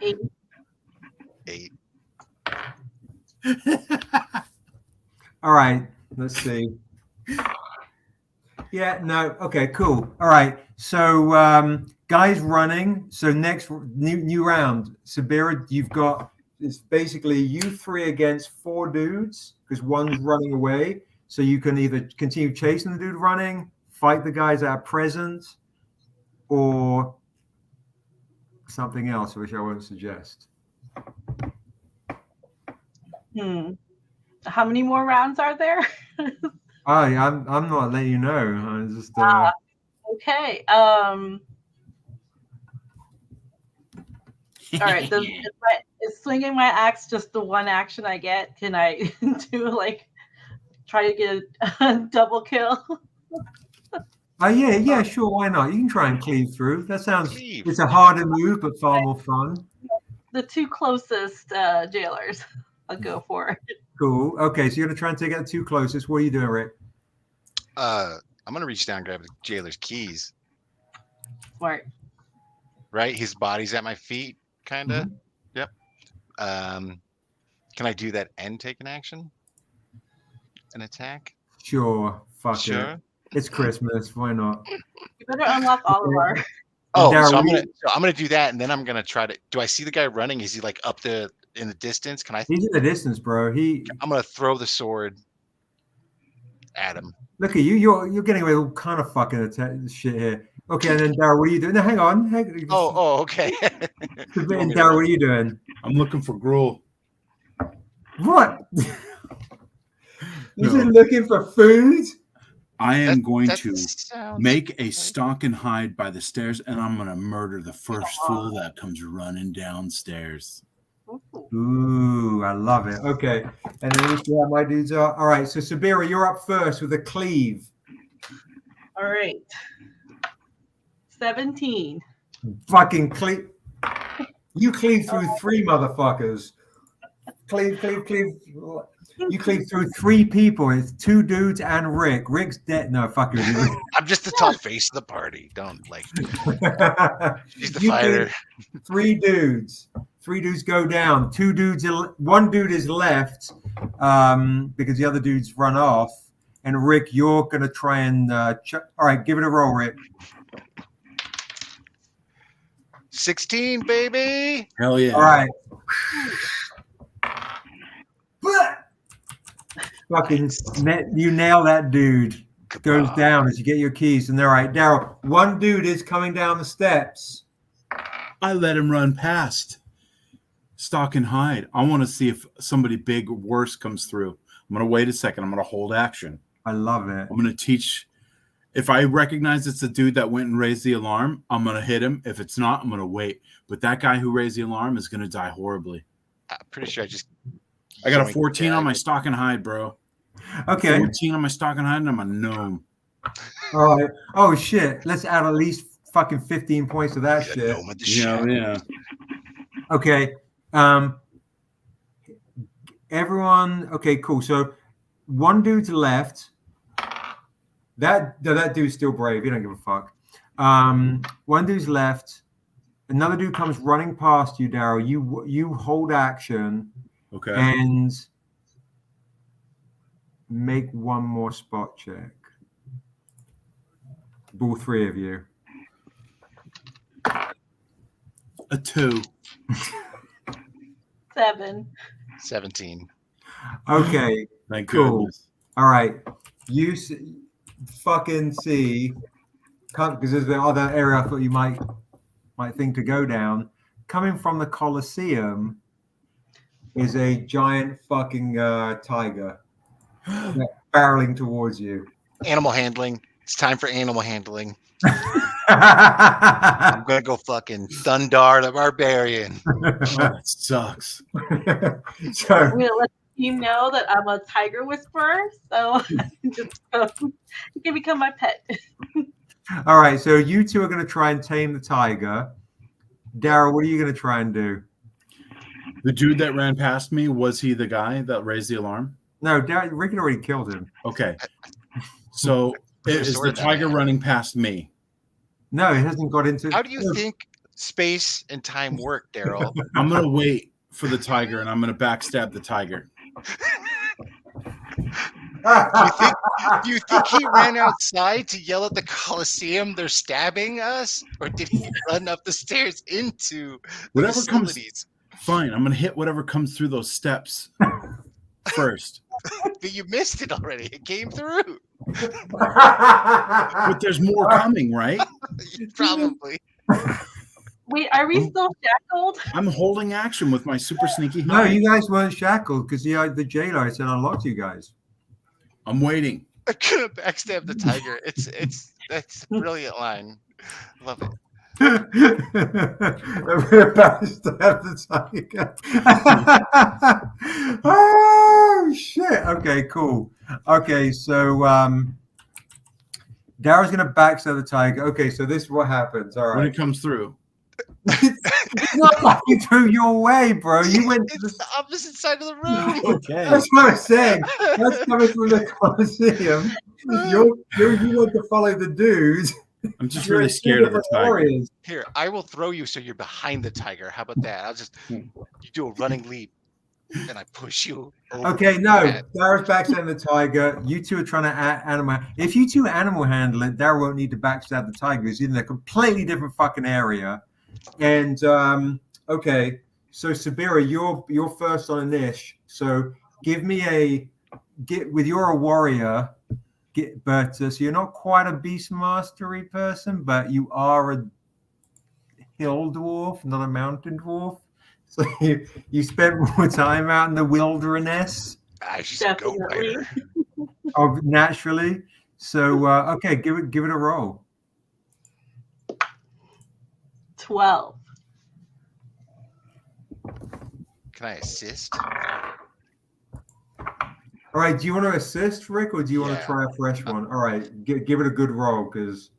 S3: 8.
S4: 8.
S1: All right. Let's see. Yeah. No. Okay. Cool. All right. So guys running. So next new round. Sabira, you've got. It's basically you 3 against 4 dudes because one's running away. So you can either continue chasing the dude running, fight the guys that are present, or something else, which I won't suggest.
S3: How many more rounds are there?
S1: I'm not letting you know. I'm just.
S3: Okay. All right. Is swinging my axe just the one action I get? Can I do try to get a double kill?
S1: Yeah, sure. Why not? You can try and cleave through. That sounds. It's a harder move, but far more fun.
S3: The 2 closest jailers, I'll go for.
S1: Cool. Okay, so you're gonna try and take out the 2 closest. What are you doing, Rick?
S4: I'm gonna reach down and grab the jailer's keys.
S3: Smart.
S4: Right, his body's at my feet, kind of.
S1: Mhm.
S4: Yep. Can I do that and take an action? An attack?
S1: Sure. Fuck
S4: Sure.
S1: it. It's Christmas. Why not?
S3: You better unlock all of our.
S4: Oh,
S1: Daryl,
S4: so I'm gonna do that, and then I'm gonna try to. Do I see the guy running? Is he like up in the distance? Can I?
S1: He's in the distance, bro.
S4: I'm gonna throw the sword at him.
S1: Look at you. You're getting away with all kind of fucking shit here. Okay, and then Daryl, what are you doing? No, hang on.
S4: Oh, okay.
S1: And Daryl, what are you doing?
S6: I'm looking for gruel.
S1: What? You're just looking for food?
S5: I am going
S4: That
S5: to
S4: sounds
S5: make a
S4: right.
S5: stalk and hide by the stairs, and I'm going to murder the first fool that comes running downstairs.
S1: Ooh, I love it. Okay. And then let me see how my dudes are. All right. So, Sabira, you're up first with a cleave.
S3: All right. 17.
S1: Fucking cleave. You cleave through 3 motherfuckers. Cleave. You cleave through 3 people. It's 2 dudes and Rick. Rick's dead. No, fuck it.
S4: I'm just the tall face of the party. Don't like. She's the
S1: You
S4: fighter.
S1: cleave 3 dudes. 3 dudes go down. 2 dudes. 1 dude is left because the other dudes run off. And Rick, you're gonna try and. All right, give it a roll, Rick.
S4: 16, baby.
S5: Hell yeah.
S1: All right. Fucking you nail that dude. Goes down as you get your keys. And all right, Daryl, 1 dude is coming down the steps.
S5: I let him run past. Stalk and hide. I want to see if somebody big or worse comes through. I'm going to wait a second. I'm going to hold action.
S1: I love it.
S5: I'm going to teach. If I recognize it's the dude that went and raised the alarm, I'm going to hit him. If it's not, I'm going to wait. But that guy who raised the alarm is going to die horribly.
S4: I'm pretty sure
S5: I got a 14 on my stalk and hide, bro.
S1: Okay.
S5: 14 on my stalk and hide, and I'm a gnome.
S1: All right. Oh shit. Let's add at least fucking 15 points to that shit.
S5: Yeah.
S1: Okay. Everyone. Okay. Cool. So 1 dude's left. That dude's still brave. He don't give a fuck. 1 dude's left. Another dude comes running past you, Daryl. You hold action.
S5: Okay.
S1: And make 1 more spot check. All 3 of you.
S5: A 2.
S3: 7.
S4: 17.
S1: Okay.
S5: Thank
S1: Cool.
S5: goodness.
S1: All right. You fucking see, because there's the other area I thought you might think to go down. Coming from the Colosseum is a giant fucking tiger barreling towards you.
S4: Animal handling. It's time for animal handling. I'm gonna go fucking Thundar the Barbarian.
S5: Oh, that sucks.
S1: So,
S3: I'm gonna let the team know that I'm a tiger whisperer, so just you can become my pet.
S1: all right. So you 2 are going to try and tame the tiger. Daryl, what are you going to try and do?
S5: The dude that ran past me, was he the guy that raised the alarm?
S1: No, Rick had already killed him.
S5: Okay. So is the tiger running past me?
S1: No, it hasn't got into.
S4: How do you think space and time work, Daryl?
S5: I'm going to wait for the tiger, and I'm going to backstab the tiger.
S4: Do you think he ran outside to yell at the Coliseum, they're stabbing us? Or did he run up the stairs into the
S5: Whatever comes-
S4: facilities?
S5: Fine. I'm going to hit whatever comes through those steps first.
S4: But you missed it already. It came through.
S5: But there's more coming, right?
S4: Probably.
S3: Wait, are we still shackled?
S5: I'm holding action with my super sneaky
S1: No,
S5: hide.
S1: you guys weren't shackled because the jailer said unlocked you guys.
S5: I'm waiting.
S4: I couldn't backstab the tiger. That's a brilliant line. Love it.
S1: We're about to stab the tiger. Oh shit. Okay, cool. Okay, so Daryl's gonna backstab the tiger. Okay, so this is what happens. All
S5: When
S1: right.
S5: it comes through.
S1: It's not fucking through your way, bro. You went to
S4: It's the opposite side of the room.
S5: Okay.
S1: That's what I'm saying. That's coming from the Colosseum. You want to follow the dude.
S5: I'm just
S1: You're
S5: really
S1: two
S5: scared of the
S1: different
S5: tiger.
S1: warriors.
S4: Here, I will throw you so you're behind the tiger. How about that? I'll just you do a running leap and I push you over.
S1: Okay, no.
S4: that.
S1: Daryl's backstabbing the tiger. You 2 are trying to animal. If you 2 animal handle it, Daryl won't need to backstab the tiger. He's in a completely different fucking area. And okay, so Sabira, you're first on a niche. So give me you're a warrior. But so you're not quite a beast mastery person, but you are a hill dwarf, not a mountain dwarf. So you spent more time out in the wilderness.
S4: She's a goat
S3: Definitely.
S4: fighter.
S1: Oh, naturally. So okay, give it a roll.
S3: 12.
S4: Can I assist?
S1: All right, do you want to assist, Rick, or do you want to
S4: Yeah.
S1: try a fresh one? All right, give it a good roll, because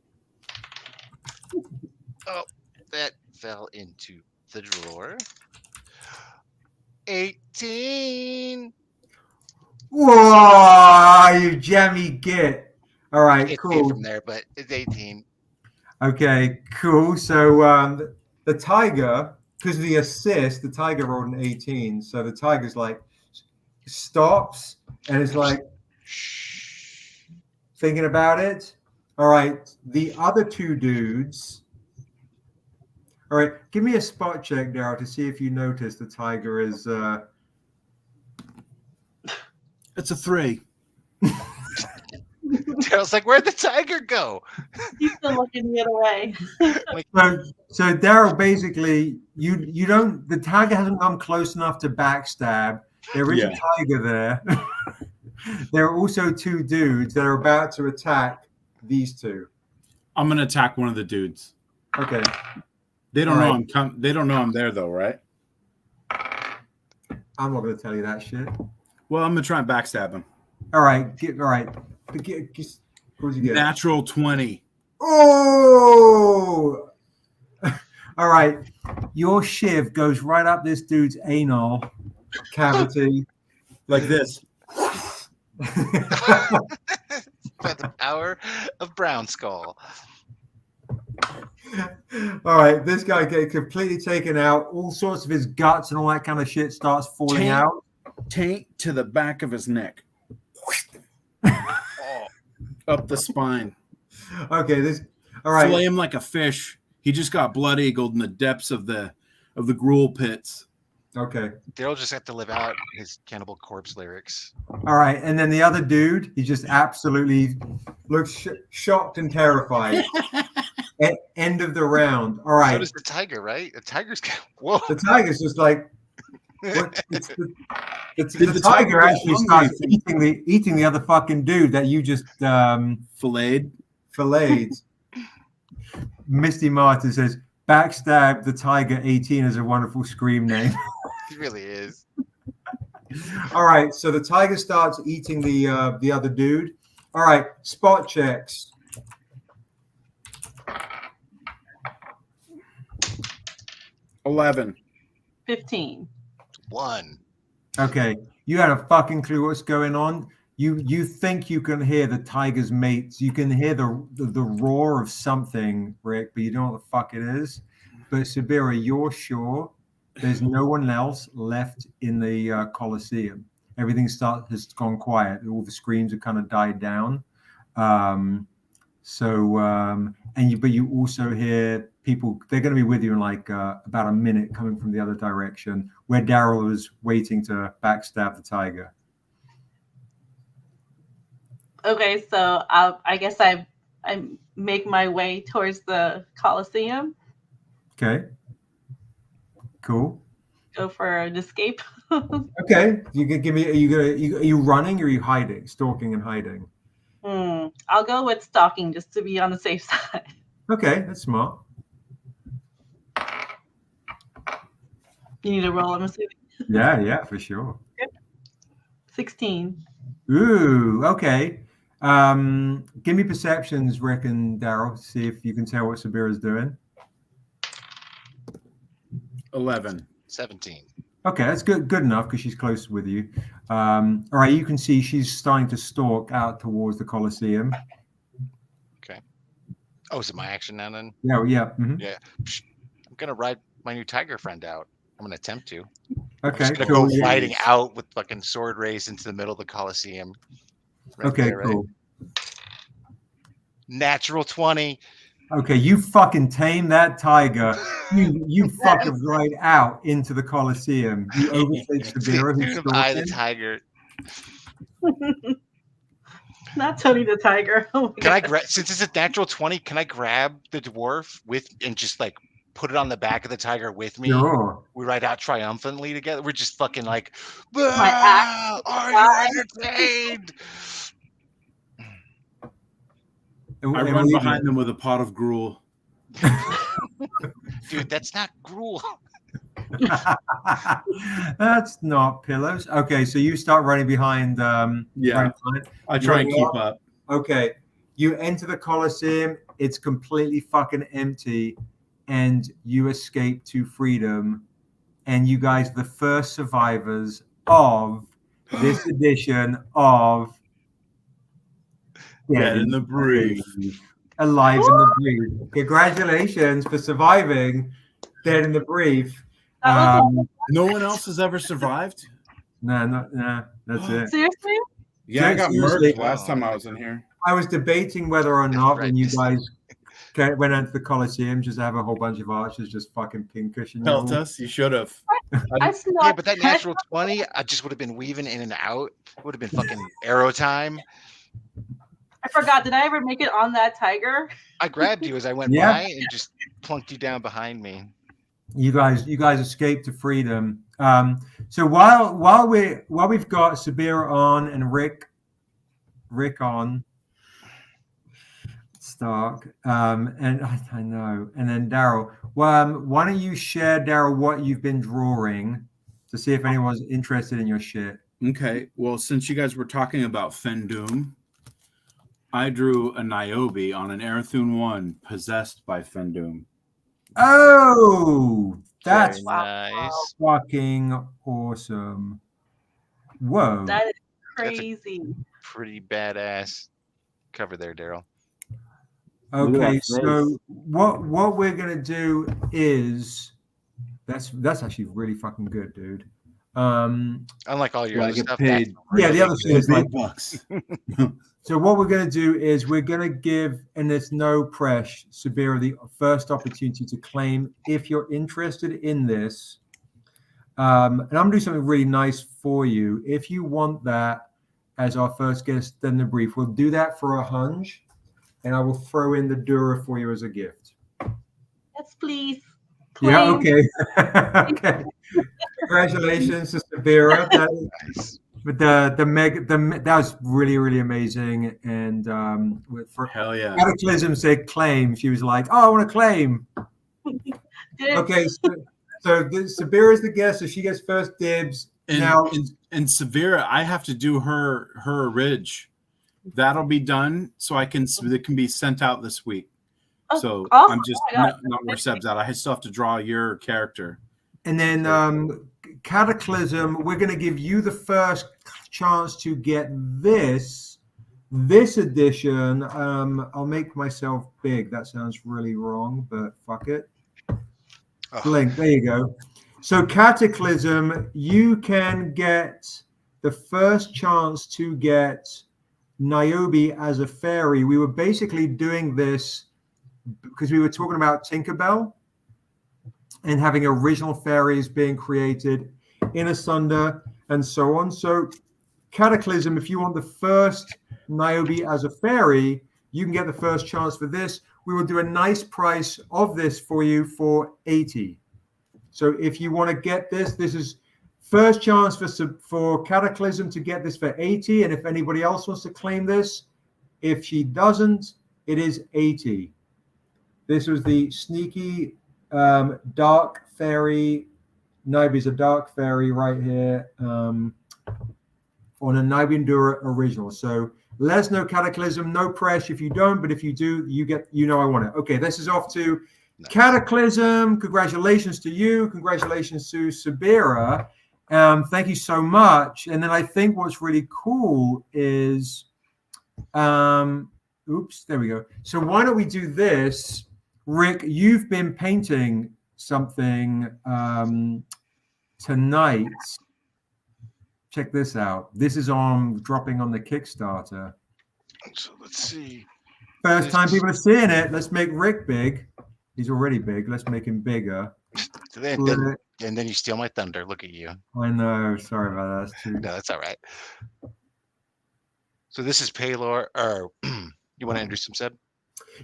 S4: Oh, that fell into the drawer. 18.
S1: whoa, you jammy git. All right,
S4: It's
S1: cool.
S4: from there, but it's 18.
S1: Okay, cool. So the tiger, because of the assist, the tiger rolled an 18. So the tiger's like stops and is like
S4: Shh.
S1: thinking about it. All right, the other two dudes. All right, give me a spot check, Daryl, to see if you notice the tiger is.
S5: It's a 3.
S4: Daryl's like, where'd the tiger go?
S3: He's still looking the other way.
S1: So Daryl, basically, you don't. The tiger hasn't come close enough to backstab. There is a tiger there. There are also two dudes that are about to attack these two.
S5: I'm gonna attack one of the dudes.
S1: Okay.
S5: They don't
S1: All
S5: know
S1: right.
S5: They don't know I'm there though, right?
S1: I'm not going to tell you that shit.
S5: Well, I'm gonna try and backstab him.
S1: All right. All right. What did you get?
S5: Natural 20.
S1: Oh! All right. Your shiv goes right up this dude's anal cavity.
S5: Like this.
S4: By the power of Brown Skull.
S1: All right. This guy gets completely taken out. All sorts of his guts and all that kind of shit starts falling out.
S5: Taint to the back of his neck.
S4: Oh,
S5: Up the spine.
S1: Okay. All right.
S5: Fillet him like a fish. He just got blood eagled in the depths of the gruel pits.
S1: Okay.
S4: Daryl just have to live out his Cannibal Corpse lyrics.
S1: All right. And then the other dude, he just absolutely looks shocked and terrified. End of the round. All right.
S4: So does the tiger, right? The tiger's whoa.
S1: The tiger's just like, what? The
S5: the
S1: tiger
S5: tiger go
S1: actually
S5: hungry?
S1: starts eating the other fucking dude that you just
S5: Filleted.
S1: filleted. Misty Martin says, "Backstab the tiger 18 is a wonderful scream name."
S4: He really is.
S1: All right, so the tiger starts eating the other dude. All right, spot checks.
S5: $11.
S3: 15.
S4: 1.
S1: Okay, you had a fucking clue what's going on. You think you can hear the tiger's mates. You can hear the roar of something, Rick, but you don't know what the fuck it is. But Sabira, you're sure there's no one else left in the Colosseum. Everything has gone quiet. All the screams have kind of died down. But you also hear people. They're going to be with you in like about a minute, coming from the other direction, where Daryl was waiting to backstab the tiger.
S3: Okay, so I guess I make my way towards the Coliseum.
S1: Okay. Cool.
S3: Go for an escape.
S1: Okay. You can give me. Are you running or are you hiding? Stalking and hiding.
S3: I'll go with stalking just to be on the safe side.
S1: Okay, that's smart.
S3: You need a roll, I'm assuming.
S1: Yeah, for sure.
S3: 16.
S1: Ooh, okay. Give me perceptions, Rick and Daryl. See if you can tell what Sabira's doing.
S5: 11.
S4: 17.
S1: Okay, that's good enough because she's close with you. All right, you can see she's starting to stalk out towards the Colosseum.
S4: Okay. Oh, is it my action now then?
S1: Yeah, yeah. Mhm.
S4: Yeah. I'm gonna ride my new tiger friend out. I'm gonna attempt to. I'm
S1: Okay,
S4: just gonna
S1: cool.
S4: go riding out with fucking sword raised into the middle of the Coliseum. Right
S1: Okay,
S4: there, right?
S1: cool.
S4: Natural 20.
S1: Okay, you fucking tame that tiger. You fucking ride out into the Colosseum. You overtake Sabira, who's
S4: I the
S1: stalking.
S4: tiger.
S3: Not Tony the Tiger. Oh my
S4: Can I
S3: God.
S4: grab, since it's a natural 20, can I grab the dwarf and just like put it on the back of the tiger with me.
S1: Sure.
S4: We ride out triumphantly together. We're just fucking like,
S3: My act
S4: "Ah, are
S3: guy."
S4: you entertained?
S1: And,
S5: I
S1: and
S5: run
S1: we-
S5: behind them with a pot of gruel.
S4: Dude, that's not gruel.
S1: That's not pillows. Okay, so you start running behind.
S5: Yeah.
S1: running behind.
S5: I try and
S1: You're
S5: keep up.
S1: Okay, you enter the Colosseum. It's completely fucking empty, and you escape to freedom. And you guys are the first survivors of this edition of
S5: Dead in the Brief.
S1: Alive in the Brief. Congratulations for surviving Dead in the Brief.
S3: That was
S5: No one else has ever survived.
S1: No, that's it.
S3: seriously?
S6: Yeah, I got
S1: Seriously.
S6: murked last time I was in here.
S1: I was debating whether or not when you
S4: Right.
S1: guys went out to the Coliseum just to have a whole bunch of archers just fucking pincushion you
S5: Pelt
S1: all.
S5: us. You should have.
S3: I snuck.
S4: Yeah, but that natural 20, I just would have been weaving in and out. Would have been fucking arrow time.
S3: I forgot. Did I ever make it on that tiger?
S4: I grabbed you as I went
S1: Yeah.
S4: by and just plunked you down behind me.
S1: You guys escaped to freedom. So while we've got Sabira on and Rick on Stark, and I know, and then Daryl. Why don't you share, Daryl, what you've been drawing to see if anyone's interested in your shit?
S5: Okay. Well, since you guys were talking about Fendoom, I drew a Niobe on an Arathun 1 possessed by Fendoom.
S1: Oh, that's
S4: Very nice.
S1: fucking awesome. Whoa.
S3: That is
S4: That's a-
S3: crazy.
S4: Pretty badass cover there, Daryl.
S5: Look at
S1: Okay,
S5: that
S1: so
S5: face.
S1: what we're gonna do is that's actually really fucking good, dude.
S4: Unlike all your
S5: Well, I
S4: other
S5: get
S4: stuff.
S5: paid.
S4: that's
S1: Yeah, the
S4: really
S1: other
S4: good.
S1: thing is like
S5: Big bucks.
S1: so what we're gonna do is we're gonna give, and there's no press, Sabira the first opportunity to claim if you're interested in this. And I'm gonna do something really nice for you. If you want that as our first guest, then the brief, we'll do that for a hunch, and I will throw in the Dura for you as a gift.
S3: Yes, please.
S1: Yeah,
S3: Claim.
S1: okay. Okay. Congratulations to Sabira.
S4: Nice.
S1: But that was really, really amazing. And for
S5: Hell yeah.
S1: Cataclysm said claim. She was like, "Oh, I want to claim."
S3: Did-
S1: Okay, so Sabira is the guest, so she gets first dibs.
S5: And,
S1: Now,
S5: and Severa, I have to do her ridge. That'll be done so it can be sent out this week.
S3: Oh,
S5: So
S3: awesome.
S5: I'm just
S3: Oh my God.
S5: not where Seb's at. I still have to draw your character.
S1: and then Cataclysm, we're going to give you the first chance to get this edition. I'll make myself big. That sounds really wrong, but fuck it.
S4: Oh,
S1: Blink. There you go. So Cataclysm, you can get the first chance to get Niobe as a fairy. We were basically doing this because we were talking about Tinkerbell and having original fairies being created in Asunda and so on. So Cataclysm, if you want the first Niobe as a fairy, you can get the first chance for this. We will do a nice price of this for you for 80. So if you want to get this is first chance for Cataclysm to get this for 80. And if anybody else wants to claim this, if she doesn't, it is 80. This was the sneaky dark fairy. Niobe's a dark fairy right here on a Niobe and Dura original. So let us know, Cataclysm. No pressure if you don't, but if you do, I want it. Okay, this is off to
S4: nice.
S1: Cataclysm. Congratulations to you. Congratulations to Sabira. Thank you so much. And then I think what's really cool is, oops, there we go. So why don't we do this? Rick, you've been painting something tonight. Check this out. This is dropping on the Kickstarter.
S4: So let's see.
S1: First time people are seeing it. Let's make Rick big. He's already big. Let's make him bigger.
S4: And then you steal my thunder. Look at you.
S1: I know. Sorry about that. That's too...
S4: No, that's all right. So this is Paylor, or you want to introduce him, Seb?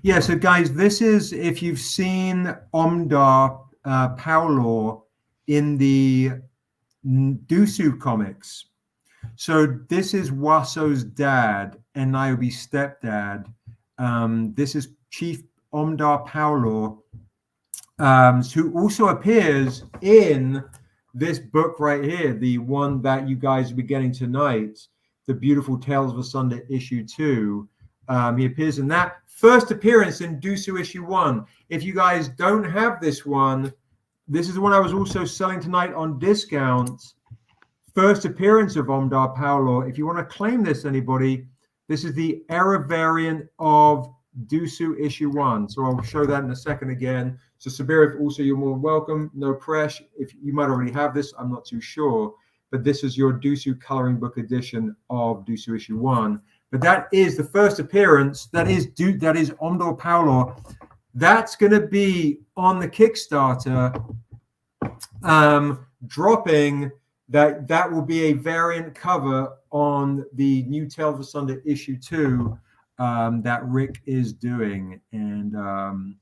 S1: Yeah, so guys, this is, if you've seen Omdar Paulor in the Dusu comics. So this is Waso's dad and Niobe's stepdad. This is Chief Omdar Paulor, who also appears in this book right here, the one that you guys will be getting tonight, The Beautiful Tales of Asunda issue 2. He appears in that first appearance in Dusu issue 1. If you guys don't have this one, this is the one I was also selling tonight on discount. First appearance of Omdar Paulor. If you want to claim this, anybody, this is the error variant of Dusu issue 1. So I'll show that in a second again. So Sabir, also you're more than welcome. No pressure. If you might already have this, I'm not too sure. But this is your Dusu coloring book edition of Dusu issue 1. But that is the first appearance. That is Omdar Paulor. That's going to be on the Kickstarter, dropping. That will be a variant cover on the new Tales of Asunda issue 2 that Rick is doing, and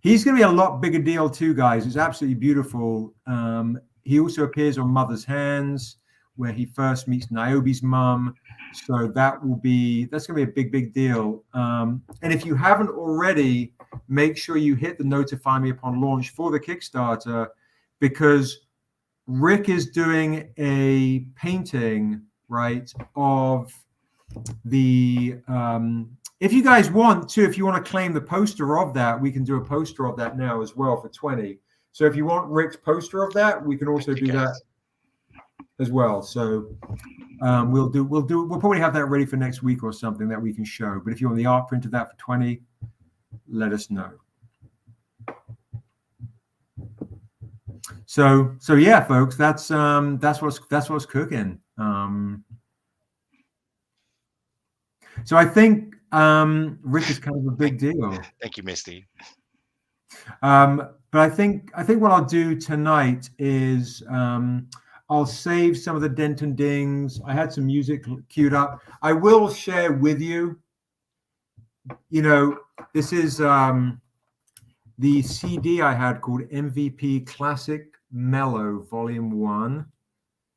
S1: he's going to be a lot bigger deal too, guys. It's absolutely beautiful. He also appears on Mother's Hands, where he first meets Niobe's mum. So that's going to be a big deal. And if you haven't already, make sure you hit the notify me upon launch for the Kickstarter, because Rick is doing a painting, right, of the if you guys want to, if you want to claim the poster of that, we can do a poster of that now as well for 20. So if you want Rick's poster of that, we can also do that as well. So we'll probably have that ready for next week or something that we can show. But if you want the art print of that for 20, let us know. So yeah, folks, that's what's cooking. So I think Rick is kind of a big deal.
S4: Thank you, Misty.
S1: But I think what I'll do tonight is I'll save some of the dent and dings. I had some music queued up. I will share with you. You know, this is the CD I had called MVP Classic Mellow Volume 1.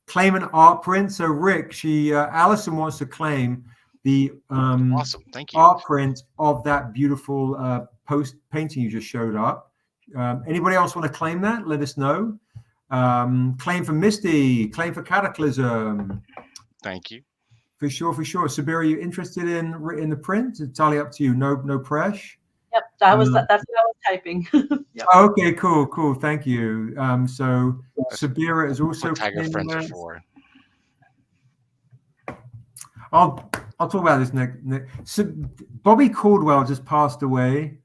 S1: Claim an art print. So Rick, Allison wants to claim the
S4: awesome. Thank you.
S1: art print of that beautiful post painting you just showed up. Anybody else want to claim that? Let us know. Claim for Misty, claim for Cataclysm.
S4: Thank you. For
S1: sure. Sabir, are you interested in the print? It's entirely up to you. No pressure.
S3: Yep, that's what I was typing. Yep.
S1: Okay, cool. Thank you. So Sabira is also
S4: Tiger Friends are for.
S1: I'll talk about this next. So Bobby Caldwell just passed away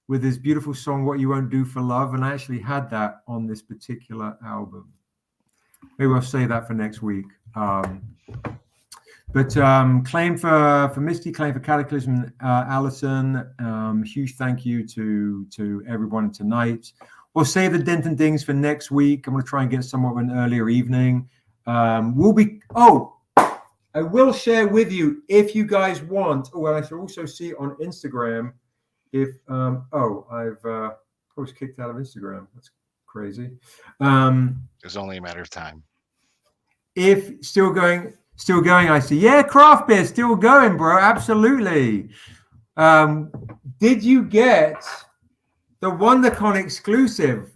S1: with his beautiful song "What You Won't Do for Love," and I actually had that on this particular album. Maybe I'll say that for next week. But claim for Misty, claim for Cataclysm, Allison. Huge thank you to everyone tonight. We'll save the dent and dings for next week. I'm going to try and get somewhat of an earlier evening. I will share with you if you guys want. Oh, well, I should also see on Instagram if I was kicked out of Instagram. That's crazy.
S4: It's only a matter of time.
S1: If still going, I see. Yeah, Craft Beer still going, bro. Absolutely. Did you get the WonderCon exclusive?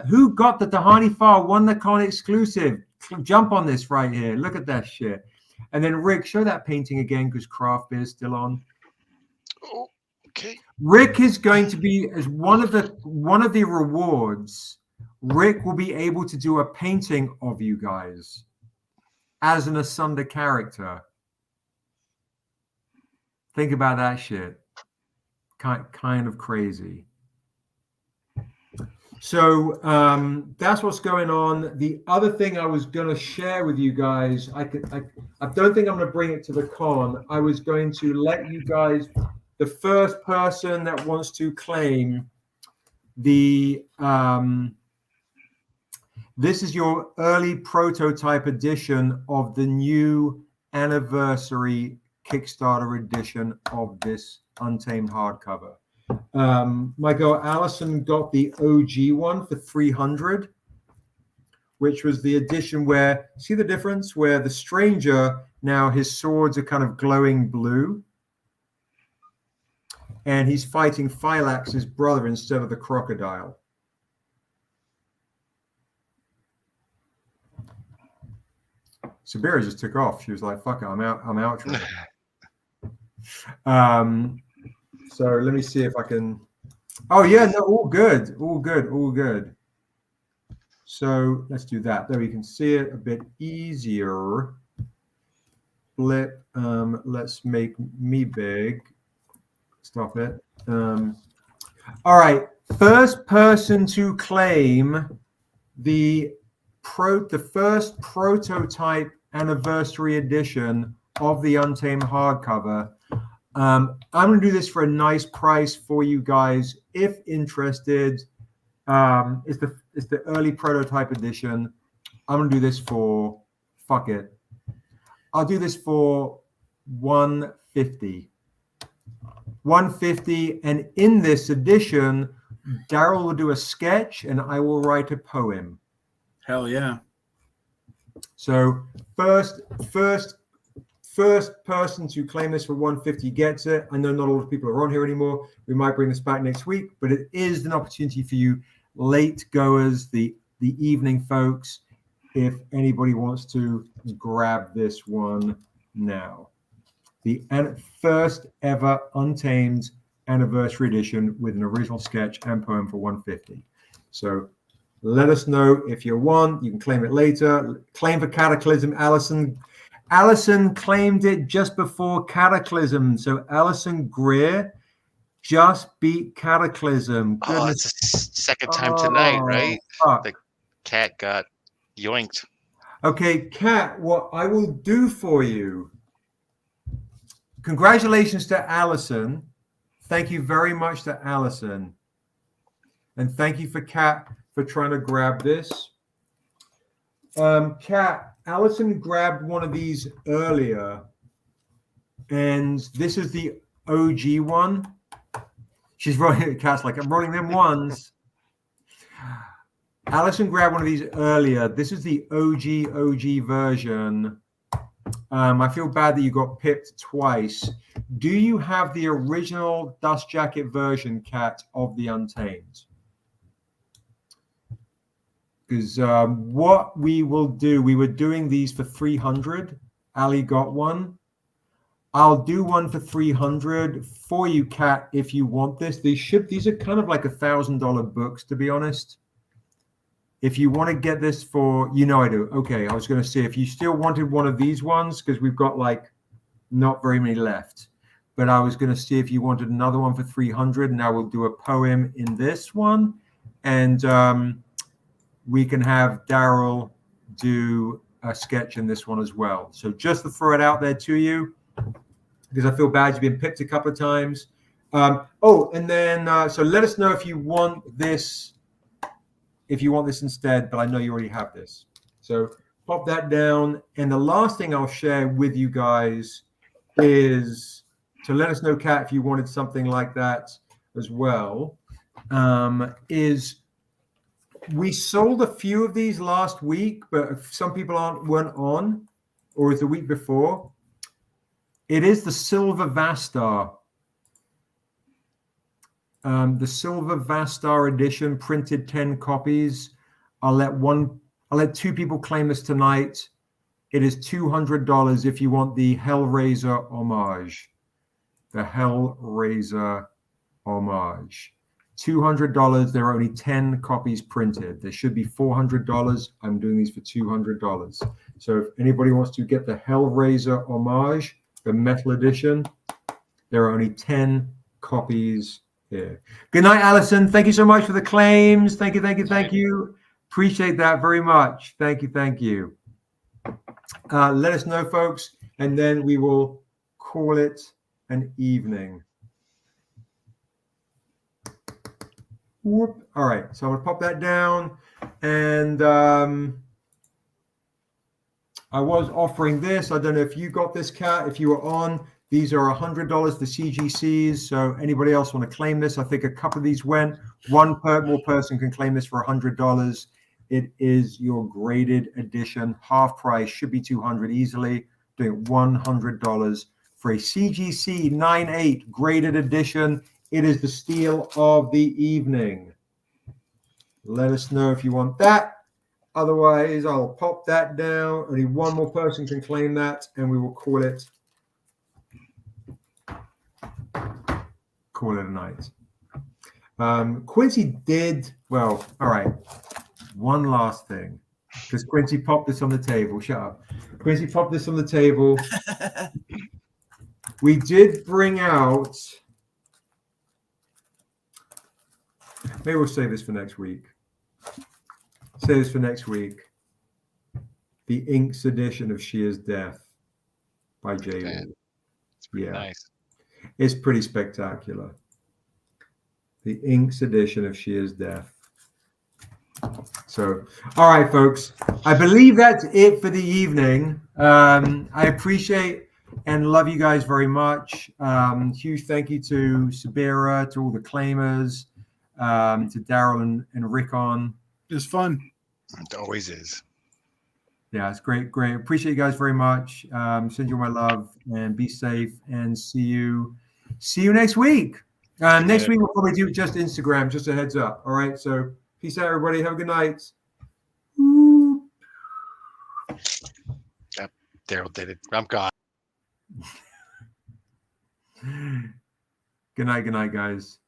S1: Who got the Tahani File WonderCon exclusive? Jump on this right here. Look at that shit. And then Rick, show that painting again because Craft Beer is still on.
S4: Oh, okay.
S1: Rick is going to be as one of the rewards. Rick will be able to do a painting of you guys as an Asunda character. Think about that shit. Kind of crazy. So that's what's going on. The other thing I was going to share with you guys, I don't think I'm going to bring it to the con. I was going to let you guys, the first person that wants to claim the this is your early prototype edition of the new anniversary Kickstarter edition of this Untamed hardcover. My girl Allison got the OG one for $300, which was the edition where, see the difference? Where the stranger, now his swords are kind of glowing blue. And he's fighting Phylax's brother instead of the crocodile. Sabira just took off. She was like, fuck it, I'm out. So let me see if I can. Oh yeah, no, all good. So let's do that. There we can see it a bit easier. Flip. Let's make me big. Stop it. All right. First person to claim the first prototype anniversary edition of the Untamed hardcover. I'm going to do this for a nice price for you guys if interested. It's the early prototype edition. I'm going to do this for, fuck it, I'll do this for $150. $150, and in this edition, Daryl will do a sketch and I will write a poem.
S5: Hell yeah.
S1: So first person to claim this for $150 gets it. I know not a lot of people are on here anymore. We might bring this back next week, but it is an opportunity for you late goers, the evening folks, if anybody wants to grab this one now. The first ever Untamed anniversary edition with an original sketch and poem for $150. So let us know if you want. You can claim it later. Claim for Cataclysm. Allison claimed it just before Cataclysm. So Allison Greer just beat Cataclysm.
S4: Oh, it's the second time tonight, right?
S1: Fuck.
S4: The cat got yoinked.
S1: Okay, Kat, what I will do for you. Congratulations to Allison. Thank you very much to Allison. And thank you for Kat for trying to grab this. Kat, Allison grabbed one of these earlier. And this is the OG one. She's rolling, Kat's like, I'm rolling them ones. Allison grabbed one of these earlier. This is the OG version. I feel bad that you got pipped twice. Do you have the original Dust Jacket version, Kat, of the Untamed? Because what we will do, we were doing these for $300. Ali got one. I'll do one for $300 for you, Kat, if you want this. These are kind of like $1,000 books, to be honest. If you want to get this for, you know I do. Okay, I was going to say if you still wanted one of these ones, because we've got like not very many left. But I was going to see if you wanted another one for $300. Now we'll do a poem in this one. And we can have Daryl do a sketch in this one as well. So just to throw it out there to you, because I feel bad you've been picked a couple of times. So let us know if you want this. If you want this instead, but I know you already have this. So pop that down. And the last thing I'll share with you guys is to let us know, Kat, if you wanted something like that as well, is we sold a few of these last week, but some people weren't on, or it's the week before. It is the Silver Vastar. The Silver Vastar edition, printed 10 copies. I'll let two people claim this tonight. It is $200 if you want the Hellraiser homage. The Hellraiser homage. $200. There are only 10 copies printed. There should be $400. I'm doing these for $200. So if anybody wants to get the Hellraiser homage, the metal edition, there are only 10 copies here. Good night, Allison. Thank you so much for the claims. Thank you. Appreciate that very much. Thank you. Let us know, folks, and then we will call it an evening. Whoop. All right, so I'm gonna pop that down, and I was offering this. I don't know if you got this, Kat. If you were on, These are $100, the CGCs. So anybody else want to claim this? I think a couple of these went. One more person can claim this for $100. It is your graded edition, half price, should be $200 easily. Doing $100 for a CGC 9.8 graded edition. It is the steal of the evening. Let us know if you want that. Otherwise, I'll pop that down. Only one more person can claim that, and we will call it a night. Quincy did well. All right. One last thing, because Quincy popped this on the table. Shut up. Quincy popped this on the table. We did bring out. Maybe we'll save this for next week. Save this for next week. The Inks edition of Shear's Death by Jay.
S4: It's pretty nice.
S1: It's pretty spectacular. The Inks edition of Shear's Death. So, all right, folks. I believe that's it for the evening. I appreciate and love you guys very much. Huge thank you to Sabira, to all the claimers, to Daryl and Rickon.
S5: It was fun.
S4: It always is.
S1: Yeah, it's great. Appreciate you guys very much. Send you my love and be safe and see you next week. Next week we'll probably do just Instagram, just a heads up. All right. So peace out, everybody. Have a good night.
S4: Yep, Daryl did it. I'm gone.
S1: Good night, guys.